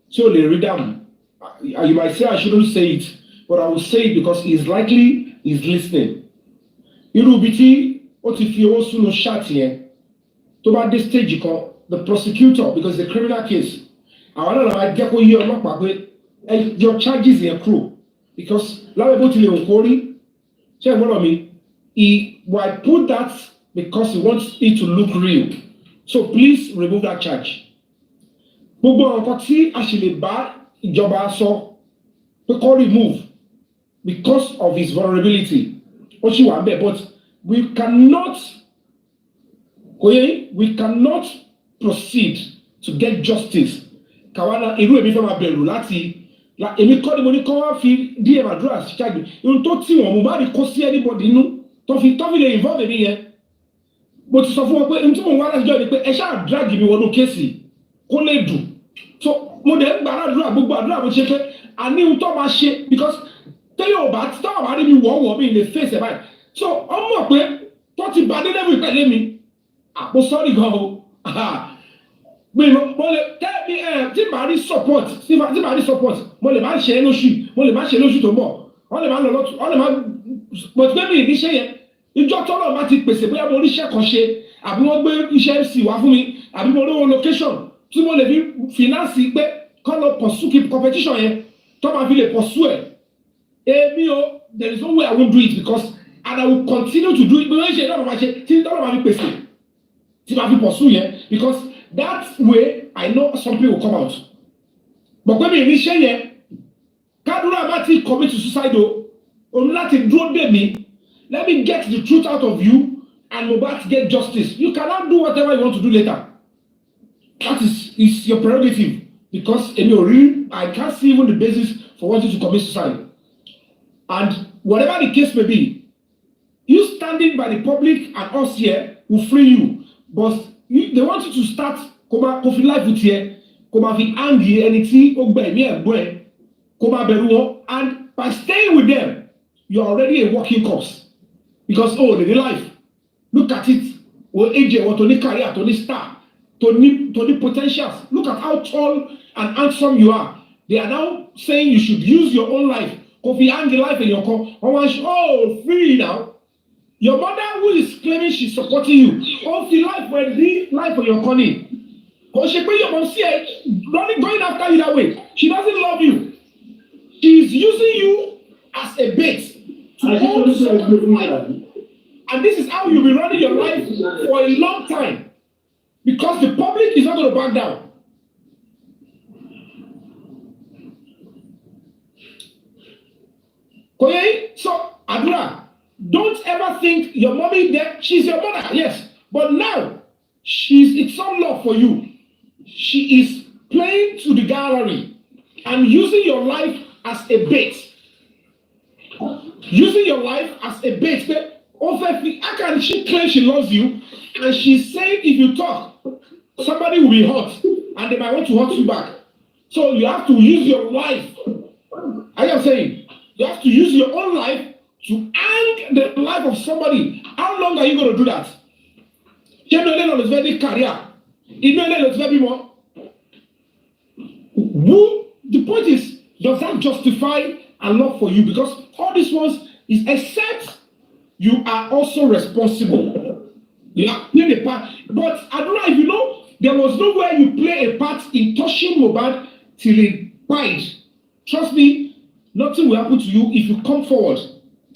so they read them. You might say I shouldn't say it, but I will say it because he's listening. Irú bí tí ó ti fi owó sínú ṣáàtì yẹn tó bá dé stage kan the prosecutor because it's a criminal case àwọn náà máa jẹ́ kó yé ọlọ́pàá pé your charges yẹn kúrò because lábẹ́ bó tilẹ̀ òkú rí ṣé ẹ̀ gbọ́dọ̀ mi he will put that because he wants it to look real so please remove that charge. Gbogbo nǹkan tí a ṣe lè bá ìjọba sọ pé kó remove because of his vulnerability. But we cannot proceed to get justice. Kawana irú èmi fẹ́ máa bẹ̀rù láti èmi kọ́ ni mo ní kọ́ wá fi DM Adura ṣáàgbé ohun tó tí wọ́n mo bá rí kó sí anybody inú tó fi lè involve èmi yẹn. Mo ti sọ fún wọn pé ohun tí mo wá láti jọ ni pé ẹ ṣáà drag mi wọnú kéèsì kó lè dùn. So mo dẹ̀ ń gbà àdúrà gbogbo àdúrà mo ṣe pé àní ohun tó máa ṣe because tẹ́lẹ̀ ọba tí táwọn àrí mi wọ̀ọ́wọ̀ mi lè fèsì báyìí so ọmọ pé tó ti bá dédé wí pẹ̀lẹ́ mi àpò sọ́ọ̀rì gan o mo lè tẹ́lẹ̀ tí màá rí support mo lè má ṣe é lóṣù tó ń bọ̀ wọ́n lè má lọ lọ́tù wọ́n lè má pọ̀ tí mi ìníṣẹ́ yẹn ìjọ tọ́lọ̀ bá ti pèsè bóyá mo ríṣẹ́ kan ṣe àbí wọ́n gbé iṣẹ́ MC wá fún mi àbí mo rówó location tí mo lè fi finance pé kọ́ lọ pursue competition yẹn tó máa fi lè pursue ẹ̀. There is no way I won't do it because and I will continue to do it. But when she don't pursue here because that way I know something will come out. But when we share here, Kadura Mati commit to suicide or let me get the truth out of you and Mohbad get justice. You cannot do whatever you want to do later. That is your prerogative because I can't see even the basis for wanting to commit suicide. And whatever the case may be, you standing by the public and us here will free you. But they want you to start coffee life with here, angry, and by staying with them, you're already a working corpse. Because they life. Look at it. Or AJ, or Tony career, Tony star, Tony potentials. Look at how tall and handsome you are. They are now saying you should use your own life. Kofi Angi life in your call. Free now. Your mother who is claiming she's supporting you. Kofi life when the life for your calling. Because she pay your mom see running going after you that way. She doesn't love you. She's using you as a bait to hold someone's life. And this is how you'll be running your life for a long time. Because the public is not going to back down. So, Adura, don't ever think your mommy there, she's your mother, yes. But now, it's some love for you. She is playing to the gallery and using your life as a bait. Using your life as a bait. How can she claim she loves you? And she's saying if you talk, somebody will be hurt and they might want to hurt you back. So you have to use your life. I am saying, you have to use your own life to hang the life of somebody. How long are you going to do that? The point is, does that justify a love for you? Because all these ones is except you are also responsible. You are playing a part. But Adura, if you know there was no way you play a part in touching Mohbad till he died. Trust me, nothing will happen to you if you come forward.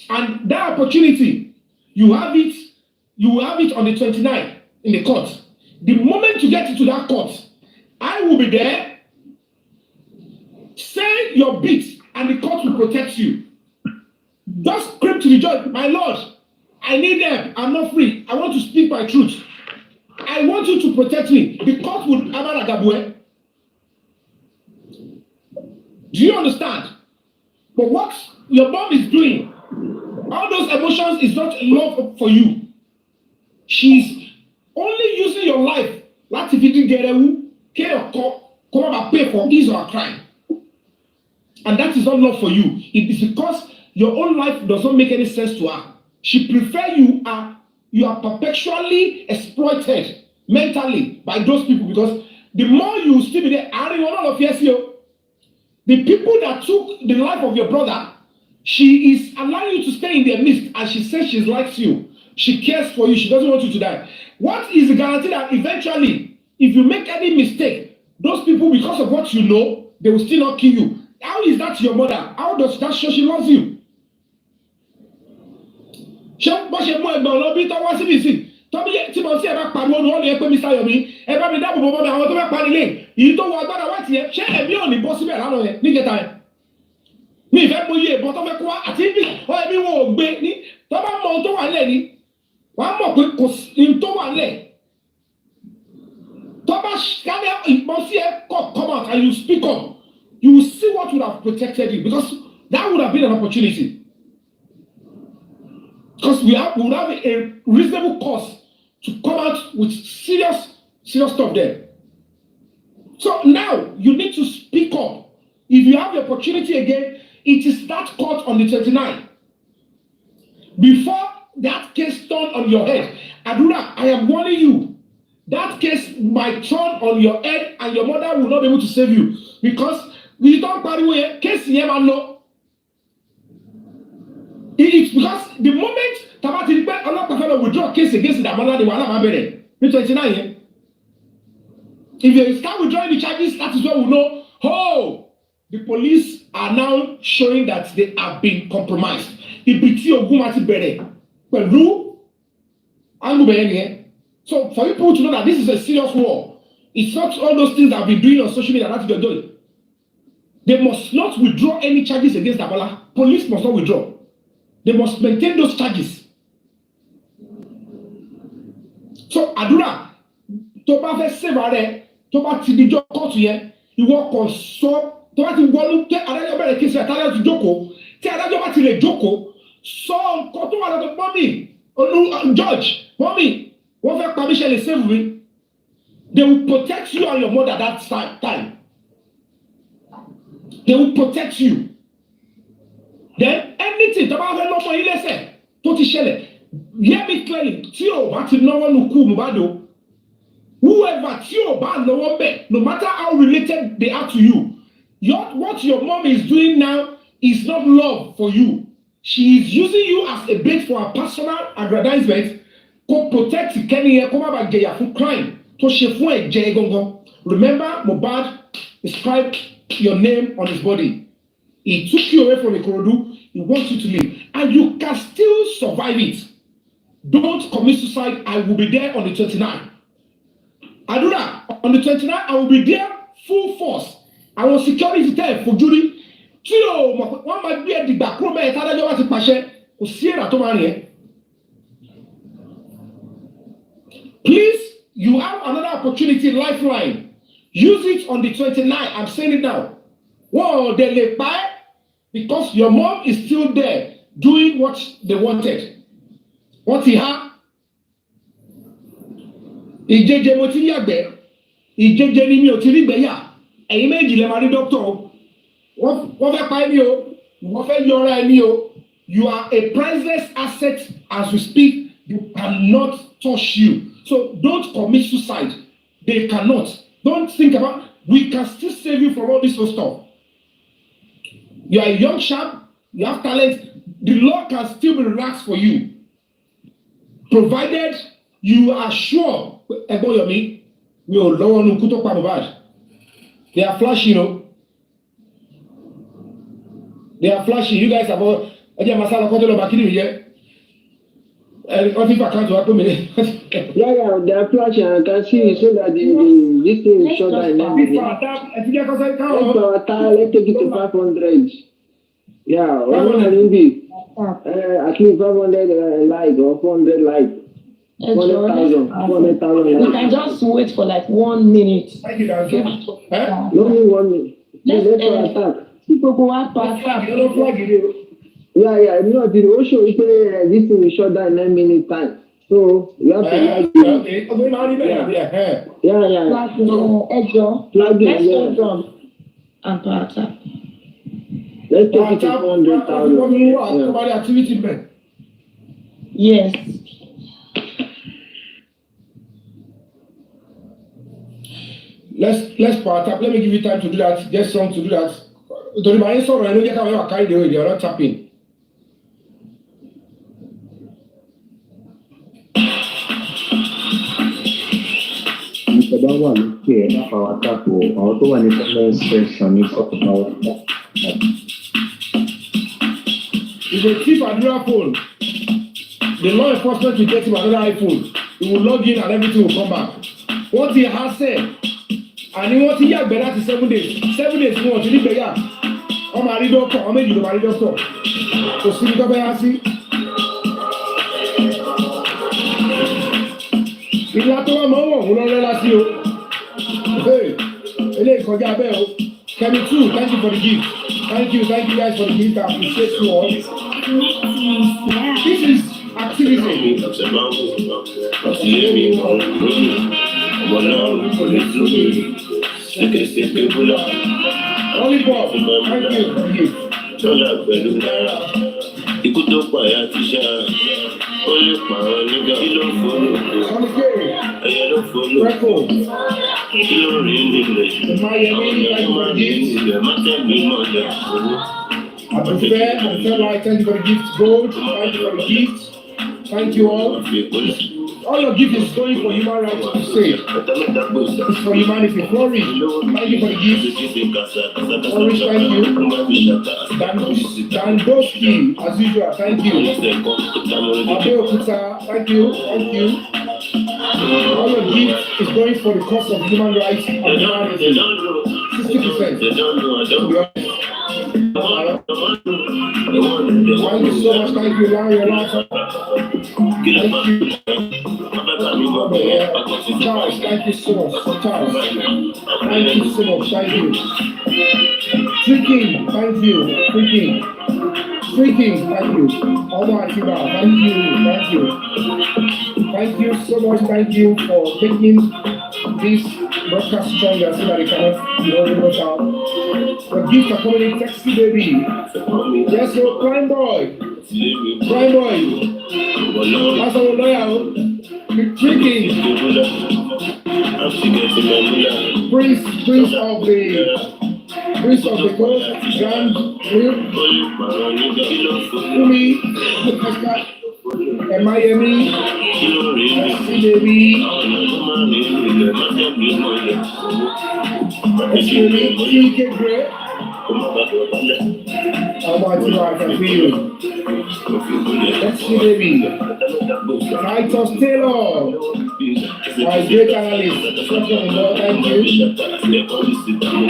And that opportunity, you have it on the 29th in the court. The moment you get into that court, I will be there. Say your bit, and the court will protect you. Just scream to the judge, my lord, I need help. I'm not free. I want to speak my truth. I want you to protect me. The court would Amaragabue. Do you understand? But what your mom is doing, all those emotions is not love for you. She's only using your life. Like if you didn't get a come and pay for his or her crime. And that is not love for you. It is because your own life does not make any sense to her. She prefers you are perpetually exploited mentally by those people, because the more you still be there, the people that took the life of your brother, she is allowing you to stay in their midst, and she says she likes you. She cares for you. She doesn't want you to die. What is the guarantee that eventually, if you make any mistake, those people, because of what you know, they will still not kill you? How is that your mother? How does that show she loves you? Tí mo sí ẹ bá pariwo ní wọ́n ní ẹ pé Mr. Yomi ẹ bá mi dáàbò bò bọ́ mi àwọn tó fẹ́ parí lé èyí tó wọ agbára wá tiẹ̀ ṣé ẹ̀mí ò ní bọ́ síbẹ̀ lánàá yẹn níjẹta yẹn mi ìfẹ́ mọ iye ìbọn tó fẹ́ kó wá àti bí ọ ẹ̀mí wọn ò gbé ní tó bá mọ ohun tó wà nílẹ̀ ni wọ́n á mọ̀ pé kò sí ohun tó wà nílẹ̀ tó bá kálẹ̀ ìbọn sí ẹ come out and you speak up, you will see what would have protected you, because that would have been an opportunity. Because we would have a reasonable cause to come out with serious stuff there. So now you need to speak up. If you have the opportunity again, it is that court on the 29th. Before that case turned on your head, Adura, I am warning you, that case might turn on your head and your mother will not be able to save you. Because we don't party with case here, man, no. It's because the moment Tabati will withdraw a case against the mother, they will not have it. 29. If you start withdrawing the charges, that is when we know, oh, the police are now showing that they have been compromised. So for people to know that this is a serious war, it's not all those things that I've been doing on social media that they're doing. They must not withdraw any charges against Demola. Police must not withdraw. They must maintain those charges. So Adura, tó bá fẹ́ save rẹ̀, tó bá ti dijọ́ kóòtù yẹn, ìwọ kàn sọ, tó bá ti wọnú tẹ adájọ́ bẹ̀rẹ̀ kí n ṣe àtàlẹ́ ti jókòó, tí adájọ́ bá ti lè jókòó, sọ nǹkan tó wà lọ́dọ̀ mọ́mì, judge, mọ́mì, wọ́n fẹ́ pa mí ṣe lè save me. They will protect you and your mother that time. They will protect you. Then anything tó bá fẹ́ lọ́mọ yín lẹ́sẹ̀ tó ti ṣẹlẹ̀, hear me clearly, tí o bá ti náwó nù kú Mohbad o, whoever tí o bá náwó bẹ̀, no matter how related they are to you, what your mom is doing now is not love for you. She is using you as a bait for her personal aggrandizement. Kó protect Kenny yẹn kó má bàa jẹyà fún crime tó ṣe fún ẹ̀jẹ̀ gangan. Remember, Mohbad inscribed your name on his body. He took you away from Ikorodu. He wants you to live. And you can still survive it. Don't commit suicide. I will be there on the 29th. Adura, on the 29th, I will be there full force. I will security there for Judy. Tí o mọ̀ wọ́n máa gbé ẹ̀dìgbà kúrò mẹ́rin tádájọ́ wá ti pàṣẹ. Kò sí èrà tó máa rìn ẹ́. Please, you have another opportunity, lifeline. Use it on the 29th. I'm saying it now. Whoa, they lay by because your mom is still there doing what they wanted. What he had? Ìjẹjẹ mo ti yàgbẹ́. Ìjẹjẹ ni mi ò ti rí gbẹ̀yà. Ẹ̀yin méjì lè máa rí dókítà. Wọ́n fẹ́ pa ẹni o. Wọ́n fẹ́ yọra ẹni o. You are a priceless asset as we speak. You cannot touch you. So don't commit suicide. They cannot. Don't think about. We can still save you from all this stuff. You are a young chap. You have talent. The law can still be relaxed for you, provided you are sure, Yomi, ò lọ́wọ́ nu kú tó pa Mohbad. They are flashy, you know. They are flashy. You guys have all. Ẹjẹ masala kọ́tọ́ lọ bá kí ni ìyẹn. Wọ́n ti fà káàtó wá pé mi. Yeah, they are flashy and I can see so that this thing is short and everything. Let's take it to 500. Yeah, at least 500 like or 400 like. 400,000. 400,000 like. We can just wait for like 1 minute. Thank you, guys. No, 1 minute. Let's attack. People go out to attack. Yeah, no, the Osho is this thing will shut down in 9 minutes time. So you have to like Yeah. Flag no edge. Let's hold on and to attack. Let's take it to 400,000. Yes. Let's part up. Let me give you time to do that. Get some to do that. To remind sorrow, I know you can't carry the way they are not tapping. Ìjọba wà lókè ẹ̀ nípa wàtàkù àwọn tó wà ní comment section ní sọ́kùnrin wàtàkù. If they keep Adura phone, the law enforcement will get him another iPhone. He will log in and everything will come back. What he has said, and he wants to hear better to 7 days. 7 days more to live better. I'm a real doctor. I'm a real doctor. So see the better. Ìlà tó wà mọ́ wọ̀n ló rẹ́lá sí o. Eléyìí kọjá bẹ́ẹ̀ o. Kemi too, thank you for the gift. Thank you guys for the gift. I appreciate you all. This is activism. Lollipop, thank you for the gift. Ikú tó pààyà ti ṣá ó lè pààrọ̀ nígbà kí ló fòlò ẹyẹ ló fòlò kí ló rí nílẹ̀ àwọn ọmọ máa rí nílẹ̀ má tẹ̀lé mọ́lẹ̀ owó. Thank you for the gift, gold. Thank you for the gift. Thank you all. All your gift is going for human rights to say. It's for humanity. Flourish. Thank you for the gift. Flourish, thank you. Dandoski, as usual, thank you. Abeokuta, thank you. Thank you. All your gift is going for the cause of human rights and humanity. 60%. Thank you so much. Thank you, Larry. Thank you. Charles, thank you so much. Charles, thank you so much. Thank you. Freaking, thank you. Freaking, thank you. Omo Atiba, thank you. Thank you so much. Thank you for making this broadcast stronger so that it cannot work out. The gifts are coming in, Taxi Baby. Yes, so Prime Boy. That's our lawyer. Drinking. Prince of the Coast, Grand Yomi, Miami, Baby, UK Grey. How about you? I can feel you. Let's see, baby. Titus Taylor, my great analyst. Thank you.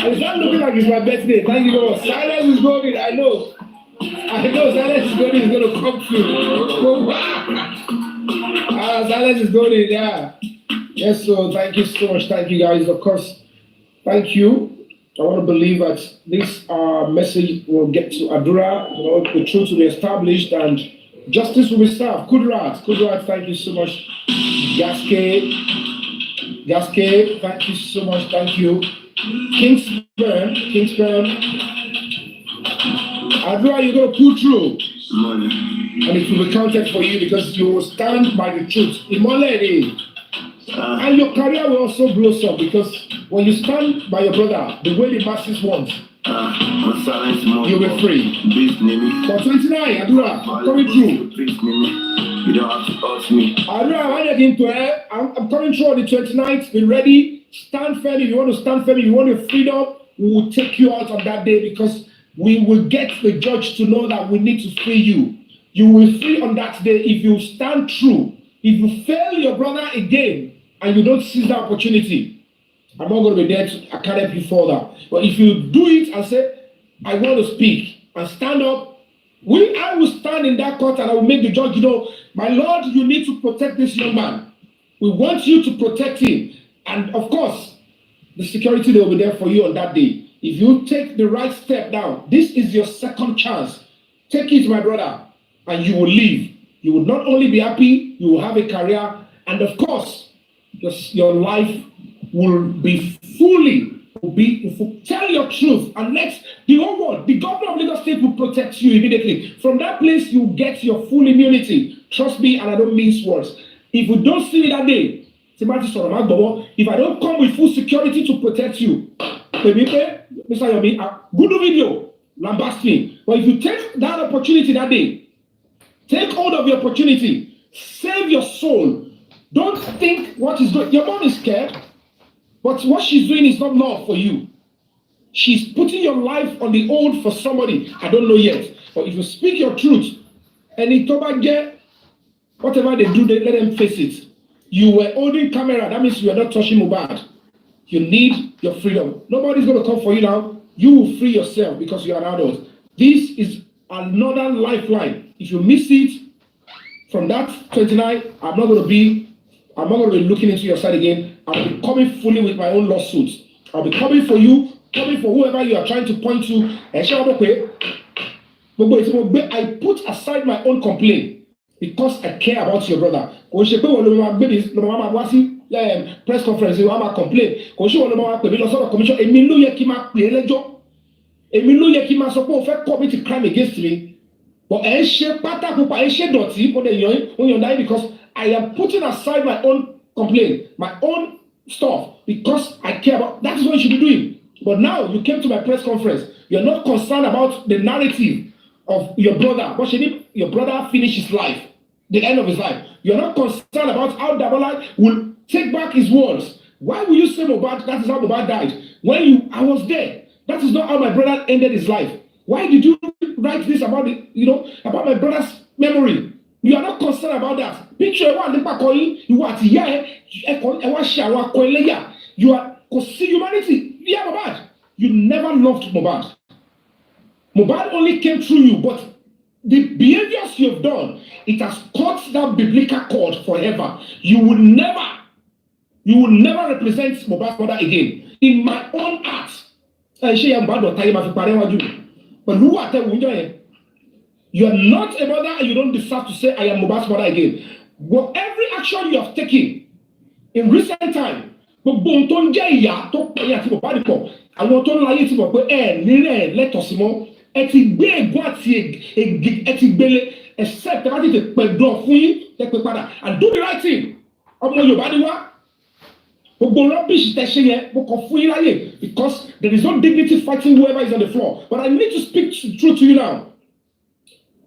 It's not looking like it's my birthday. Thank you, Lord. Silence is going. I know silence is going. Is going to come through. Silence is going. Yeah. Yes. So thank you so much. Thank you, guys. Of course. Thank you. I want to believe that this message will get to Adura, the truth will be established and justice will be served. Kudrat, thank you so much. Gaske, thank you so much. Thank you. Kingsburn. Adura, you're going to pull through. And it will be counted for you because you will stand by the truth. And your career will also blossom because when you stand by your brother, the way the masses want, you'll be free. For 29, Adura, coming through. You don't have to ask me. Adura, I'm coming through on the 29th. Be ready. stand firm. If you want to stand firm, if you want your freedom, we will take you out on that day because we will get the judge to know that we need to free you. You will free on that day if you stand true. If you fail your brother again and you don't seize the opportunity, I'm not going to be there to academic you further. But if you do it and say, I want to speak and stand up, I will stand in that court and I will make the judge, my Lord, you need to protect this young man. We want you to protect him. And of course, the security, they will be there for you on that day. If you take the right step now, this is your second chance. Take it, my brother, and you will live. You will not only be happy, you will have a career, and of course, your life will be tell your truth, and let the whole world, the governor of Lagos State will protect you immediately. From that place, you get your full immunity. Trust me, and I don't mince words. If you don't see me that day, if I don't come with full security to protect you, Mr. Yomi, good video, lambast me. But if you take that opportunity that day, take hold of the opportunity, save your soul. Don't think what is good. Your mom is scared, but what she's doing is not love for you. She's putting your life on the hold for somebody. I don't know yet. But if you speak your truth, and whatever they do, they let them face it. You were holding camera, that means you are not touching Mohbad. You need your freedom. Nobody's going to come for you now. You will free yourself because you are an adult. This is another lifeline. If you miss it, from that 29, I'm not going to be looking into your side again. I'll be coming fully with my own lawsuits. I'll be coming for you, coming for whoever you are trying to point to. I put aside my own complaint because I care about your brother. Press conference, you have a complaint. Commit a crime against me. But because I am putting aside my own complaint, my own stuff, because I care about. That is what you should be doing. But now you came to my press conference. You're not concerned about the narrative of your brother. What you need, your brother finish his life, the end of his life. You're not concerned about how Demola will take back his words. Why will you say Mohbad? That is how Mohbad died. I was there. That is not how my brother ended his life. Why did you write this about about my brother's memory? You are not concerned about that. Picture you are humanity. Yeah, Mohbad. You never loved Mohbad. Mohbad only came through you, but the behaviors you have done, it has cut that biblical cord forever. You will never represent Mohbad's mother again. In my own heart, but who are they? You are not a mother and you don't deserve to say I am Mohbad's mother again. But every action you have taken in recent time, àwọn tó ń láyé ti mọ̀ pé nílẹ̀ lẹ́tọ̀ọ́ mọ́ ẹ ti gbé ègún àti ẹ ti gbélé except ẹ bá tètè pẹ̀dọ̀ fún yín ẹ pè padà and do the right thing. Ọmọ Yorùbá ni wá gbogbo rubbish tẹ ṣe yẹn mo kàn fún yín láyè because there is no dignity fighting whoever is on the floor. But I need to speak truth to you now.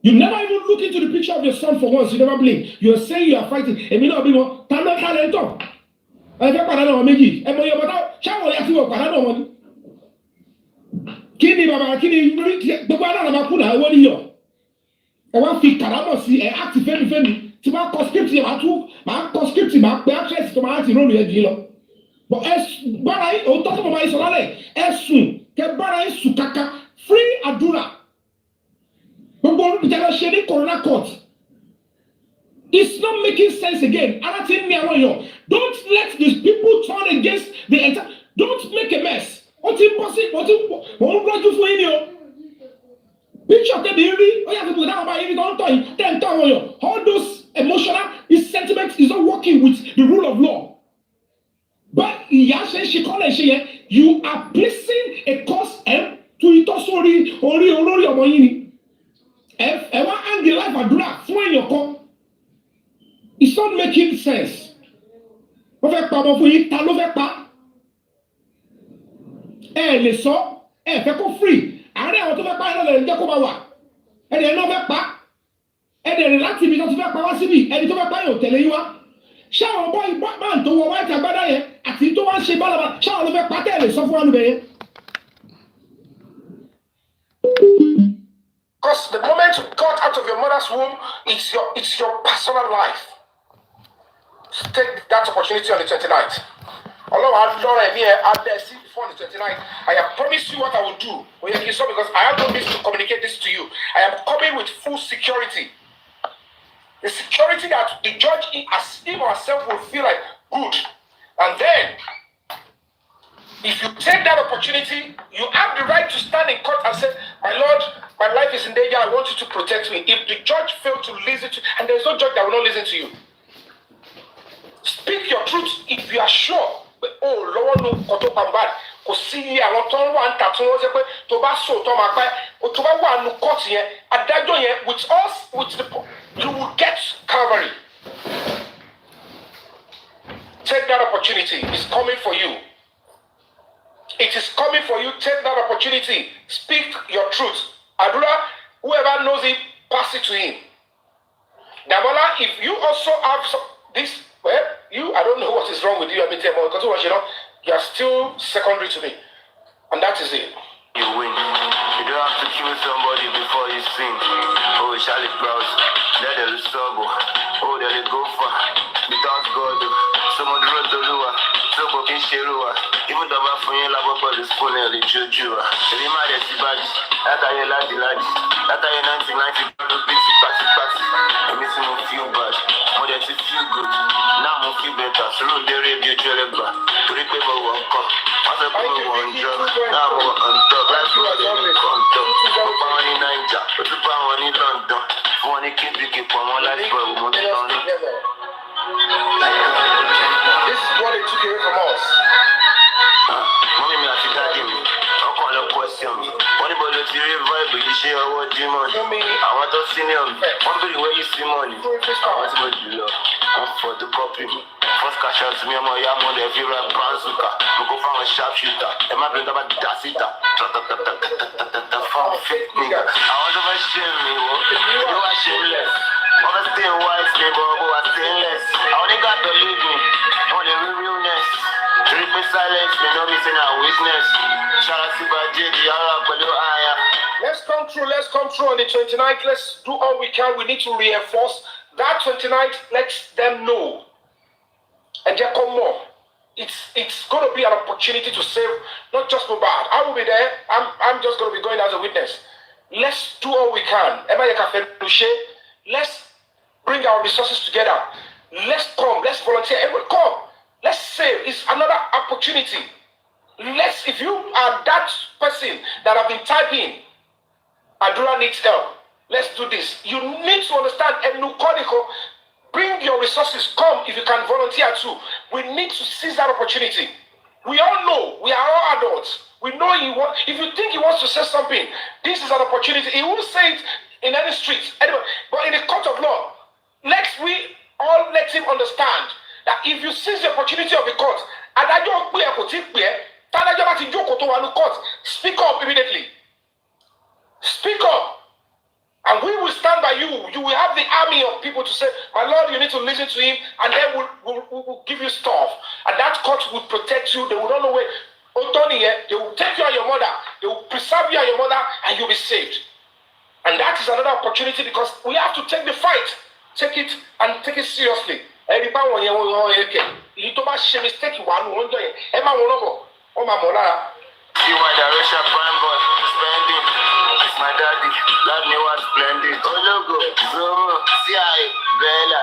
You never even look into the picture of your son for once. You never blink. You are saying you are fighting. Èmi náà bí wọn ta ló ká lẹ́tọ̀. Ẹ fẹ́ padà náà méjì. Ẹ mọ iye bàtà ṣáwọn ya ti wọ̀ padà náà wọn ni. Kí ni bàbá kí ni gbogbo àná àbá kú náà owó níyọ̀. Ẹ wá fi kàrámọ̀ sí ẹ àti fẹ́mi tí máa kọ script yẹn máa kọ script máa pe actress tó máa ti róòlù yẹn jù yín lọ. But ẹ bára yín òun tọ́kọ̀ bàbá yín sọ lálẹ́ ẹ sùn kẹ bára yín sùn kàkà free Adura. Gbogbo ìjọba ṣe ní Corona Court. It's not making sense again. Don't let these people turn against the entire. Don't make a mess. Picture all those emotional sentiments is not working with the rule of law. But you are placing a cause to it also. It's not making sense. Lè sọ fẹ́ kó free àárẹ̀ àwọn tó fẹ́ pa ẹ̀rọ lẹ́yìn jẹ́ kó bá wà ẹni náà fẹ́ pa ẹni rẹ̀ láti ibi tó ti fẹ́ pa wá síbi ẹni tó fẹ́ pa yóò tẹ̀lé yín wá ṣé àwọn bọ́ọ̀lù máa ń tó wọ wáìtì agbádá yẹn àti tó wá ń ṣe bálaba ṣé àwọn ló fẹ́ pátẹ́ lè sọ fún wa níbẹ̀ yẹn. Because the moment you got out of your mother's womb, it's your personal life. Take that opportunity on the 29th. Although I don't have before the 29th, I have promised you what I will do. Because I have no means to communicate this to you. I am coming with full security. The security that the judge, as him or herself, will feel like good. And then, if you take that opportunity, you have the right to stand in court and say, my Lord, my life is in danger, I want you to protect me. If the judge failed to listen to you, and there's no judge that will not listen to you. Speak your truth if you are sure. Oh, Lord, no, Koto Bambad, Kosi, I want to one tattoo, to Basso, Tomaka, or to one court here, at that joint with us, with the you will get Calvary. Take that opportunity. It's coming for you. It is coming for you. Take that opportunity. Speak your truth. Adura, whoever knows it, pass it to him. Demola, if you also have this, well, I don't know what is wrong with you. I mean, because you are still secondary to me. And that is it. You win. You don't have to kill somebody before you sing. Oh, Charlie Cross. Let them struggle. Oh, let it go far. Without God, someone wrote the lure. Someone can share. Even though I'm from you, I'm about to spoon and the juju. If you might have seen bad, that's how you like the lads. That's how you 1990 party. I'm missing a few bad. More than to feel good. Now I'm feel better. So the radio trailer. To the paper won't come. Once I put one job, now I'm on top. That's what I'm on top. I'm in Niger. But the power in London. One keep on my life for a month. This is what they took away from us. Mommy, me have to tell me. I'll call a question. What about the revival? You share what you want. I want to see them. One bit where you see money. I want to go to love. I'm for the copy. First cash out to me, I'm on the favorite bazooka. I'm go for a sharpshooter. Am I bring about the dacita? The found fake nigga. I want to shame me. You are shameless. I want to stay white, neighbor, but I stainless. I only got to leave me. On the realness. Triple silence, me know me saying a witness. Shout out to JD, Let's come through on the 29th. Let's do all we can. We need to reinforce that 29th. Let them know. And there come more. It's going to be an opportunity to save not just Mohbad. I will be there. I'm just going to be going as a witness. Let's do all we can. Let's bring our resources together. Let's come. Let's volunteer. Everyone come. Let's save. It's another opportunity. If you are that person that have been typing, Adura needs help. Let's do this. You need to understand bring your resources. Come if you can volunteer too. We need to seize that opportunity. We all know. We are all adults. We know if you think he wants to say something, this is an opportunity. He won't say it in any street. Anyway, but in the court of law, we all let him understand that if you seize the opportunity of the court, speak up immediately. Speak up. And we will stand by you. You will have the army of people to say, my Lord, you need to listen to him, and then we'll give you stuff. And that court will protect you. They will not know where. They will take you and your mother. They will preserve you and your mother, and you'll be saved. And that is another opportunity because we have to take the fight. Take it and take it seriously. Everybody, you don't mistake one. You are the Russian prime boy, spending. It's my daddy, love me was splendid. Oh, logo, Zomo, CIA, Bella.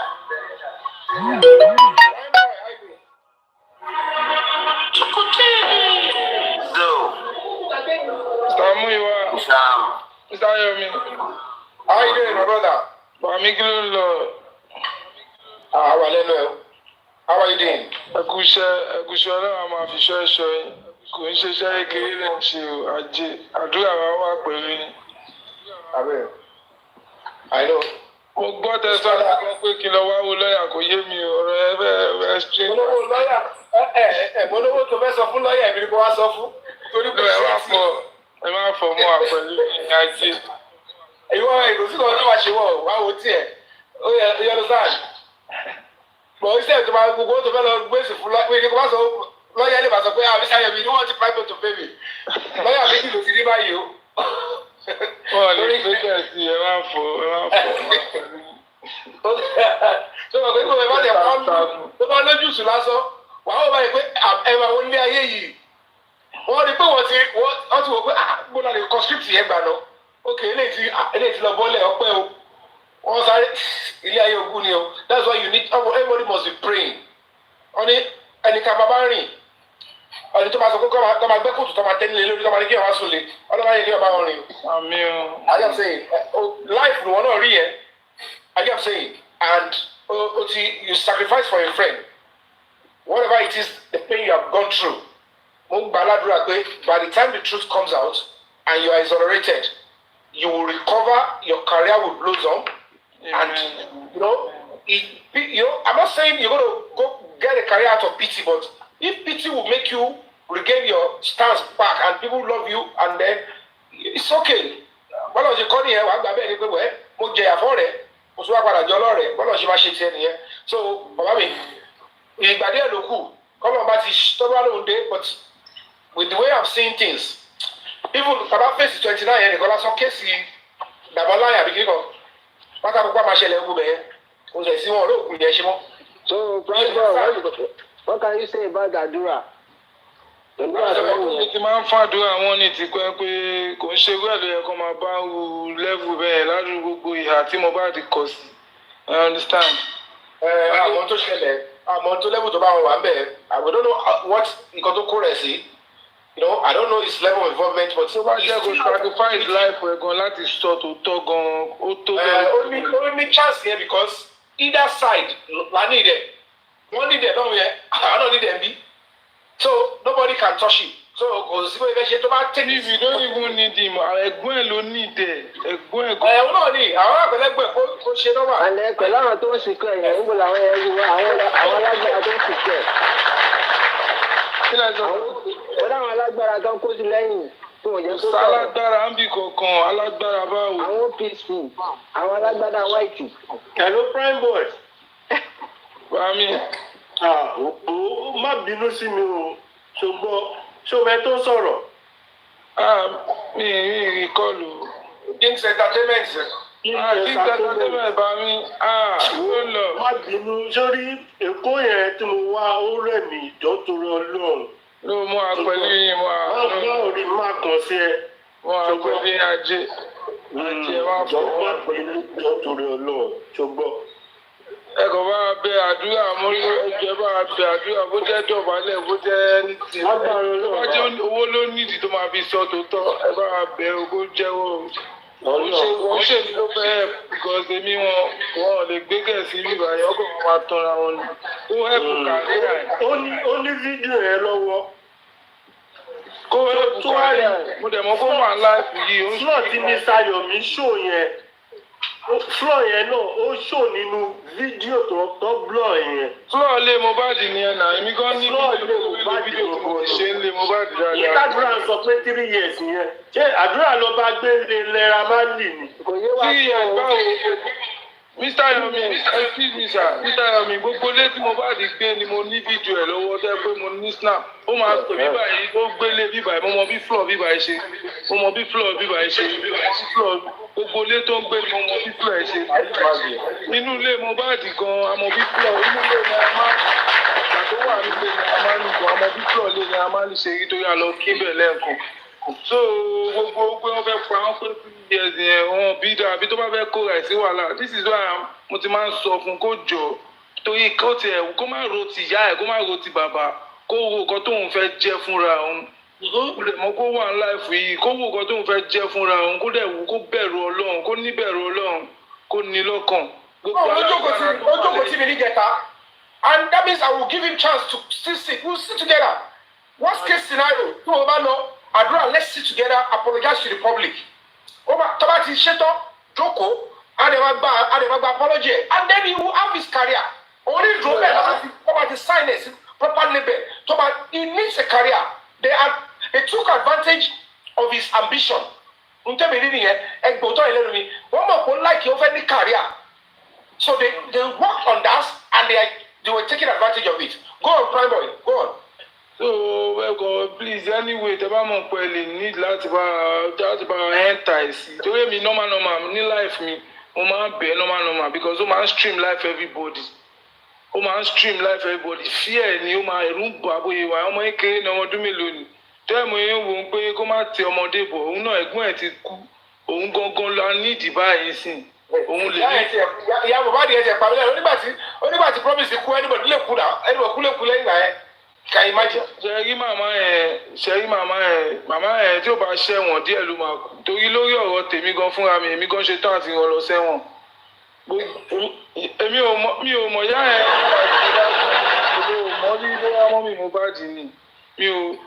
Mr. Yomi. How you doing, my brother? How are you doing? Kò ń ṣiṣẹ́ kéré lè ṣe àdúrà wa wà pẹ̀lú ni. I know. Mo gbọ́ tẹ̀sán kan pé kí lọ wá wo lọ́ọ̀yà kò yé mi ọ̀rọ̀ ẹ bẹ́ẹ̀ straight. Mo tó fẹ́ sọ fún lọ́ọ̀yà ìbí kó wá sọ fún. Torí pé ẹ má fọ mọ́ àpẹẹrẹ ní ajé. Ìwọ ìròsí kan tó máa ṣe wọ̀ wá wo tiẹ̀. Ó yẹ lọ sáà. But But instead to go to fellow waste of when you pass lawyer lè bá sọ pé Mr. Yomi don't want to private to pay me. Lawyer méjì ló ti rí báyìí o. Wọ́n lè gbé kẹ̀sì ẹ máa fò. Ṣé o pé kò bá tẹ̀ fọ́n tó bá lójú sùn lásán? Wà á wọ báyìí pé ẹ máa wọlé ayé yìí. Wọ́n rí pé wọ́n ti wò pé bó la lè kọ script yẹn gbà náà. Ok, eléyìí ti lọ bọ́lẹ̀ ọpẹ́ o. Wọ́n sáré ilé ayé ogun ni o. That's why you need everybody must be praying. Wọ́n ní ẹnìkan bàbá rìn. Ọ̀nì tó máa sọ pé kọ́ máa gbẹ́ kóòtù tó máa tẹ́lẹ̀ lórí tó máa ní kí wọ́n sùn lé. Ọlọ́mọ ayé kí wọ́n bá wọn rìn. Àmín o. I am saying life ni wọ́n náà rí yẹn. I am saying and you sacrifice for a friend. Whatever it is, the pain you have gone through. Mo gbà ládùúrà pé by the time the truth comes out and you are exonerated, you will recover, your career will blossom. And I'm not saying you're going to go get a career out of pity, but if pity will make you regain your stance back and people love you, and then it's okay. Bọ́lá ṣe kọ́ nìyẹn wàá gbà bẹ́ẹ̀ ni pé wẹ́ mo jẹ àfọ́ rẹ̀ mo tún wá padà jọ lọ́rẹ̀ bọ́lá ṣe máa ṣe tiẹ̀ nìyẹn. So bàbá mi ìgbà díẹ̀ ló kù kọ́lọ́ bá ti tọ́jú wá lóhun dé, but with the way I'm seeing things, even bàbá fèsì 29 yẹn nìkan lásán kéèsì Demola àbí kíkọ́ pátá púpọ̀ máa ṣẹlẹ̀ ẹ̀kú bẹ̀yẹn kò sẹ̀ sí wọn olóògùn yẹn ṣe mọ́. So, what can you say about Adura? Ti máa ń fàdúrà wọn ní ti pẹ́ pé kò ń ṣe wẹ́ẹ̀lú yẹn kó máa bá wu lẹ́vù bẹ́ẹ̀ ládùúgbò gbogbo ìhà tí mo bá ti kọ̀ sí. I understand. Àwọn tó ṣẹlẹ̀ àwọn tó lẹ́vù tó bá wọn wà ń bẹ̀ I don't know what nǹkan tó kó rẹ̀ sí. I don't know his level of involvement, but so much go sacrifice life for gan láti sọ tó tọ́ gan ó tó bẹ́ẹ̀. Only chance here because either side la need it. One need it, don't we? I don't need them. So nobody can touch it. So because if you don't even need him, ẹ̀gbọ́n ẹ̀ ló need ẹ̀. Ẹ̀gbọ́n ẹ̀ gan. Ẹ̀wọ̀n náà ni àwọn àgbẹ̀lẹ́gbẹ̀ kó ṣe náà wà. Àlẹ́ pẹ̀lú àwọn tó ń sìnkú ẹ̀yìn níbo làwọn ẹ̀rù àwọn alágbára tó ń sìnkú ẹ̀. Wọ́n dáwọn alágbára kan kó sí lẹ́yìn tó wọ́n jẹ́ tó tọ̀. Alágbára ń bì kankan, alágbára báwo. Àwọn OPC, àwọn alágbára white. Hello prime boy. Bàmí. Má bínú sí mi o, ṣùgbọ́n ṣòbẹ tó sọ̀rọ̀. Mi ì kọlù. Kings Entertainment. Kings Entertainment Bàmí. Ló lọ. Má bínú sórí Èkó yẹn tí mo wá ó rẹ̀ mí ìjọ tó rọ lọ́rùn. Ló mú àpẹẹrẹ yìí mú àwọn. Má rí má kàn sí ẹ. Mú àpẹẹrẹ ajé. Ajé wá fọ. Má bínú ìjọ tó rọ lọ́rùn ṣùgbọ́n. Ẹ kò bá bẹ àdúrà mórí ẹjẹ bá bẹ àdúrà bó jẹ́ dọ̀bálẹ̀ bó jẹ́ nítì. Bó jẹ́ owó ló nídìí tó máa fi sọ tòótọ́ ẹ bá bẹ ogó jẹ́wọ́. Wọ́n ṣe ní ló fẹ́ because èmi wọn lè gbé gẹ̀ẹ́sì bíbá yẹn ọkọ̀ wọn máa tanra wọn ni. Ó hẹ́pù kàríà ẹ̀. Ó ní fídíò yẹn lọ́wọ́. Kó hẹ́pù kàríà ẹ̀. Mo dẹ̀ mọ́ kó wà láìpù yìí. Slot ní Sayomi ṣó yẹn. Floor yẹn náà ó ṣò nínú fídíò tó blọ̀ yẹn. Floor lé Mohbad ni ẹ̀ náà èmi gan ní fídíò tó mo ṣe ń lé Mohbad dáadáa. Ìtàdúrà sọ pé 3 years yẹn ṣé àdúrà ló bá gbé lẹ́ra máa lì ní. 3 years báwo Mr. Yomi excuse me sir Mr. Yomi gbogbo lé tí Mohbad gbé ni mo ní fídíò ẹ̀ lọ́wọ́ tẹ́ pé mo ní snap ó máa pè bíbà yìí ó gbélé bíbà yìí mo mọ bí floor bíbà yìí ṣe mo mọ bí floor bíbà yìí ṣe floor gbogbo ilé tó ń gbé ni mo mọ bí floor ẹ̀ ṣe nínú ilé Mohbad gan amọ bí floor inú ilé ni a máa ìgbà tó wà nílé ni a máa ń nìkan amọ bí floor ilé ni a máa ń ṣe èyí tó yà lọ kí bẹ̀ lẹ́ẹ̀kan so gbogbo pé wọ́n fẹ́ pa wọ́n pé 3 years yẹn wọn bí dáa àbí tó bá fẹ́ kó ra sí wàhálà this is why mo ti máa ń sọ fún kó jọ torí kó tiẹ̀ kó má ro ti ìyá ẹ̀ kó má ro ti bàbá kó wo nǹkan tóun fẹ́ jẹ́ fúnra òun kó lè mọ kó wà ní láìfù yìí kó wo nǹkan tóun fẹ́ jẹ́ fúnra òun kó dẹ̀ wù kó bẹ̀rù Ọlọ́run kó ní bẹ̀rù Ọlọ́run kó ní lọ́kàn. ó jókòó tí mi ní jẹta and that means I will give him chance to still sit we will sit together worst case scenario tó o bá lọ àdúrà let's sit together apologize to the public tó bá ti ṣetán jókòó àdèmàgbà apology and then he will have his career orí ìdúró bẹ́ẹ̀ tó bá ti sign it proper label tó bá he needs a career they took advantage of his ambition ntẹ́mi rí nìyẹn ẹgbòótọ́ ìlẹ́nu mi wọ́n mọ̀ pé láìkí ó fẹ́ ní career so they work on that and they were taking advantage of it. Go on, Prime Boy, go on. So, well, please, anyway, the Bama Peli need láti bá enter sí. Torí mi normal ní life mi, mo máa ń bẹ̀ normal because ó máa ń stream life everybody. Ó máa ń stream life everybody. Fear ni ó máa ẹ̀rù ń bà bóyá wà ọmọ kékeré ní ọmọ ọdún mélòó ni. Tẹ́ẹ̀mù yẹn wò ó pé kó má tẹ ọmọdé bọ̀, òun náà ẹ̀gbọ́n ẹ̀ ti kú. Òun gangan la ní ìdìbà yìí sìn. Òun lè ní. Ìyá Mohbad yẹn ti pàmílẹ̀ onígbà tí promise kú anybody lè kú náà anybody kú lẹ́yìn náà yẹn. Can you imagine? Ṣẹ̀rí màmá ẹ̀ tí ó bá ṣẹ̀wọ̀n díẹ̀ ló máa kú. Torí lórí ọ̀rọ̀ tèmi gan fúnra mi, èmi gan ṣe tán àti rán lọ sẹ́wọ̀n. Mi ò mọ̀ yá ẹ̀ mi ò mọ̀ ní ilé ọmọ mi Mohbad ni.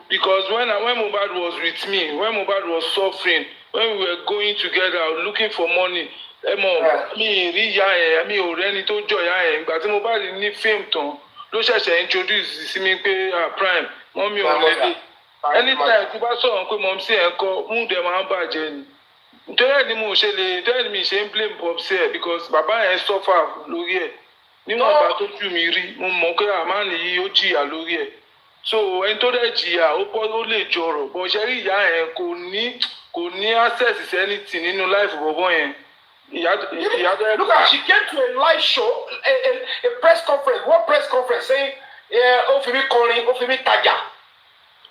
Because when Mohbad was with me, when Mohbad was suffering, when we were going together looking for money, ẹ mọ̀ mi rí ìyá ẹ̀ mi ò rẹ́ni tó jọ ìyá ẹ̀ ìgbà tí Mohbad ní fíìmù tán. Ló ṣẹ̀ṣẹ̀ introduce sí mi pé Prime mọ́ mi ò lélẹ̀ anytime tí bá sọ̀rọ̀ pé mọ̀ sí ẹ̀ kọ́ mood ẹ̀ máa ń bàjẹ́ ni nítorí ẹ̀ ni mi ṣe ń blame Bob sí ẹ̀ because bàbá yẹn suffer lórí ẹ̀ níwọ̀n ìgbà tó jù mí rí mo mọ̀ pé àmàlì yìí ó jìyà lórí ẹ̀ so ẹni tó dẹ̀ jìyà ó lè jọrọ̀ bọ̀ ṣe rí ìyá yẹn kò ní access sí anything nínú life bọ̀bọ̀ yẹn. Look at she came to a live show, a press conference, one press conference saying, ó fi mí kọrin, ó fi mí tajà.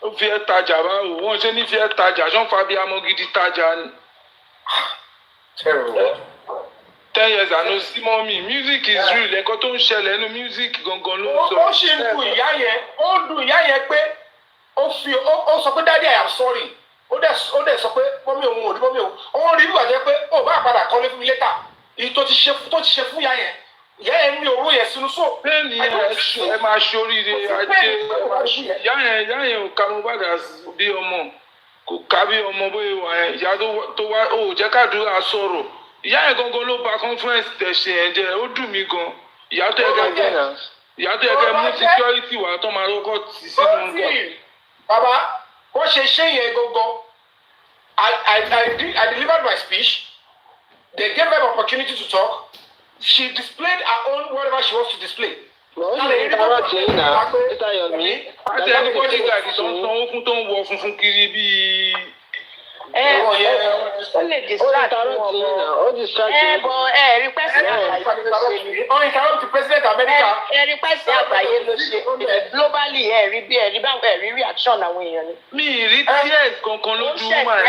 Ó fi ẹ́ tajà báwo? Wọ́n ṣe ní fi ẹ́ tajà, ṣọ́n Fabiyi amọ̀gidi tajà ni. Terrible. 10 years àná sí mọ́ mi, music is real, ẹ̀kọ́ tó ń ṣẹlẹ̀ nínú music gangan ló ń sọ. Ó ṣe ń dùn ìyá yẹn, ó ń dùn ìyá yẹn pé ó sọ pé daddy I am sorry. Ó dẹ̀ sọ pé mọ́mí òun ò rí mọ́mí òun òun rí ìgbà jẹ́ pé ó bá padà kọ́lé fún mi létà èyí tó ti ṣe fún ìyá yẹn ní owó yẹn sínú so. bẹ́ẹ̀ni ẹ máa ṣe oríire ajé ìyá yẹn ò ka Mohbad bí ọmọ kò ká bí ọmọ bóyá wà yẹn ìyá tó wá ó jẹ́ kádùúrà sọ̀rọ̀ ìyá yẹn gangan ló ba conference tẹ̀sí yẹn jẹ́ ó dùn mí gan ìyá tó yẹ kẹ́ mú security wà tó máa lọ́kọ̀ tì sínú nǹkan. Bàbá wọ́n ṣe yẹn gangan. I delivered my speech. They gave her opportunity to talk. She displayed her own whatever she wants to display. Mr. Yomi. Àti ẹni bọ́dí gàdí tó ń san okun tó ń wọ funfun kiri bíi. Ó lè distract wọn. Ó distract wọn. Rí pẹ́sì àgbáyé ló ṣe. Ó interrupt president America. Rí pẹ́sì àgbáyé ló ṣe. Globally rí bí rí reaction àwọn èèyàn ni. Mi ì rí tears kankan lójú mà ẹ̀.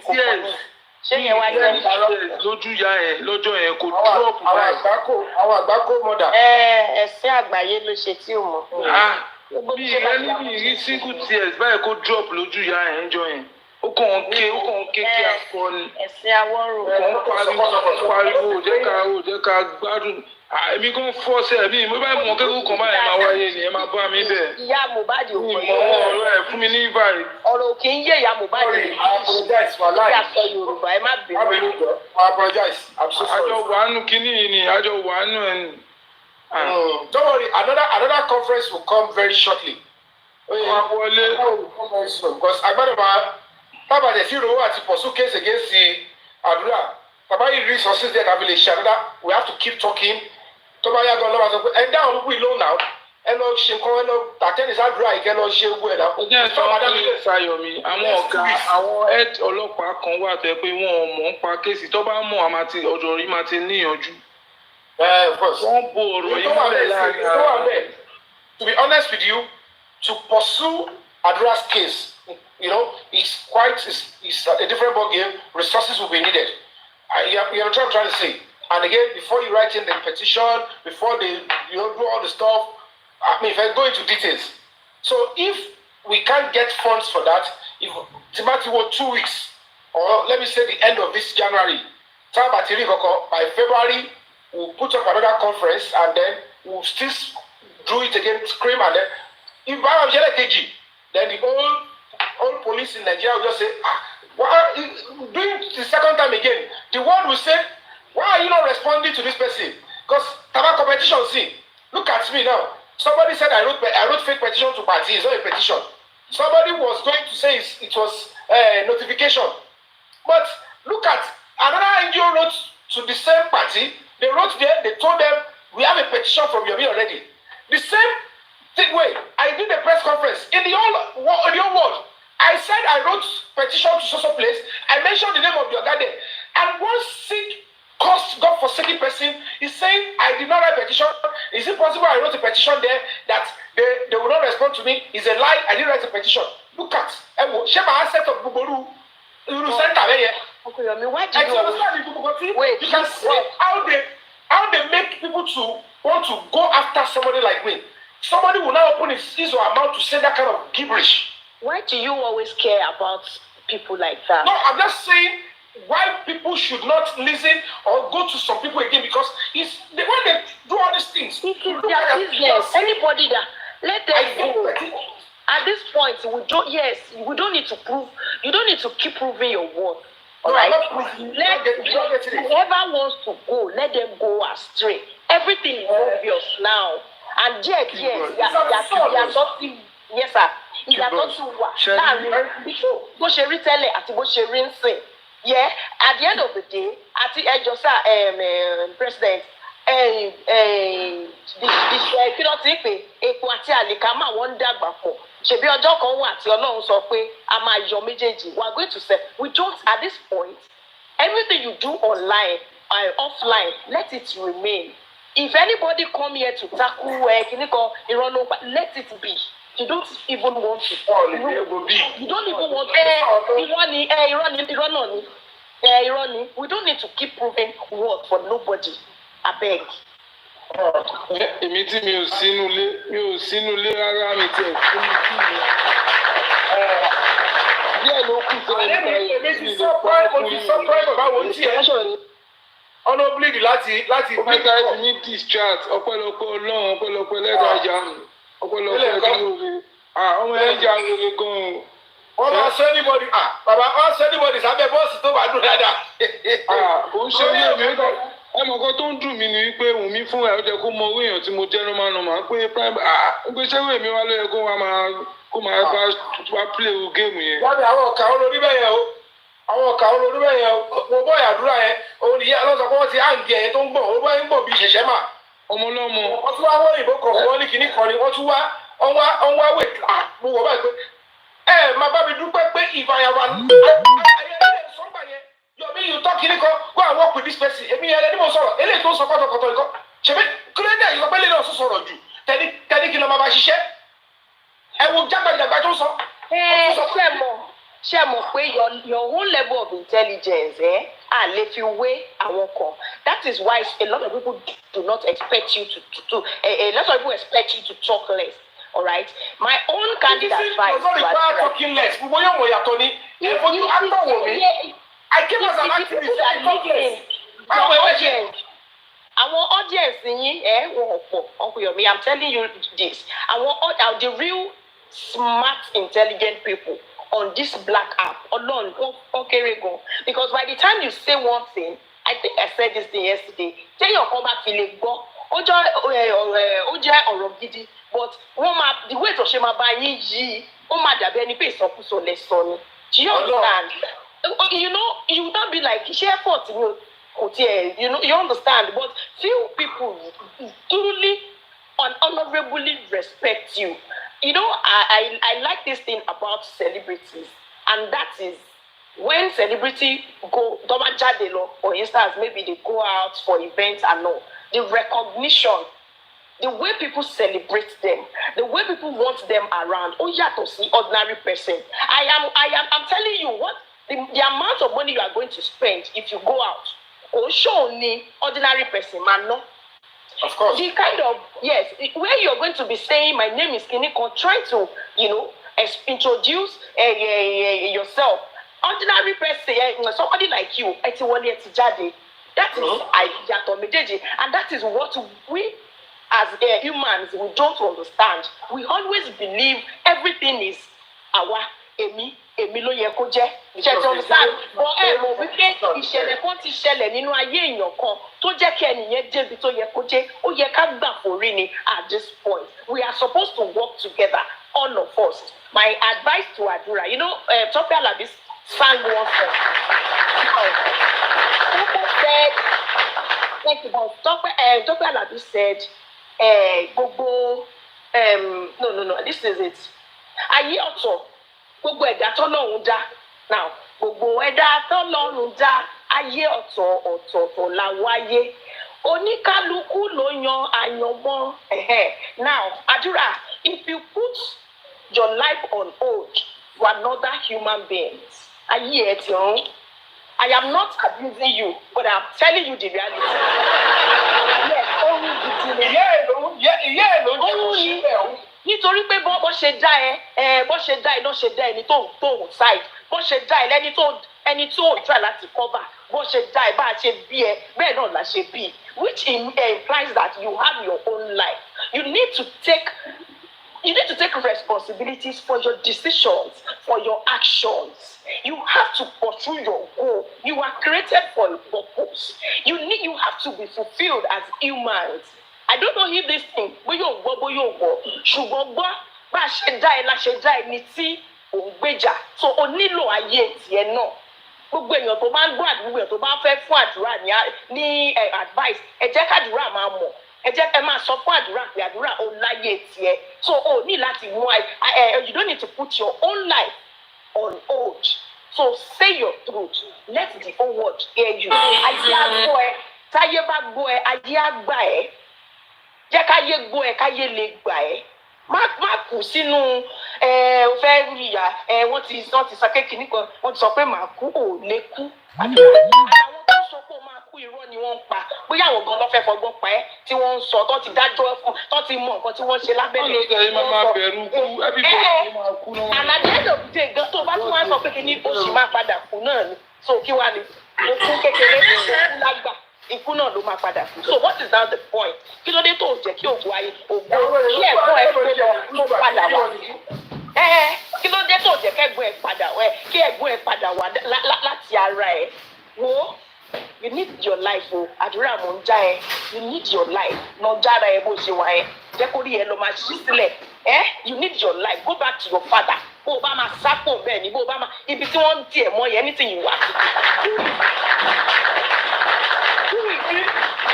Tears. Ṣé yẹn wá jẹ́ ìdárọ̀? Lójú ya ẹ̀ lọ́jọ́ yẹn kò drop báyìí. Àwọn àgbákò mọ̀dà. Ẹ̀sìn àgbáyé ló ṣe tí ò mọ̀. Mi ì rí single tears báyìí kò drop lójú ya ẹ̀ ń jọ yẹn. Ó kàn ké kí a kọ ni. Ẹ̀sìn awọ́rò. Pariwo jẹ́ ká gbádùn. Èmi kan fọ́ọ̀sẹ̀ mi bá mọ̀ kékeré kan báyìí máa wáyé ni ẹ máa bá mi bẹ̀. Ìyá Mohbad ò kọ̀ yẹn. Ọ̀rọ̀ ẹ̀ fún mi ní báyìí. Ọ̀rọ̀ kì í yé ìyá Mohbad rẹ̀. Apologize for life. Ìyá Yorùbá ẹ má bẹ̀rù. I apologize. I'm so sorry. Àjọ wàánu kínní yìí ni àjọ wàánu ẹ̀ ni. Don't worry, another conference will come very shortly. Because agbára máa tábà dẹ̀ sí ìrówó àti pursue case against the Adura. Bàbá yìí resources there tàbí lè ṣe another. We have to keep talking. Tó bá yá gan lọ́wọ́ sọ pé ẹ dáhùn lóko ìlú náà ẹ lọ ṣe nǹkan ẹ lọ àtẹ́ni Adura ìkẹ́ lọ ṣe owó ẹ̀ náà. Ọjọ́ ìfọwọ́dé Fáyọ̀mí àwọn ọ̀gá àwọn head ọlọ́pàá kan wà tẹ́ pé wọ́n mọ̀ ń pa kéèsì tó bá mọ̀ ọ̀dọ̀ rí máa ti níyànjú. Wọ́n bo ọ̀rọ̀ yìí mọ́lẹ̀ láàrin ara. To be honest with you, to pursue Adura's case, it's a different ball game. Resources will be needed. You know what I'm trying to say. And again, before you write in the petition, before they do all the stuff, if I go into details. So if we can't get funds for that, if Timothy was 2 weeks, or let me say the end of this January, by February, we'll put up another conference and then we'll still do it again, scream, and then if I am KG, then the old police in Nigeria will just say, doing the second time again, the world will say, why are you not responding to this person? Because tobacco competition, see, look at me now. Somebody said I wrote fake petition to party. It's not a petition. Somebody was going to say it was a notification. But look at another NGO wrote to the same party. They wrote there, they told them, we have a petition from Yomi already. press conference in the whole world. I said I wrote petition to social place. I mentioned the name of the Oga there. And one sick, cursed, God-forsaken person is saying, I did not write petition. Is it possible I wrote a petition there that they will not respond to me? It's a lie. I didn't write a petition. Look at Shema set of Buboru. Okay, I mean, why do you can see how they make people to want to go after somebody like me. Somebody will now open his or her mouth to say that kind of gibberish. Why do you always care about people like that? No, I'm just saying why people should not listen or go to some people again, because it's when they do all these things. It is their business. Anybody that let them go. At this point, we don't need to prove. You don't need to keep proving your worth. All right. Whoever wants to go, let them go astray. Everything is obvious now. And yes, yes, sir. Ìyàtọ̀ ti wà láàrin bó ṣe rí tẹ́lẹ̀ àti bó ṣe rí ń sìn. Yeah, at the end of the day, àti ẹjọ́ sá president kí ló ti ń pè epo àti àlìkámà wọ́n ń dàgbà pọ̀. Ṣèbí ọjọ́ kan wà tí Ọlọ́run sọ pé a máa yọ méjèèjì. We are going to say we don't at this point. Everything you do online and offline, let it remain. If anybody come here to tackle Kiniko Irono, let it be. You don't even want to. You don't even want Ironi. We don't need to keep proving worth for nobody. I beg. Èmi tí mi ò sínú ilé rárá mi tẹ̀ díẹ̀ ló kù tó èmi ti sọ prime bàbá wo tí ẹ ọ̀nà bleed láti ọ̀pẹ̀lọpẹ̀ ti ní discharge ọ̀pẹ̀lọpẹ̀ Ọlọ́run ọ̀pẹ̀lọpẹ̀ lẹ́dàájà ọ̀pẹ̀lọpẹ̀ kí ọmọ ẹ̀ jà wọlé gan-an. wọ́n máa sọ anybody bàbá wọ́n sọ anybody sábẹ́ bọ́ọ̀sì tó wà dùn dáadáa. Kò ń ṣe ní èmi ẹmọ kan tó ń dùn mí ni wípé Wùnmí fún ẹ ó jẹ kó mọ owó èèyàn tí mo jẹ normal pé prime pé ṣẹ́wé mi wá lóye kó máa bá play o géèmù yẹn. lábẹ́ àwọn ọ̀kà olórí bẹ́ẹ̀ yẹn o àwọn ọ̀kà olórí bẹ́ẹ̀ yẹn o mo bọ́ Àdúrà yẹn òun nìyẹn ọlọ́sọ pé wọ́n ti hàǹgì ẹ̀ tó ń gbọ̀n ó bá ń gbọ̀n bí ṣẹ̀ṣẹ̀ mà. ọmọ ọlọ́mọ. wọ́n tún wá wọ́n òyìnbó kan wọ́n ní kinní kan ni wọ́n tún wá wọ́n wá wẹ̀ mo wọ̀ báyìí pé ẹ máa bá mi dúpẹ́ pé ìfàyàwà Yomi, you talk here, go and work with this person. Èmi yẹn ni mo sọ̀rọ̀. Eléyìí tó sọ kọ́tọ̀kọ́tọ̀ nǹkan. Ṣèbí kílódé ìsọpẹ́ lè náà sọ̀rọ̀ jù. Tẹ́lí kí ló máa bá ṣiṣẹ́. Ẹ wo jágbàjàgbà tó sọ. Ṣé mọ̀ pé your own level of intelligence à lè fi wé àwọn kan. That is why a lot of people do not expect you to a lot of people expect you to talk less. All right, my own candid advice. Does not require talking less. Gbogbo yóò mọ̀ yàtọ̀ ni. Ẹ̀fọ́ ní àtọ̀ wò mí. I came as an activist. Our audience Uncle Yomi, I'm telling you this. Our the real smart, intelligent people on this black app alone. Because by the time you say one thing, I think I said this thing yesterday. Tell your come back feeling go. Gidi. But the way to shema by ye, dàbí ẹni pé ìsọkúsọ lẹ sọ ni. Do you understand? You know, you would not be like share effort, you understand, but few people truly honorably respect you. You know, I like this thing about celebrities, and that is when celebrity go for instance, maybe they go out for events and all, the recognition, the way people celebrate them, the way people want them around. Oh yeah, to see ordinary person. I'm telling you what. The amount of money you are going to spend if you go out, or show me ordinary person, man, no. Of course. The kind of where you're going to be saying my name is Kiniko, trying to introduce yourself. Ordinary person, somebody like you, that is and that is what we as humans we don't understand. We always believe everything is our èmi ló yẹ kó jẹ́ ṣẹ̀tọ̀ sáà bọ́ ẹ̀rọ wípé ìṣẹ̀lẹ̀ kan ti ṣẹlẹ̀ nínú ayé èèyàn kan tó jẹ́ kí ẹnìyẹn débi tó yẹ kó jẹ́ ó yẹ ká gbà forí ni at this point. We are supposed to work together, all of us. My advice to Adura, Tope Alabi sang one song. Tope Alabi said, gbogbo no, this is it. Ayé ọ̀tọ̀, gbogbo ẹ̀dá tọ́lọ́run dá. Now, gbogbo ẹ̀dá tọ́lọ́run dá, ayé ọ̀tọ̀ọ̀tọ̀ la wáyé. Oníkálukú ló yan àyànmọ́. Now, Adura, if you put your life on hold for another human being, ayé ẹ̀ ti rún. I am not abusing you, but I'm telling you the reality. Yes, ohun gidi ni. Ìyá ẹ̀ ló jẹ́ kó ṣe bẹ́ẹ̀ o. Nítorí pé bó ṣe dá ẹ ló ṣe dá ẹni tó side. Bó ṣe dá ẹ lẹ́ni tó try láti cover. Bó ṣe dá ẹ bá a ṣe bí ẹ, bẹ́ẹ̀ náà la ṣe bí. Which implies that you have your own life. You need to take responsibilities for your decisions, for your actions. You have to pursue your goal. You are created for a purpose. You have to be fulfilled as humans. I don't know if this thing, ṣùgbọ́n gbọ́ bá a ṣe dá ẹ la ṣe dá ẹni tí ò ń gbèjà. So o nílò ayé tiẹ̀ náà. Gbogbo èèyàn tó bá ń gbọ́ àdúgbò èèyàn tó bá ń fẹ́ fún àdúrà ní advice, ẹ jẹ́ kádùúrà máa mọ̀. Ẹ jẹ́ ẹ máa sọ fún àdúrà pé àdúrà ó láyé tiẹ̀. So o ní láti mú you don't need to put your own life on hold. So say your truth. Let the whole world hear you. Ayé á gbọ́ ẹ. Táyé bá gbọ́ ẹ, ayé á gbà ẹ́. Jẹ́ káyé gbọ́ ẹ, káyé lè gbà ẹ́. Má kú sínú o fẹ́ rí ìyá wọ́n ti sọ kéèkì nìkan wọ́n ti sọ pé màá kú ò lè kú. Àwọn tó sọ pé ó máa kú irọ́ ni wọ́n ń pa. Bóyá àwọn gan lọ́fẹ́ fọgbọ́n pa ẹ́ tí wọ́n ń sọ tó ti dájọ́ fún tó ti mọ nǹkan tí wọ́n ṣe lábẹ́lẹ̀. Wọ́n ló tẹ̀lé máa bẹ̀rù kú everybody máa kú náà. Àlàyé ló dé gan tó bá tún wá sọ pé kí ni ó sì máa padà kú náà ni. So kí wá ni mo kú kékeré mo kú lágbà. Ikú náà ló máa padà kú. So what is that the point? Kí ló dé tó jẹ́ kí ògùn ayé kí ẹ̀gbọ́n ẹ̀ tó padà wá? Kí ló dé tó jẹ́ kẹ́gbọ́n ẹ̀ padà wá? Kí ẹ̀gbọ́n ẹ̀ padà wá láti ara ẹ̀? Wo, you need your life o. Àdúrà mò ń já ẹ. You need your life. Lọ jára ẹ bó ṣe wà ẹ. Jẹ́ kó rí ẹ lọ máa ṣí sílẹ̀. You need your life. Go back to your father. Bó o bá máa sápò bẹ́ẹ̀ ni bó o bá máa ibi tí wọ́n ń tiẹ̀ mọ́ yẹn anything you want.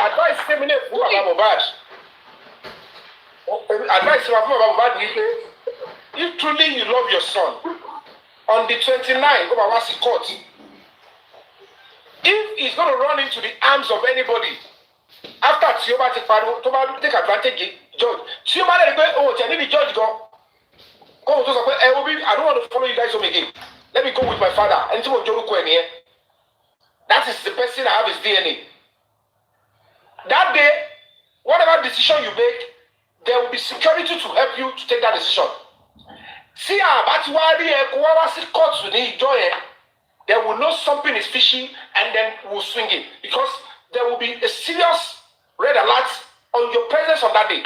Advice ṣe mi lè fún bàbá Mohbad. Advice ṣe fún bàbá Mohbad ni pé if truly you love your son on the 29th go baba sí court. If he's going to run into the arms of anybody after tí ó bá ti pariwo tó bá take advantage judge tí ó bá lè rí pé òun tẹ̀ níbi judge gan kóhun tó sọ pé ẹ wo bí I don't want to follow you guys home again let me go with my father ẹni tí mo jorúkọ ẹ nìyẹn that is the person I have his DNA. That day, whatever decision you make, there will be security to help you to take that decision. See, Abatiwari Ekuwawasi court ní ìjọ yẹn, they will know something is fishy and then will swing it because there will be a serious red alert on your presence on that day.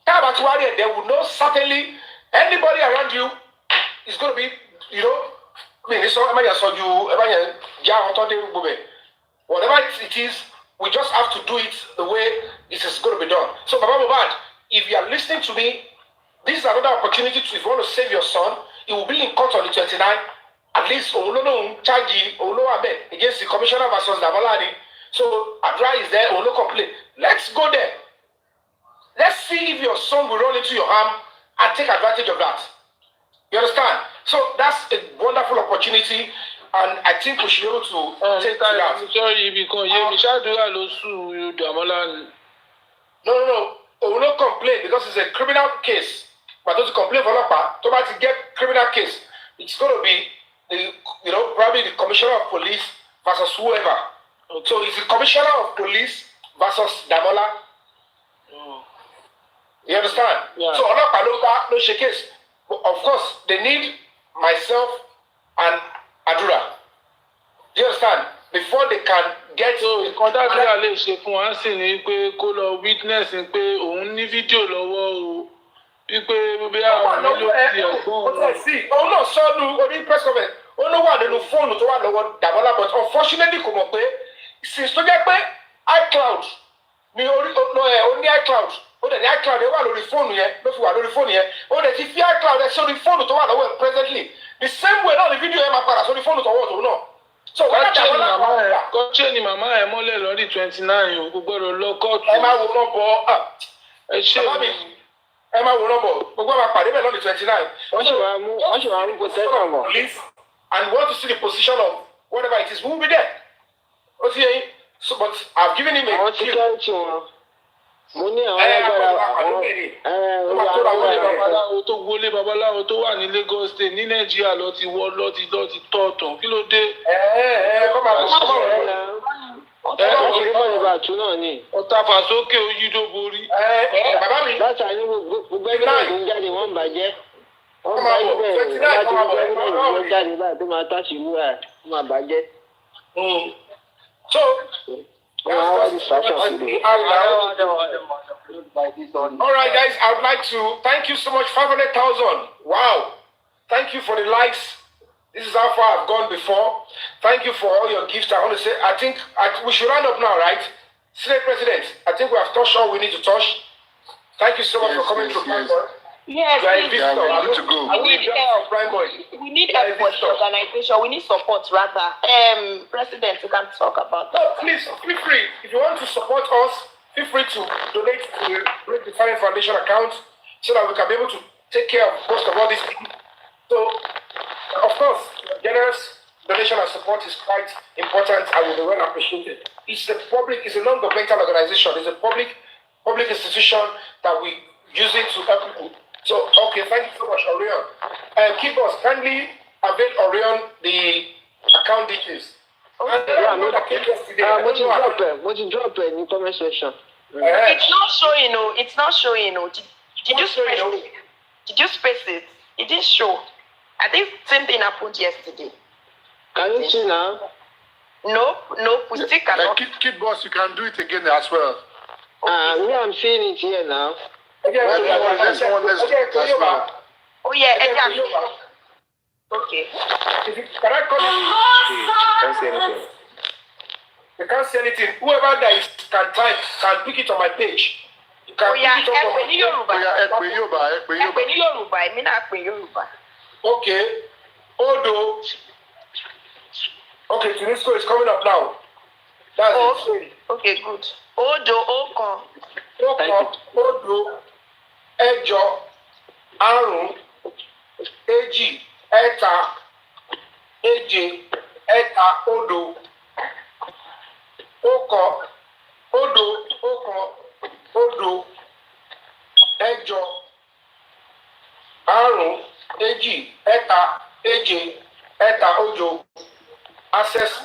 Abatiwari, they will know certainly anybody around you is going to be, whatever it is. We just have to do it the way it is going to be done. So, Baba Mohbad, if you are listening to me, this is another opportunity to, if you want to save your son, it will be in court on the 29th. At least, against the commissioner versus Demola. So, Adura is there, no complaint. Let's go there. Let's see if your son will run into your arm and take advantage of that. You understand? So, that's a wonderful opportunity. And I think we should be able to take that. Sorry, because Adura ló sue Demola. No. We will not complain because it's a criminal case. But those complain for Lopa, to get criminal case, it's going to be probably the commissioner of police versus whoever. Okay. So it's the commissioner of police versus Demola. You understand? Yeah. So Lopa no shake case. But of course, they need myself and Adura. Do you understand? Before they can get so contact lè ṣe fún wa sì ní pé kó lọ witness pé òun ní fídíò lọ́wọ́ o wípé bí àwọn ló ti ẹ̀gbọ́n sí òun náà sọ́nu orí press conference ó ló wà nínú fóònù tó wà lọ́wọ́ Demola but unfortunately kò mọ̀ pé since tó jẹ́ pé iCloud ni ó ní iCloud ó dẹ̀ ní iCloud ẹ̀ wà lórí fóònù yẹn ló fi wà lórí fóònù yẹn ó dẹ̀ ti fi iCloud ẹ̀ sórí fóònù tó wà lọ́wọ́ ẹ̀ presently the same way náà ni fídíò yẹn máa padà sórí fóònù tọwọ́ tòun náà. So wọ́n kọ́chẹ́ ni màmá ẹ̀ mọ́lẹ̀ lórí 29 o gbọ́dọ̀ lọ kóòtù. ẹ máa wo wọn bọ ẹ ṣe ẹ máa wòran bọ̀ gbogbo àwọn àpàdé bẹ́ẹ̀ lọ́dún 29. wọ́n ṣì máa mú possession bọ̀. And want to see the position of whatever it is, we will be there. Okay, so but I've given him a àwọn security wọn. Mo ní àwọn babaláwo tó wọlé babaláwo tó wà ní Lagos State ní Nàìjíríà lọ ti tọ̀ọ̀tàn kí ló dé. Ọ̀ṣìrí mọ̀ ní bàtú náà ni. Ọ̀tá fàsókè oyídó borí. Bàbá mi. Látàrí gbogbo ẹgbẹ́ náà tó ń jáde wọ́n ń bàjẹ́. Wọ́n bá yí bẹ́ẹ̀ láti gbogbo ẹgbẹ́ náà tó ń jáde báyìí tó máa tàṣì wúrà ẹ̀ tó máa bàjẹ́. So, all right, guys, I would like to thank you so much. 500,000. Wow. Thank you for the likes. This is how far I've gone before. Thank you for all your gifts. I want to say, I think we should round up now, right? Senate President, I think we have touched all we need to touch. Thank you so much for coming to Prime Boy. Yes, we need help. Prime Boy. We need help for the organization. We need support, rather. President, you can talk about that. No, please, feel free. If you want to support us, feel free to donate to the Break the Silence Foundation account so that we can be able to take care of most of all these things. So, of course, generous donation and support is quite important and will be well appreciated. It's a non-governmental organization. It's a public institution that we use it to help people. So, okay, thank you so much, Orion. Keep us kindly avail Orion the account details. Mo ti drop it in comment section. It's not showing, no. It's not showing, no. Did you space it? Did you space it? It didn't show. I think same thing happened yesterday. Can you see now? No, we still cannot. Kid boss, you can do it again as well. Me, I'm seeing it here now. Oh yeah, okay. Can I call you? Can't see anything. You can't see anything. Whoever that is can type, can pick it on my page. You can pick it up on my page. Okay. Odo. Okay, Tunisco is coming up now. That's it. Okay, good. Odo, Okan. Odo, Ejo, Arun, Eji, Eta, Eji, Eta, Odo, Oko, Odo, Oko, Odo, Ejo, Arun, Eji, Eta, Eji, Eta, Ojo. Access.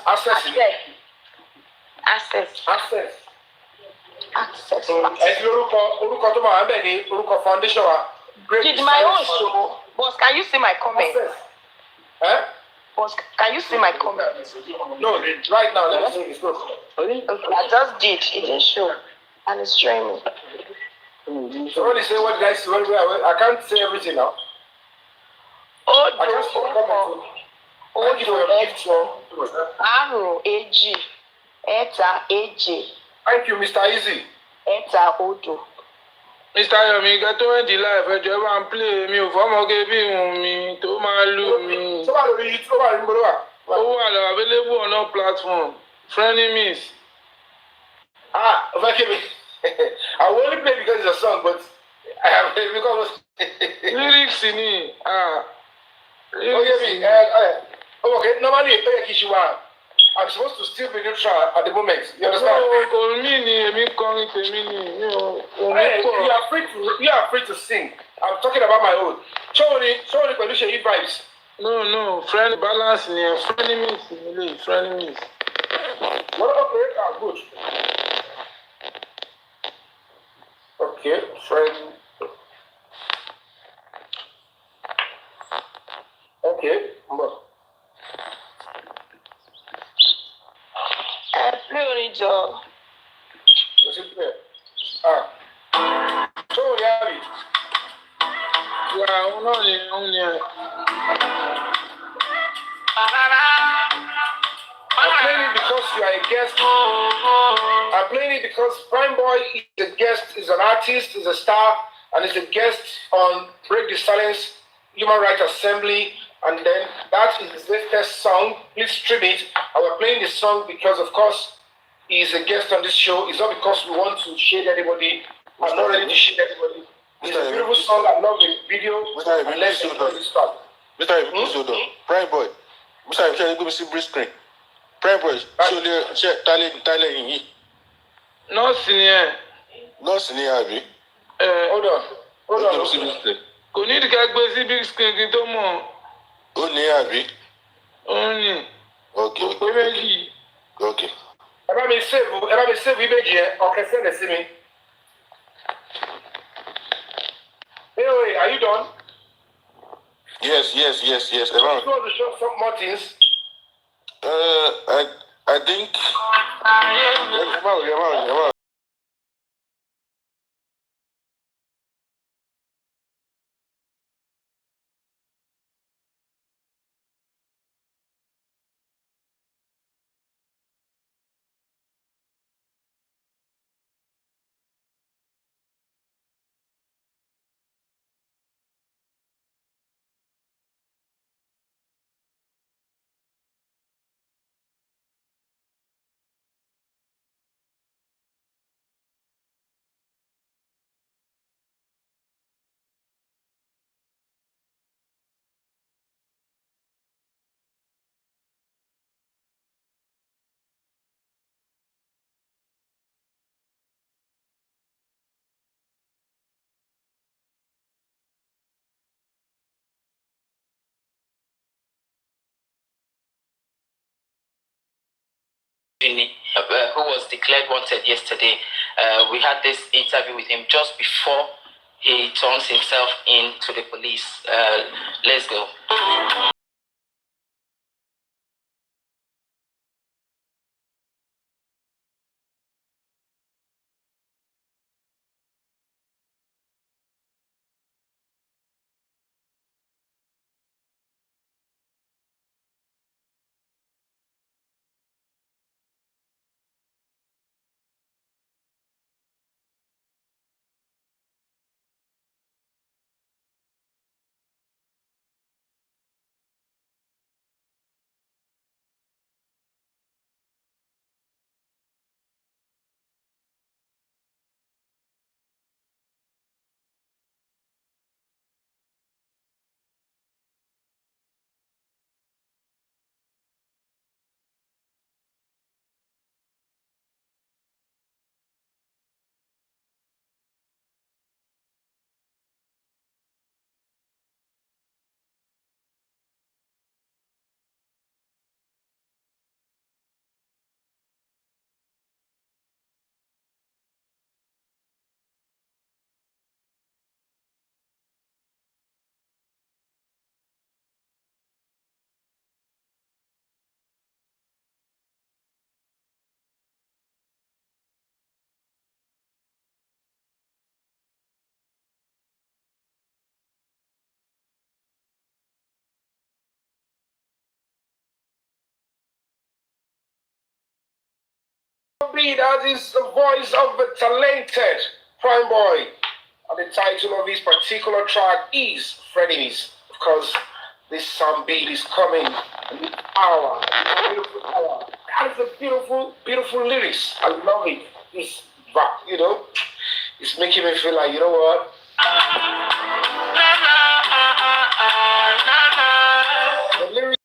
Ẹ orúkọ tó máa bẹ̀ ní orúkọ foundation wa. Did my own show? Boss, can you see my comment? Boss, can you see my comment? No, right now, let me see this. I just did. It didn't show. And it's streaming. So when you say what did I see? I can't say everything now. I can't see the comment. Thank you for your gift. Aro, AG. Eta, AG. Thank you, Mr. Easy. Eta, Odo. Mr. Yomi, get to end the life. I just want to play me. Fọ́mọ gébí mi tó máa lù mí. So wà lórí YouTube, wà ní Bolowa. Ó wà available on all platforms. Frenemies. Okay. I will only play because it's a song, but I have because lyrics ni. Okay, normally I'm supposed to still be neutral at the moment. You understand? You are free to sing. I'm talking about my own. Show me condition vibes. No, friend balance ni frenemies. Okay, good. Okay, friend. Okay, play on it, Joe. What's it there? So we have it. I'm playing it because you are a guest. I'm playing it because Prime Boy is a guest, is an artist, is a star, and is a guest on Break the Silence Human Rights Assembly. And then that is his latest song. Please stream it. And we're playing this song because, of course, he is a guest on this show. It's not because we want to shade anybody. I'm not ready to shade anybody. It's a beautiful song. I love the video. And let's enjoy this track. Mr. Ibi, please hold on. Prime boy. Mr. Ibi, ṣe gbé mi sí brief screen. Prime boy, ṣé o lè ṣe tálẹ̀ yìí? Nọ́ọ̀sì ni ẹ̀. Nọ́ọ̀sì ni àbí? Hold on. Gbé mi sí brief screen. Kò ní ìdíkà gbé sí big screen kí n tó mọ̀. Ó ní àbí? Ó ní. Okay. Kò pé méjì. Okay. Ẹ bá mi save image yẹn. Okay, send it to me. Hey, are you done? Yes. You want to show some more things? I think. Who was declared wanted yesterday. We had this interview with him just before he turns himself in to the police. Let's go. That is the voice of the talented Prime Boy. And the title of his particular track is Frenemies. Of course, this sound beat is coming in this hour. Beautiful hour. That is a beautiful, beautiful lyrics. I love it. It's rap, it's making me feel like, you know what? The lyrics.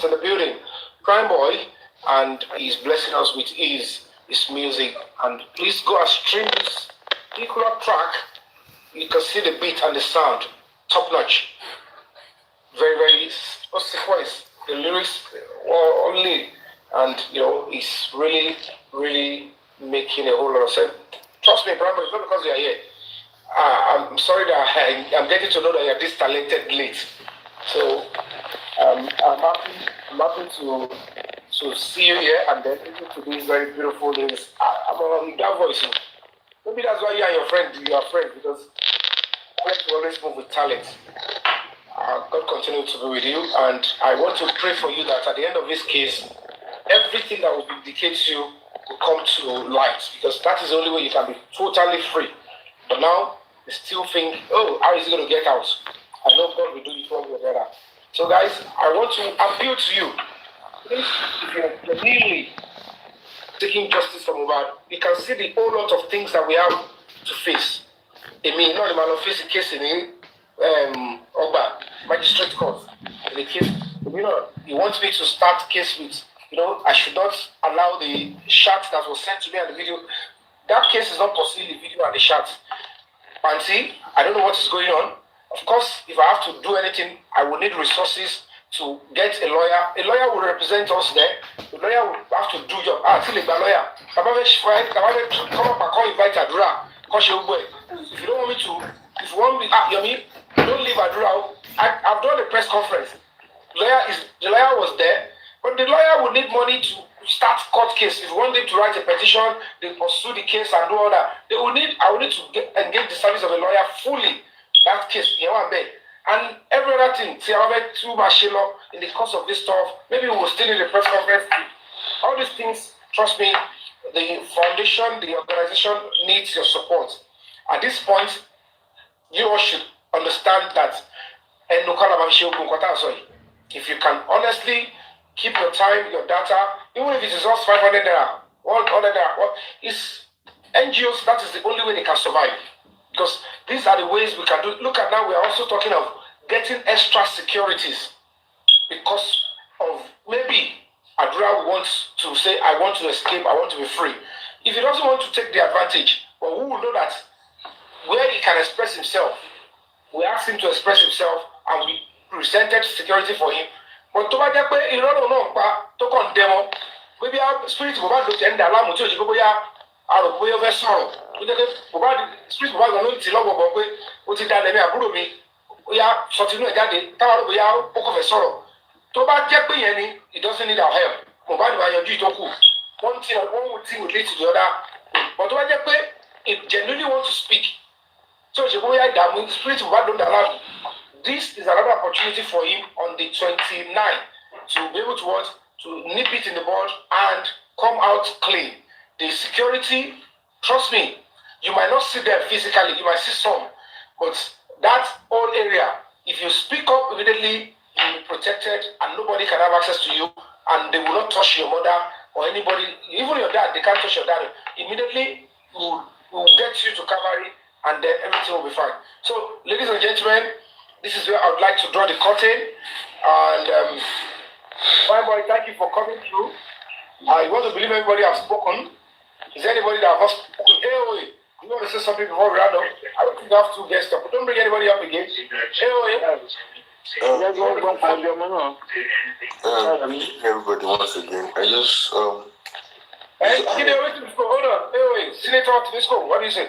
In the building, Prime Boy, and he's blessing us with his music. And please go and stream this particular track. You can see the beat and the sound, top notch. Very, very. What's the voice? The lyrics only, and it's really, really making a whole lot of sense. Trust me, Prime Boy, it's not because you are here. I'm sorry that I'm getting to know that you're this talented late. So. I'm happy to see you here and then listen to these very beautiful lyrics. I'm on that voice. Maybe that's why you and your friend, you are friends, because Talent will always move with talent. God continue to be with you, and I want to pray for you that at the end of this case, everything that will vindicate you will come to light, because that is the only way you can be totally free. But now, you still think, oh, how is he going to get out? I know God will do it one way or the other. So guys, I want to appeal to you. If you're genuinely seeking justice from Mohbad, you can see the whole lot of things that we have to face. I mean, not the man of face the case in Oba, magistrate court. In the case, you want me to start case with, I should not allow the chat that was sent to me and the video. That case is not pursuing the video and the chat. And see, I don't know what is going on. Of course, if I have to do anything, I will need resources to get a lawyer. A lawyer will represent us there. The lawyer will have to do job. Till a lawyer. Come up and call invite Adura. If you don't want me to, if you want me, Yomi, don't leave Adura. I've done a press conference. The lawyer was there, but the lawyer will need money to start court case. If you want them to write a petition, they pursue the case and do all that. I will need to engage the service of a lawyer fully. That case, and every other thing, in the course of this stuff, maybe we will still need a press conference. All these things, trust me, the foundation, the organization needs your support. At this point, you all should understand that if you can honestly keep your time, your data, even if it is just 500 naira, 100 naira, it's NGOs, that is the only way they can survive. Because these are the ways we can do. Look at now, we are also talking of getting extra securities because of maybe Adura wants to say, I want to escape, I want to be free. If he doesn't want to take the advantage, but who will know that where he can express himself, we asked him to express himself and we presented security for him. But to condemn, maybe our spirit will not look end alarm until you go out of sorrow. Spirit will not tell what is that they are me. We are sorting a daddy, we are book of a sorrow. Toba Jappy, he doesn't need our help. One thing would lead to the other. But Toba Jappy, if genuinely want to speak, so spirit will not allow. This is another opportunity for him on the 29th to be able to what? To nip it in the bud and come out clean. The security, trust me, you might not see them physically, you might see some, but that whole area, if you speak up immediately, you will be protected and nobody can have access to you and they will not touch your mother or anybody, even your dad, they can't touch your dad. Immediately, we'll get you to Calvary and then everything will be fine. So, ladies and gentlemen, this is where I would like to draw the curtain. And my boy, thank you for coming through. I want to believe everybody has spoken. Is there anybody that has spoken? Hey, you want to say something before we round up? I don't think I have two guests up. Don't bring anybody up again. Everybody once again. I just hold on. Hey, Senator, let's go. What do you say?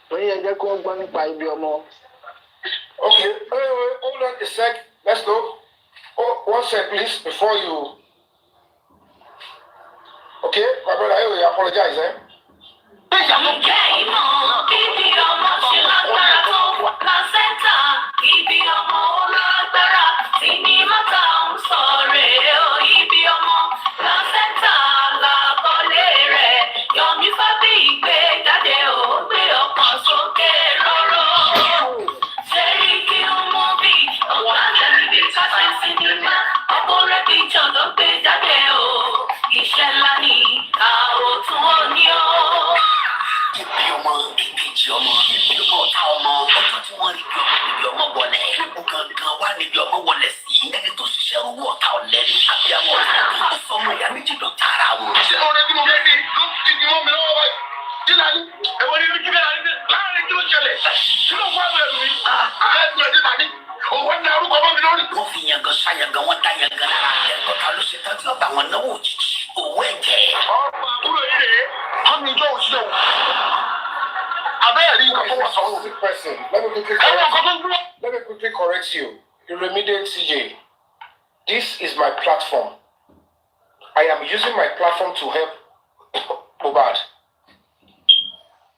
Okay, hold on a sec. Let's go. Oh, 1 sec, please, before you. Okay, my brother, I apologize, eh? Yomi Fabiyi gbé jáde ó gbé ọkàn sókè róró. Seriki Omobi ọ̀gá lẹ́rìí káṣí sinimá ọkùnrin píjọ ló gbé jáde ó. Iṣẹ́ ńlá ni àwòtún òní ó. Ibi ọmọ ìkejì ọmọ ibi ọmọ ọ̀tá ọmọ ọjọ́ tí wọ́n rí bí ọmọ wọlé. Gangan wá níbi ọmọ wọlé sí ẹni tó ṣiṣẹ́ owó ọ̀tá ọ̀lẹ́ni àbí àwọn ọ̀tá tó sọmọ ìyá méjì lọ tààrà wọn. Ṣé ọ̀rẹ́ tí mo fẹ́ di ló ti di mọ́ mi lọ́wọ́ báyìí? Dílà ní ẹ̀wọ̀n ní ojú bẹ́ẹ̀ láàrin kí ló ṣẹlẹ̀? Kí ló fún àwọn ẹ̀rù mi? Bẹ́ẹ̀ ni ẹ̀dí tàbí òwò ní arúgbó ọmọ mi lórí. Wọ́n fi yangan ṣàyàngàn wọn dá yangan lára ẹ̀kọ́ ta ló ṣe tán tí ọba àwọn náwó òjijì owó ẹ̀jẹ̀. Ọ̀pọ̀ àbúrò yìí rèé, wọ́n ní ijó òṣìṣẹ́ wò. Abẹ́rẹ́ nǹkan tó wà sọ́wọ́. Let me quickly correct you. You remediate CJ. This is my platform. I am using my platform to help Mohbad.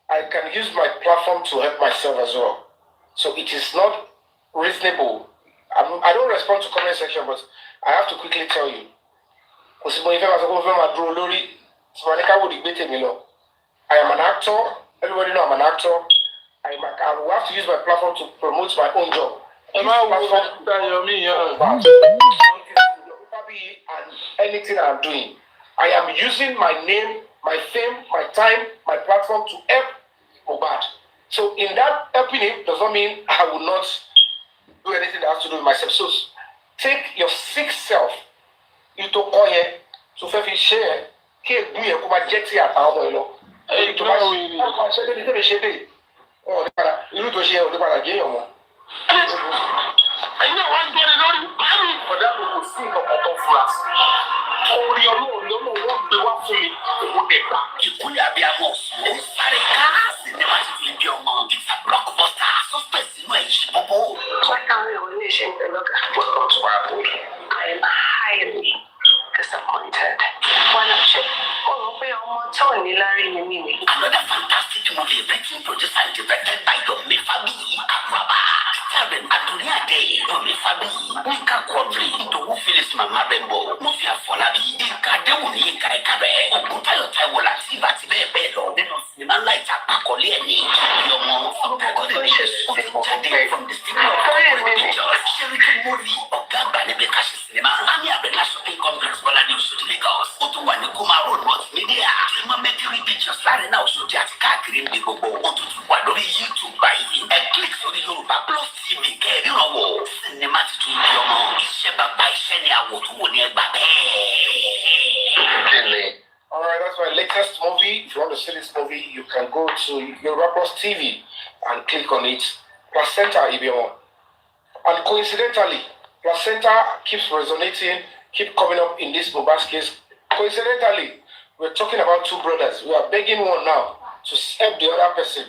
I can use my platform to help myself as well. So it is not reasonable. I don't respond to comment section, but I have to quickly tell you. I am an actor. Everybody know I'm an actor. I will have to use my platform to promote my own job. And anything I'm doing, I am using my name, my fame, my time, my platform to help Mohbad. So in that helping him does not mean I will not do anything that has to do with myself. So take your sick self. You to call here to share. Can't do it. Come and get here. I am highly disappointed. Another fantastic movie written, produced, and directed by Yomi, Fabiyi, Adura, starring Adura, Yomi, Fabiyi, Nika Quadri, Idowu Phyllis, Mama Bembo, Mufia Folabi, Ika Dewuni, Ika Ekabe, Okutayo Taiwola, Sibati Bebelo, Neno Cinema Light, Akoli, Yomo, Otagodishes, from the studio of Pictures, Sheridan movie, Ogaba Nebekashi Cinema, Ami Abena Shopping Complex, Bola News, Lagos, Otuwani Kuma Road, Multimedia, Mercury Pictures, Larry now, so just Kakri, Bigobo, Otuwani YouTube by him, and click for the Yoruba Plus TV, you know, Cinema to Yomo, Sheba by Shenia, Wotuwani Babe. Alright, that's my latest movie. If you want to see this movie, you can go to Yoruba Plus TV and click on it. Placenta, if you want. And coincidentally, placenta keeps resonating, keep coming up in this Mohbad case. Coincidentally, we're talking about two brothers. We are begging one now to help the other person.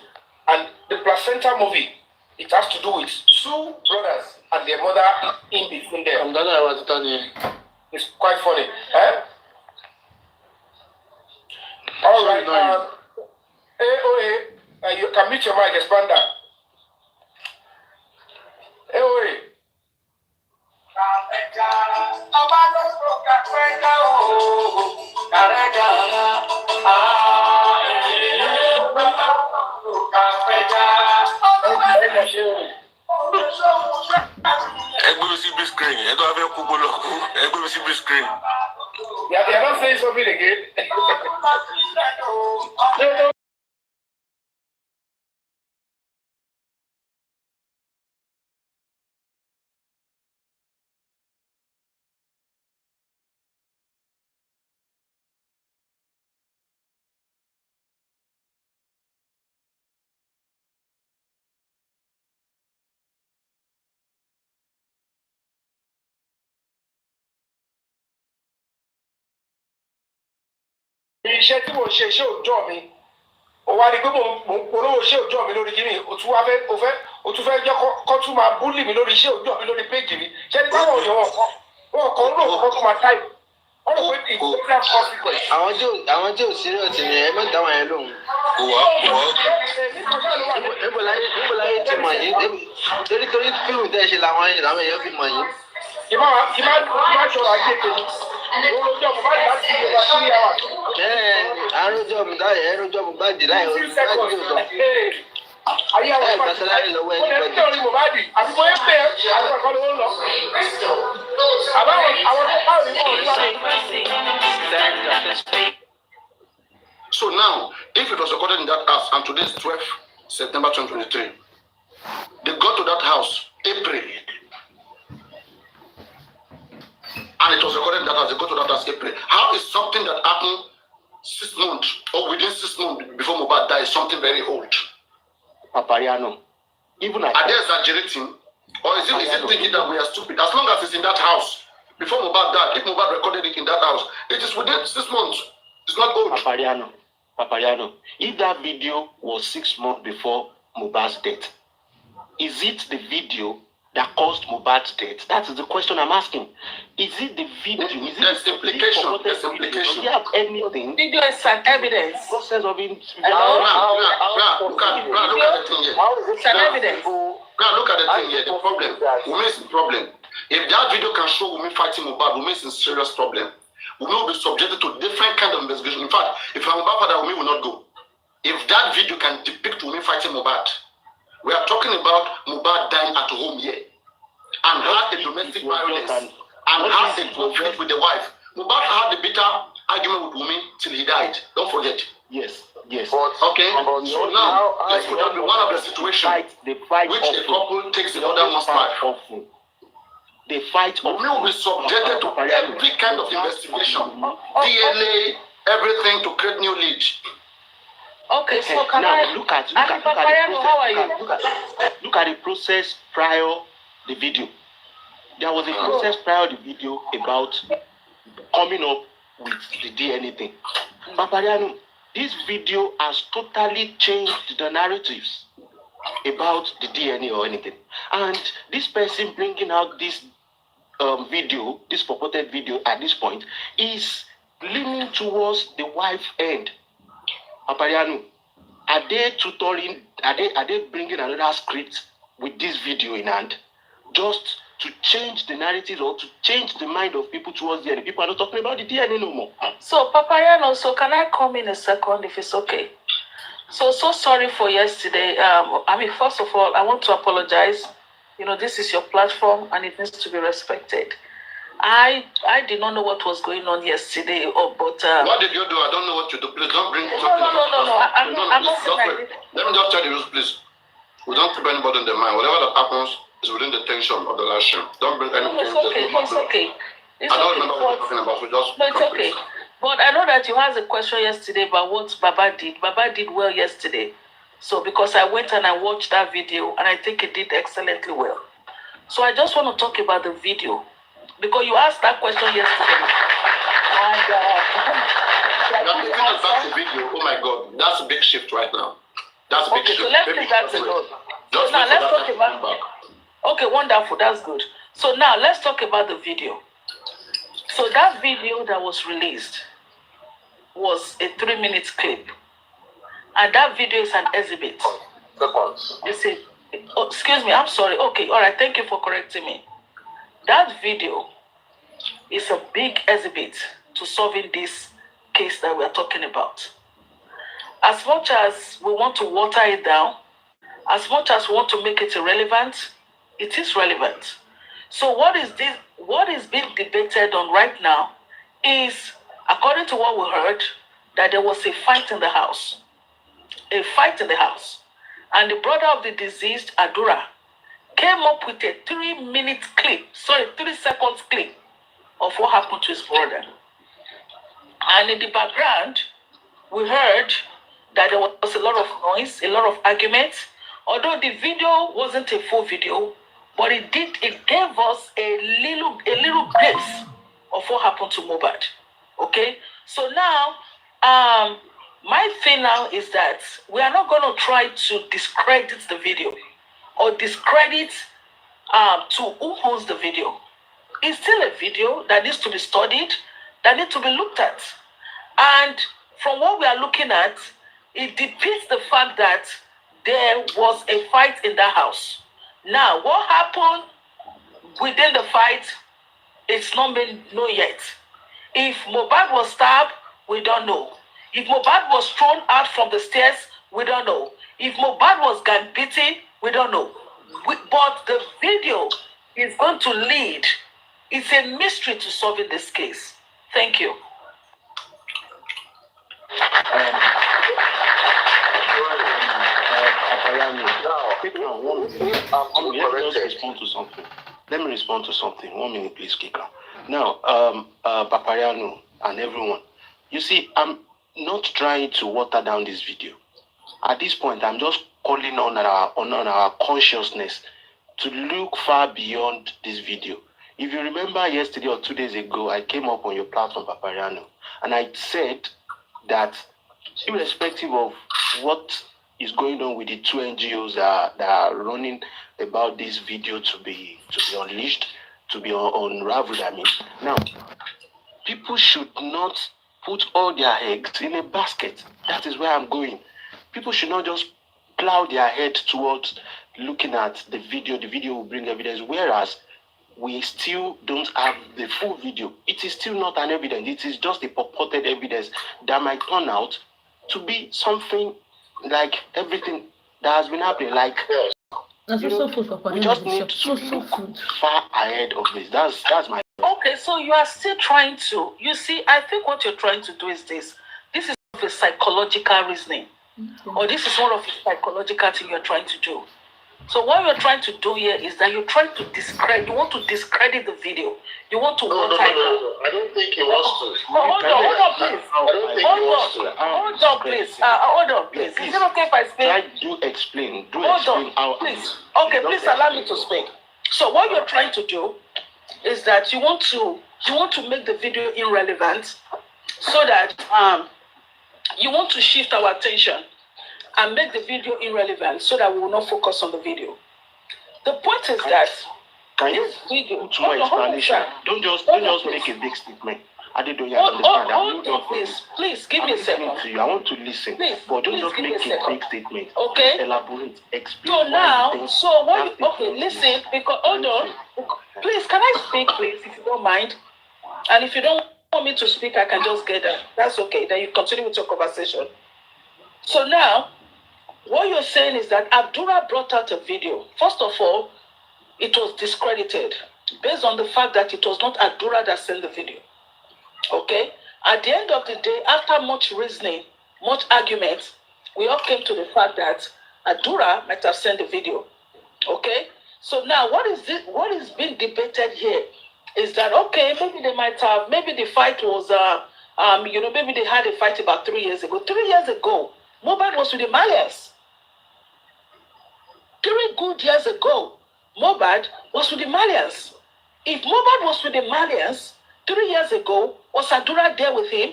And the placenta movie, it has to do with two brothers and their mother in between them. It's quite funny. All right. You can mute your mic, Expander. Screen. I don't have a screen. Yeah, they're not saying something again. No. Iṣẹ́ tí mo ṣe iṣẹ́ òòjọ́ mi ó wá ní pé mo polówó iṣẹ́ òòjọ́ mi lórí kíní o tún fẹ́ jẹ́ kó tún máa búlì mi lórí iṣẹ́ òòjọ́ mi lórí péjì mi ṣé ní báwọn èèyàn wọn kàn ń rò kó tó máa táì wọ́n rò pé ìgbésẹ̀ consequence. àwọn tí ò serious ni ẹ má dáwọn yẹn lóhùn. níbo láyé ti mọ̀ yín torí fíìmù tẹ́ ẹ ṣe làwọn èèyàn fi mọ̀ yín. kì má ṣọ̀rọ̀ ajé kejì. Àròjọ mi láyé ẹrọjọ mi gbàdé láyé ọdún ayé àwọn ìgbàsíláyé lọ́wọ́ ẹni pẹ̀lú. Ó ní Mohbad àti bóyá pé àwọn ẹ̀kọ́ ló ń lọ. Àbáwọn àwọn tó bá òní mọ̀ nípa. So now, if it was recorded in that house, and today is 12 September 2023, they got to that house April. And it was recorded that as they go to that as April. How is something that happened 6 months or within 6 months before Mohbad died something very old? Papariano. Even are they exaggerating? Or is it thinking that we are stupid? As long as it's in that house, before Mohbad died, if Mohbad recorded it in that house, it is within 6 months. It's not old. Papariano. If that video was 6 months before Mohbad's death, is it the video that caused Mohbad's death? That is the question I'm asking. Is it the video? There's implication. There's implication. Do you have anything? Video is an evidence. Process of it. Look at the thing here. It's an evidence. Now look at the thing here. The problem. Wumi is the problem. If that video can show Wumi fighting Mohbad, Wumi is in serious problem. Wumi will be subjected to different kind of investigation. In fact, if I'm Mohbad father, Wumi will not go. If that video can depict Wumi fighting Mohbad, we are talking about Mohbad dying at home here and had a domestic violence and had a conflict with the wife. Mohbad had a bitter argument with Wumi till he died. Don't forget. Yes. Okay. So now let's put that be one of the situations which a couple takes the other man's life. They fight. Wumi will be subjected to every kind of investigation, DNA, everything to create new lead. Okay, so can now look at the process prior the video. There was a process prior the video about coming up with the DNA thing. Papariano, this video has totally changed the narratives about the DNA or anything. And this person bringing out this video, this purported video at this point, is leaning towards the wife end. Papariano, are they tutoring? Are they bringing another script with this video in hand, just to change the narrative or to change the mind of people towards the DNA? People are not talking about the DNA no more. So, Papariano, so can I come in a second if it's okay? So sorry for yesterday. First of all, I want to apologize. You know, this is your platform and it needs to be respected. I did not know what was going on yesterday, but what did you do? I don't know what you do. Please don't bring No. I'm not saying like this. Let me just tell you, please. We don't keep anybody in the mind. Whatever that happens is within the tension of the last show. Don't bring anything. It's okay. I don't remember what you're talking about, so just. No, it's okay. But I know that you asked a question yesterday about what Baba did. Baba did well yesterday. So because I went and I watched that video and I think he did excellently well. So I just want to talk about the video. Because you asked that question yesterday. And that's the video. Oh my God, that's a big shift right now. That's a big shift. So let's leave that alone. So now let's talk about. Okay, wonderful. That's good. So now let's talk about the video. So that video that was released was a 3-minute clip, and that video is an exhibit. You see, excuse me. I'm sorry. Okay, all right. Thank you for correcting me. That video is a big exhibit to solving this case that we are talking about. As much as we want to water it down, as much as we want to make it irrelevant, it is relevant. So what is being debated on right now is, according to what we heard, that there was a fight in the house. A fight in the house. And the brother of the deceased, Adura, came up with a 3 seconds clip of what happened to his brother. And in the background, we heard that there was a lot of noise, a lot of arguments. Although the video wasn't a full video, but it gave us a little glimpse of what happened to Mohbad. Okay? So now, my thing now is that we are not going to try to discredit the video or discredit to who owns the video. It's still a video that needs to be studied, that needs to be looked at. And from what we are looking at, it depicts the fact that there was a fight in that house. Now, what happened within the fight, it's not been known yet. If Mohbad was stabbed, we don't know. If Mohbad was thrown out from the stairs, we don't know. If Mohbad was gang beaten, we don't know. But the video is going to lead. It's a mystery to solving this case. Thank you. Let me respond to something. 1 minute, please, Kika. Now, Papariano and everyone, you see, I'm not trying to water down this video. At this point, I'm just calling on our consciousness to look far beyond this video. If you remember yesterday or 2 days ago, I came up on your platform, Papariano, and I said that irrespective of what is going on with the 2 NGOs that are running about this video to be unleashed, to be unraveled, now, people should not put all their eggs in a basket. That is where I'm going. People should not just plow their head towards looking at the video will bring evidence, whereas we still don't have the full video. It is still not an evidence. It is just a purported evidence that might turn out to be something like everything that has been happening. Like, you know, we just need to look far ahead of this. That's my. Okay, so you are still trying to. You see, I think what you're trying to do is this. This is a psychological reasoning, or this is one of the psychological thing you're trying to do. So what you're trying to do here is that you're trying to discredit. You want to discredit the video. You want to. No. I don't think he wants to. Hold on, please. Hold on, please. Is it okay if I speak? Do explain how. Please. Okay, please allow me to speak. So what you're trying to do is that you want to make the video irrelevant, so that you want to shift our attention and make the video irrelevant, so that we will not focus on the video. The point is that can you put more explanation? Don't just make a big statement. I don't understand. Hold on, please give me a second. I want to listen, but don't just make a big statement. Okay. Elaborate. Explain. So now, listen, because hold on. Please, can I speak, please, if you don't mind? And if you don't want me to speak, I can just get that. That's okay. Then you continue with your conversation. So now, what you're saying is that Adura brought out a video. First of all, it was discredited based on the fact that it was not Adura that sent the video. Okay? At the end of the day, after much reasoning, much argument, we all came to the fact that Adura might have sent the video. Okay? So now, what is being debated here is that, okay, maybe they might have, maybe the fight was, maybe they had a fight about 3 years ago. 3 years ago, Mohbad was with the Malians. 3 good years ago, Mohbad was with the Malians. If Mohbad was with the Malians 3 years ago, was Adura there with him?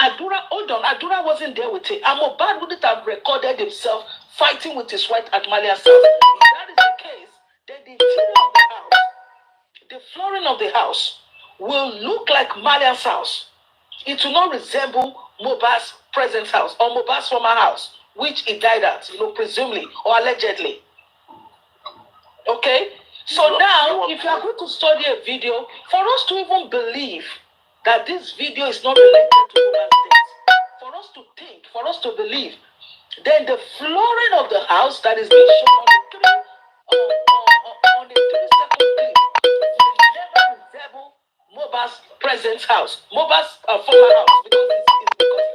Adura wasn't there with him. And Mohbad wouldn't have recorded himself fighting with his wife at Malian's house. If that is the case, then the interior of the house, the flooring of the house, will look like Malian's house. It will not resemble Mohbad's present house or Mohbad's former house, which he died at, presumably or allegedly. Okay? So now, if you are going to study a video, for us to even believe that this video is not related to Mohbad's death, for us to think, for us to believe, then the flooring of the house that is being shown on the 3-second clip will never resemble Mohbad's present house, Mohbad's former house, because he is gone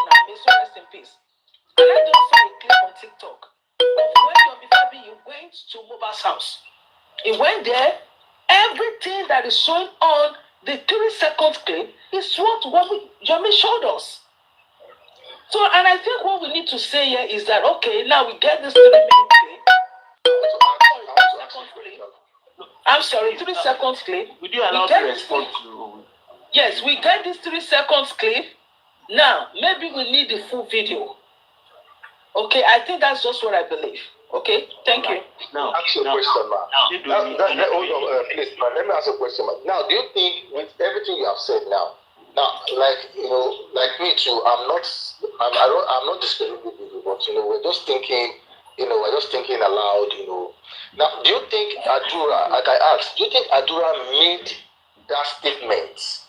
now. May so rest in peace. And I just saw a clip on TikTok of when Yomi Fabiyi went to Mohbad's house. He went there. Everything that is shown on the 3-second clip is what Yomi showed us. So, and I think what we need to say here is that, okay, now we get this 3-minute clip. I'm sorry, 3 seconds clip. Would you allow to respond to? Yes, we get this 3 seconds clip. Now, maybe we need the full video. Okay, I think that's just what I believe. Okay, thank you. Now, ask you a question, man. Hold on, please, man. Let me ask you a question, man. Now, do you think with everything you have said now, like me too, I'm not discrediting people, but we're just thinking, we're just thinking aloud, Now, do you think Adura, like I asked, do you think Adura made that statement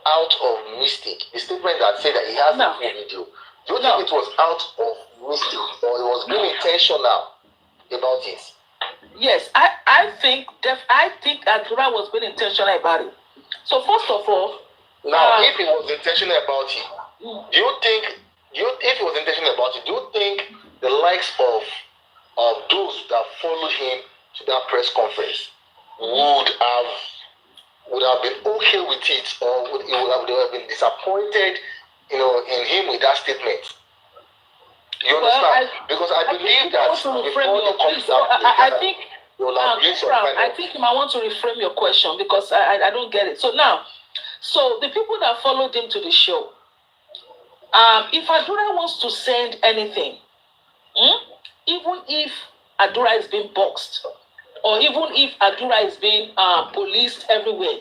out of mistake? The statement that said that he has a video. Do you think it was out of mistake, or it was being intentional about it? Yes, I think Adura was being intentional about it. So first of all, now if he was intentional about it, do you think if he was intentional about it, do you think the likes of those that followed him to that press conference would have been okay with it, or would have been disappointed, in him with that statement? You understand? Because I believe that before they come to that, I think you might want to reframe your question, because I don't get it. So now, the people that followed him to the show, if Adura wants to send anything, even if Adura is being boxed, or even if Adura is being policed everywhere,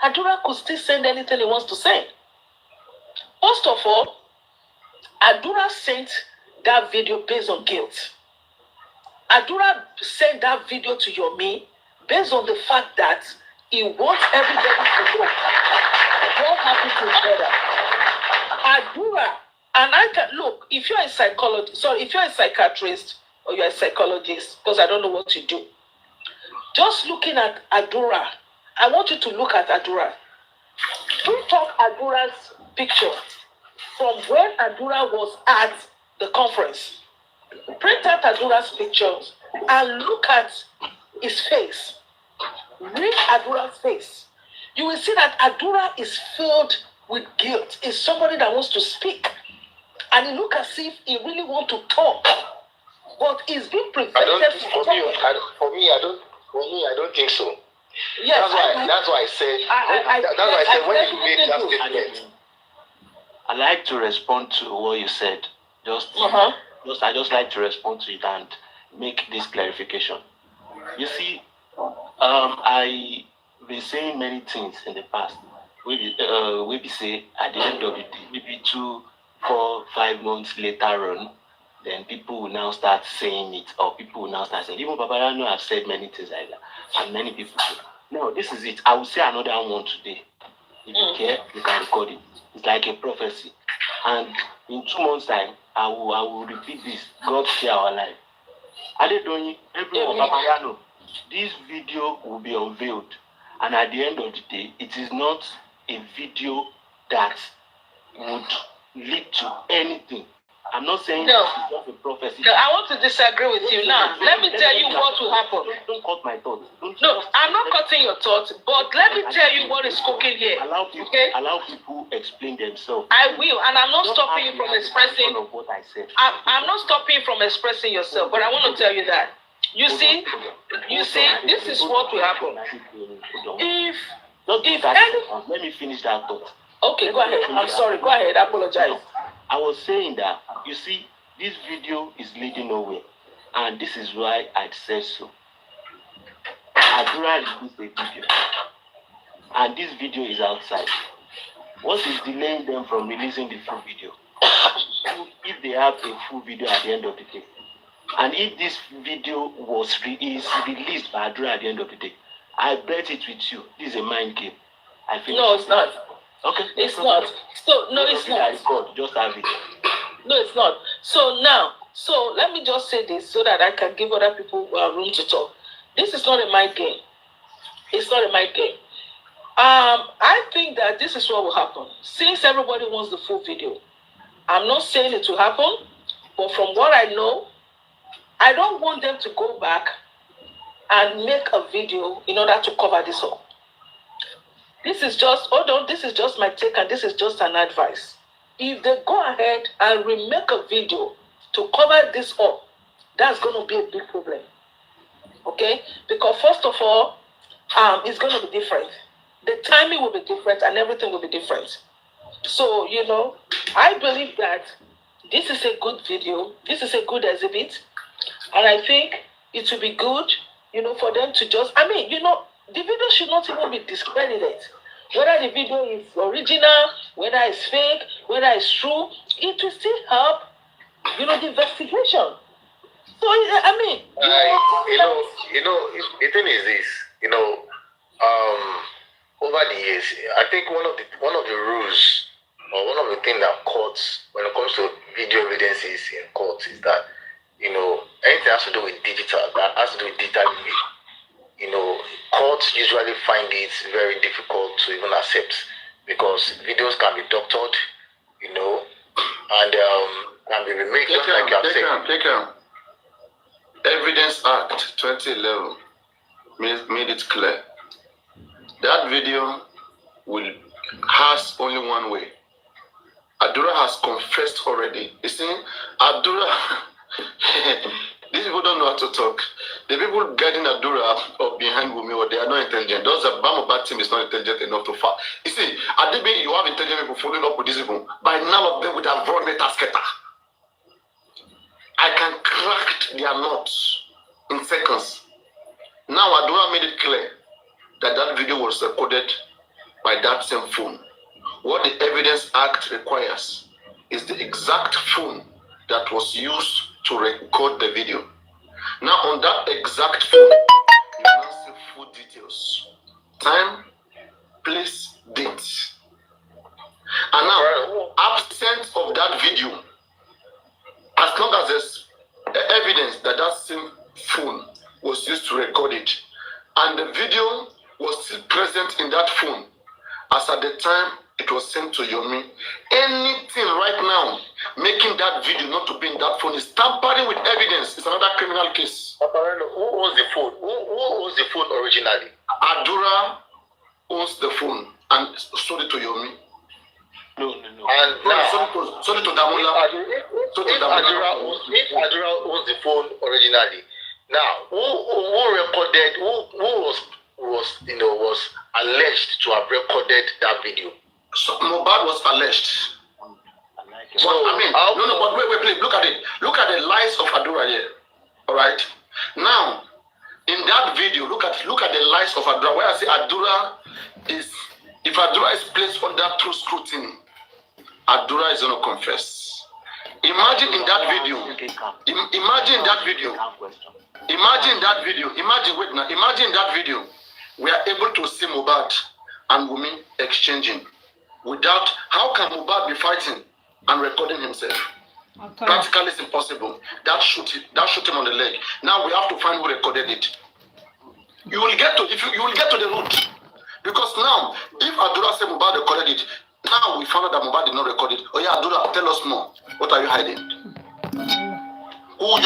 Adura could still send anything he wants to send. First of all, Adura sent that video based on guilt. Adura sent that video to Yomi based on the fact that he wants everybody to know what happened to his brother. Adura, and I can look, if you're a psychologist, sorry, if you're a psychiatrist or you're a psychologist, because I don't know what you do, just looking at Adura, I want you to look at Adura. We talk Adura's picture from when Adura was at the conference. Print out Adura's pictures and look at his face. Read Adura's face. You will see that Adura is filled with guilt. Is somebody that wants to speak. And he look as if he really want to talk. But he's being prevented from talking. I don't think so. Yes, that's why I said when you made that statement. I like to respond to what you said. I just like to respond to it and make this clarification. You see, I been saying many things in the past. We say at the end of the day, maybe 2, 4, 5 months later on, then people will now start saying it, or people will now start saying. Even Babayano have said many things like that, and many people say, no, this is it. I will say another one today. If you care, you can record it. It's like a prophecy. And in 2 months' time, I will repeat this. God share our life. Adedonyi, everyone, Babayano, this video will be unveiled. And at the end of the day, it is not a video that would lead to anything. I'm not saying it's just a prophecy. No, I want to disagree with you now. Let me tell you what will happen. Don't cut my thoughts. No, I'm not cutting your thoughts, but let me tell you what is cooking here. Allow people explain themselves. I will, and I'm not stopping you from expressing. What I said. I'm not stopping you from expressing yourself, but I want to tell you that. You see, this is what will happen. Let me finish that thought. Okay, go ahead. I'm sorry. Go ahead. I apologize. I was saying that, you see, this video is leading nowhere. And this is why I said so. Adura released a video. And this video is outside. What is delaying them from releasing the full video? If they have a full video at the end of the day. And if this video is released by Adura at the end of the day, I bet it with you. This is a mind game. No, it's not. Okay. It's not. So no, it's not. Just have it. No, it's not. So now, let me just say this so that I can give other people room to talk. This is not a mind game. It's not a mind game. I think that this is what will happen. Since everybody wants the full video, I'm not saying it will happen, but from what I know, I don't want them to go back and make a video in order to cover this up. This is just my take, and this is just an advice. If they go ahead and remake a video to cover this up, that's going to be a big problem. Okay? Because first of all, it's going to be different. The timing will be different and everything will be different. So, I believe that this is a good video. This is a good exhibit. And I think it will be good, for them to just, the video should not even be discredited. Whether the video is original, whether it's fake, whether it's true, it will still help, the investigation. So, the thing is this, over the years, I think one of the rules or one of the things that courts, when it comes to video evidences in courts, is that, anything has to do with digital, that has to do with digital image. Courts usually find it very difficult to even accept because videos can be doctored, and can be remade just like you have said. Take Evidence Act 2011 made it clear. That video has only one way. Adura has confessed already. You see, Adura, these people don't know how to talk. The people guiding Adura or behind Wumi, or they are not intelligent. Those Mohbad team is not intelligent enough to fight. You see, Adibi, you have intelligent people following up with these people. By none of them would have run the tasketa. I can crack their nuts in seconds. Now Adura made it clear that that video was recorded by that same phone. What the Evidence Act requires is the exact phone that was used to record the video. Now on that exact phone, you now see full details. Time, place, date. And now, absence of that video, as long as there's evidence that that same phone was used to record it, and the video was still present in that phone, as at the time it was sent to Yomi, anything right now making that video not to be in that phone is tampering with evidence. It's another criminal case. Who owns the phone? Who owns the phone originally? Adura owns the phone and sold it to Yomi. No. And now, sold it to Demola. If Adura owns the phone originally, now who recorded? Who was alleged to have recorded that video? So Mohbad was alleged. So but, I mean, but wait, please look at it. Look at the lies of Adura here. All right. Now, in that video, look at the lies of Adura. Where I say Adura is, if Adura is placed under true scrutiny, Adura is going to confess. Imagine in that video. Imagine that video. We are able to see Mohbad and Wunmi exchanging. Without, how can Mohbad be fighting and recording himself? Okay. Practically, it's impossible. That shoot him on the leg. Now we have to find who recorded it. You will get to the root, because now if Adura said Mohbad recorded it, now we found out that Mohbad did not record it. Oh yeah, Adura, tell us more. What are you hiding? Who